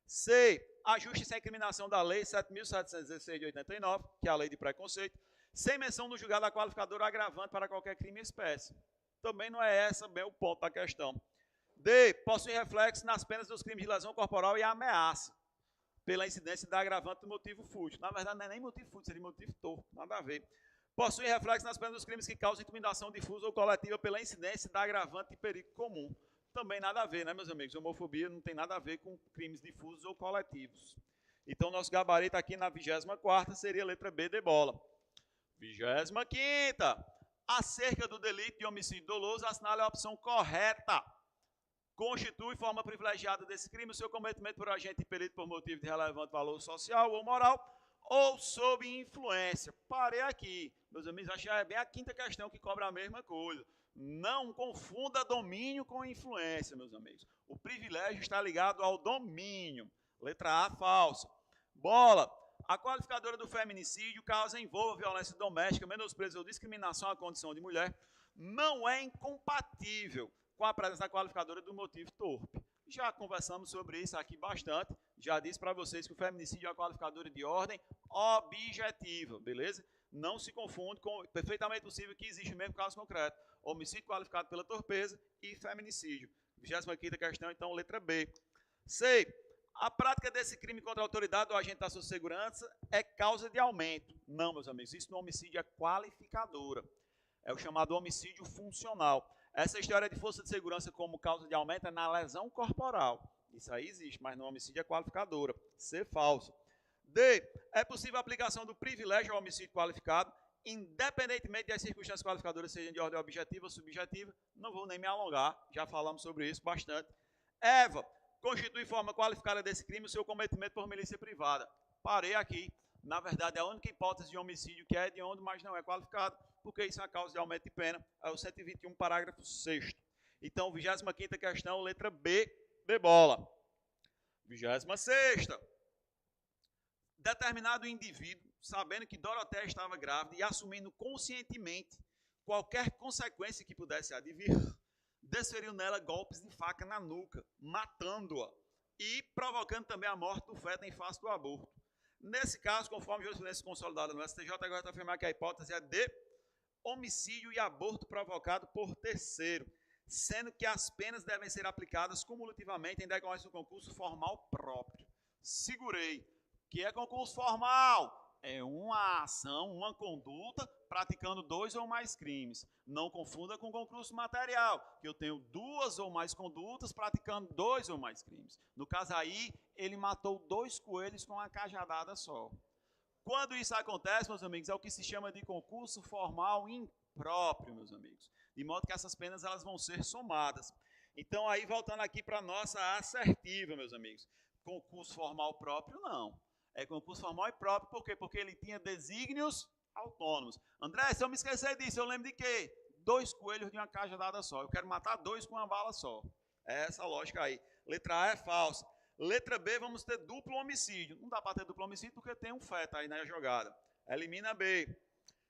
C. Ajuste sem incriminação da lei 7.716 de 89, que é a lei de preconceito, sem menção no julgado da qualificadora agravante para qualquer crime em espécie. Também não é esse bem o ponto da questão. D. Possui reflexo nas penas dos crimes de lesão corporal e ameaça, pela incidência da agravante do motivo fútil. Na verdade, não é nem motivo fútil, seria motivo torpe, nada a ver. Possui reflexo nas penas dos crimes que causam intimidação difusa ou coletiva pela incidência da agravante de perigo comum. Também nada a ver, né, meus amigos? Homofobia não tem nada a ver com crimes difusos ou coletivos. Então, nosso gabarito aqui na 24ª seria a letra B de bola. 25ª. Acerca do delito de homicídio doloso, assinale a opção correta. Constitui forma privilegiada desse crime o seu cometimento por agente impelido por motivo de relevante valor social ou moral ou sob influência. Parei aqui. Meus amigos, acho que é bem a 5ª questão que cobra a mesma coisa. Não confunda domínio com influência, meus amigos. O privilégio está ligado ao domínio. Letra A, falsa. Bola. A qualificadora do feminicídio, caso envolva violência doméstica, menosprezo ou discriminação à condição de mulher, não é incompatível com a presença da qualificadora do motivo torpe. Já conversamos sobre isso aqui bastante. Já disse para vocês que o feminicídio é uma qualificadora de ordem objetiva, beleza? Não se confunde com perfeitamente possível que existe o mesmo caso concreto. Homicídio qualificado pela torpeza e feminicídio. 25ª questão, então, letra B. C. A prática desse crime contra a autoridade ou agente da sua segurança é causa de aumento. Não, meus amigos, isso no homicídio é qualificadora. É o chamado homicídio funcional. Essa história de força de segurança como causa de aumento é na lesão corporal. Isso aí existe, mas no homicídio é qualificadora. C, falso. D. É possível a aplicação do privilégio ao homicídio qualificado, independentemente das circunstâncias qualificadoras sejam de ordem objetiva ou subjetiva. Não vou nem me alongar, já falamos sobre isso bastante. Eva. Constitui forma qualificada desse crime o seu cometimento por milícia privada. Parei aqui. Na verdade, a única hipótese de homicídio que é hediondo, mas não é qualificado, porque isso é a causa de aumento de pena, é o 121, parágrafo 6º. Então, 25ª questão, letra B, de bola. 26ª. Determinado indivíduo, sabendo que Doroteia estava grávida e assumindo conscientemente qualquer consequência que pudesse advir, desferiu nela golpes de faca na nuca, matando-a e provocando também a morte do feto em face do aborto. Nesse caso, conforme a jurisprudência consolidada no STJ, agora está afirmar que a hipótese é de homicídio e aborto provocado por terceiro, sendo que as penas devem ser aplicadas cumulativamente em decorrência do concurso formal próprio. Segurei. Que é concurso formal? É uma ação, uma conduta, praticando 2 ou mais crimes. Não confunda com concurso material, que eu tenho 2 ou mais condutas praticando 2 ou mais crimes. No caso aí, ele matou 2 coelhos com uma cajadada só. Quando isso acontece, meus amigos, é o que se chama de concurso formal impróprio, meus amigos. De modo que essas penas elas vão ser somadas. Então, aí, voltando aqui para a nossa assertiva, meus amigos. Concurso formal próprio, não. É concurso formal e próprio, por quê? Porque ele tinha desígnios autônomos. André, se eu me esquecer disso, eu lembro de quê? 2 coelhos de uma cajadada só. Eu quero matar 2 com uma bala só. É essa a lógica aí. Letra A é falsa. Letra B, vamos ter duplo homicídio. Não dá para ter duplo homicídio porque tem um feto aí na jogada. Elimina B.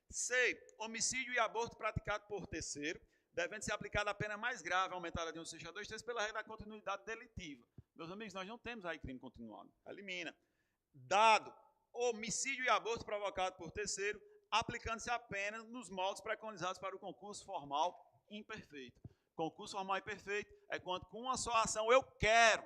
C, homicídio e aborto praticado por terceiro, devendo ser aplicada a pena mais grave, aumentada de 1 a 2 terços, pela regra da continuidade delitiva. Meus amigos, nós não temos aí crime continuado. Elimina. Dado homicídio e aborto provocado por terceiro, aplicando-se apenas nos moldes preconizados para o concurso formal imperfeito. Concurso formal imperfeito é quando com uma só ação eu quero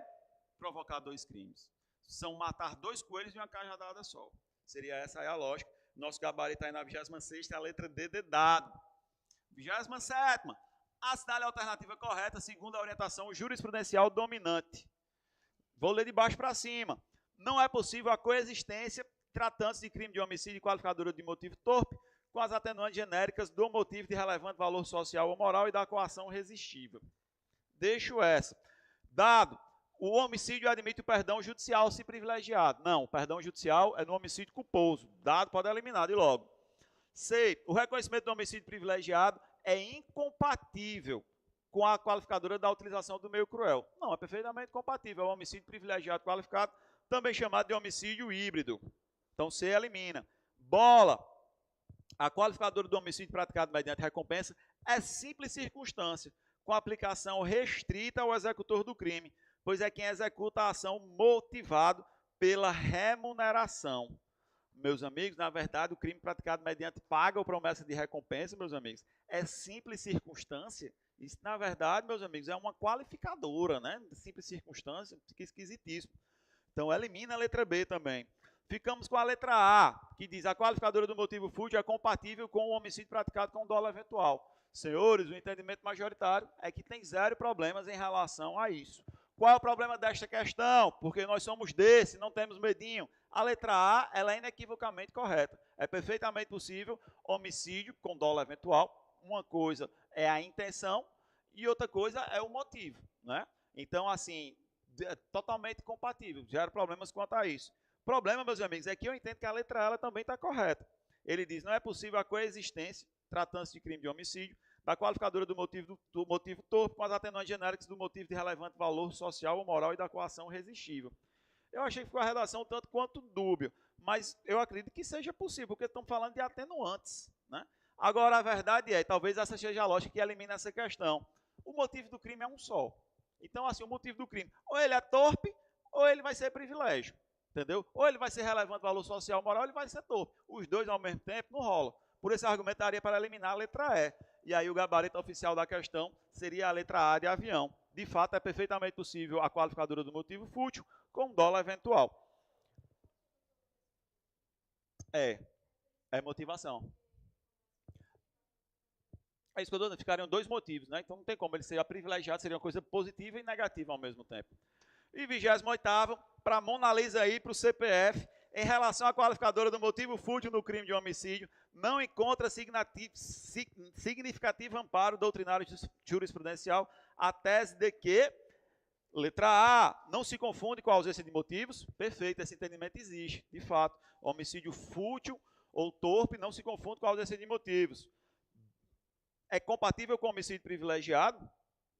provocar 2 crimes. São matar 2 coelhos de uma cajadada só. Seria essa aí a lógica. Nosso gabarito aí na 26ª, a letra D de dado. 27ª, assinale a alternativa correta segundo a orientação jurisprudencial dominante. Vou ler de baixo para cima. Não é possível a coexistência, tratando-se de crime de homicídio e qualificadora de motivo torpe, com as atenuantes genéricas do motivo de relevante valor social ou moral e da coação resistível. Deixo essa. Dado, o homicídio admite o perdão judicial se privilegiado. Não, o perdão judicial é no homicídio culposo. Dado pode eliminar de logo. C, o reconhecimento do homicídio privilegiado é incompatível com a qualificadora da utilização do meio cruel. Não, é perfeitamente compatível. É o homicídio privilegiado qualificado, também chamado de homicídio híbrido. Então, C elimina. Bola. A qualificadora do homicídio praticado mediante recompensa é simples circunstância, com aplicação restrita ao executor do crime, pois é quem executa a ação motivado pela remuneração. Meus amigos, na verdade, o crime praticado mediante paga ou promessa de recompensa, meus amigos, é simples circunstância. Isso, na verdade, meus amigos, é uma qualificadora, né? Simples circunstância, que esquisitíssimo. Então, elimina a letra B também. Ficamos com a letra A, que diz a qualificadora do motivo fútil é compatível com o homicídio praticado com dolo eventual. Senhores, o entendimento majoritário é que tem 0 problemas em relação a isso. Qual é o problema desta questão? Porque nós somos desse, não temos medinho. A letra A, ela é inequivocamente correta. É perfeitamente possível homicídio com dolo eventual. Uma coisa é a intenção e outra coisa é o motivo, né? Então, assim, é totalmente compatível. Gera problemas quanto a isso. O problema, meus amigos, é que eu entendo que a letra A ela também está correta. Ele diz, não é possível a coexistência, tratando-se de crime de homicídio, da qualificadora do motivo torpe com as atenuantes genéricas do motivo de relevante valor social ou moral e da coação resistível. Eu achei que ficou a redação tanto quanto dúbia, mas eu acredito que seja possível, porque estamos falando de atenuantes, né? Agora, a verdade é, talvez essa seja a lógica que elimina essa questão. O motivo do crime é um só. Então, assim, o motivo do crime, ou ele é torpe, ou ele vai ser privilégio, entendeu? Ou ele vai ser relevante valor social ou moral, ou ele vai ser torpe. Os dois ao mesmo tempo não rola. Por isso, argumentaria para eliminar a letra E. E aí, o gabarito oficial da questão seria a letra A de avião. De fato, é perfeitamente possível a qualificadora do motivo fútil com dolo eventual. É motivação. É isso que eu estou dizendo, ficariam 2 motivos, né? Então não tem como ele ser privilegiado, seria uma coisa positiva e negativa ao mesmo tempo. E 28º, para a Mona Lisa aí, para o CPF, em relação à qualificadora do motivo fútil no crime de homicídio, não encontra significativo amparo doutrinário jurisprudencial a tese de que, letra A, não se confunde com a ausência de motivos. Perfeito, esse entendimento existe, de fato. Homicídio fútil ou torpe não se confunde com a ausência de motivos. É compatível com o homicídio privilegiado,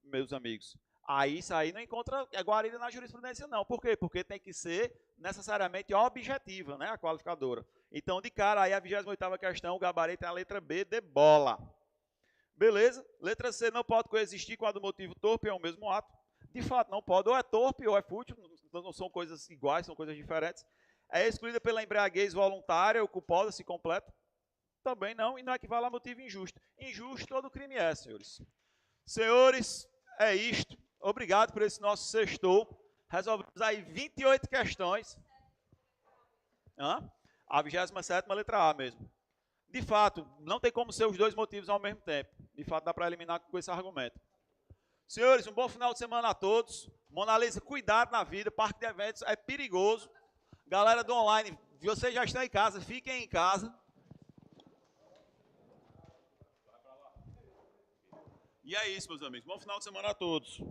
meus amigos? Aí isso aí não encontra guarida na jurisprudência, não. Por quê? Porque tem que ser necessariamente objetiva, né, a qualificadora. Então, de cara, aí a 28ª questão, o gabarito é a letra B de bola. Beleza? Letra C, não pode coexistir com a do motivo torpe, é o mesmo ato. De fato, não pode. Ou é torpe ou é fútil, não são coisas iguais, são coisas diferentes. É excluída pela embriaguez voluntária ou culposa, se completa. Também não, e não equivale a motivo injusto. Injusto todo crime é, senhores. Senhores, é isto. Obrigado por esse nosso sextou. Resolvemos aí 28 questões. A 27ª, letra A mesmo. De fato, não tem como ser os dois motivos ao mesmo tempo. De fato, dá para eliminar com esse argumento. Senhores, um bom final de semana a todos. Mona Lisa, cuidado na vida. Parque de eventos é perigoso. Galera do online, vocês já estão em casa, fiquem em casa. E é isso, meus amigos. Bom final de semana a todos.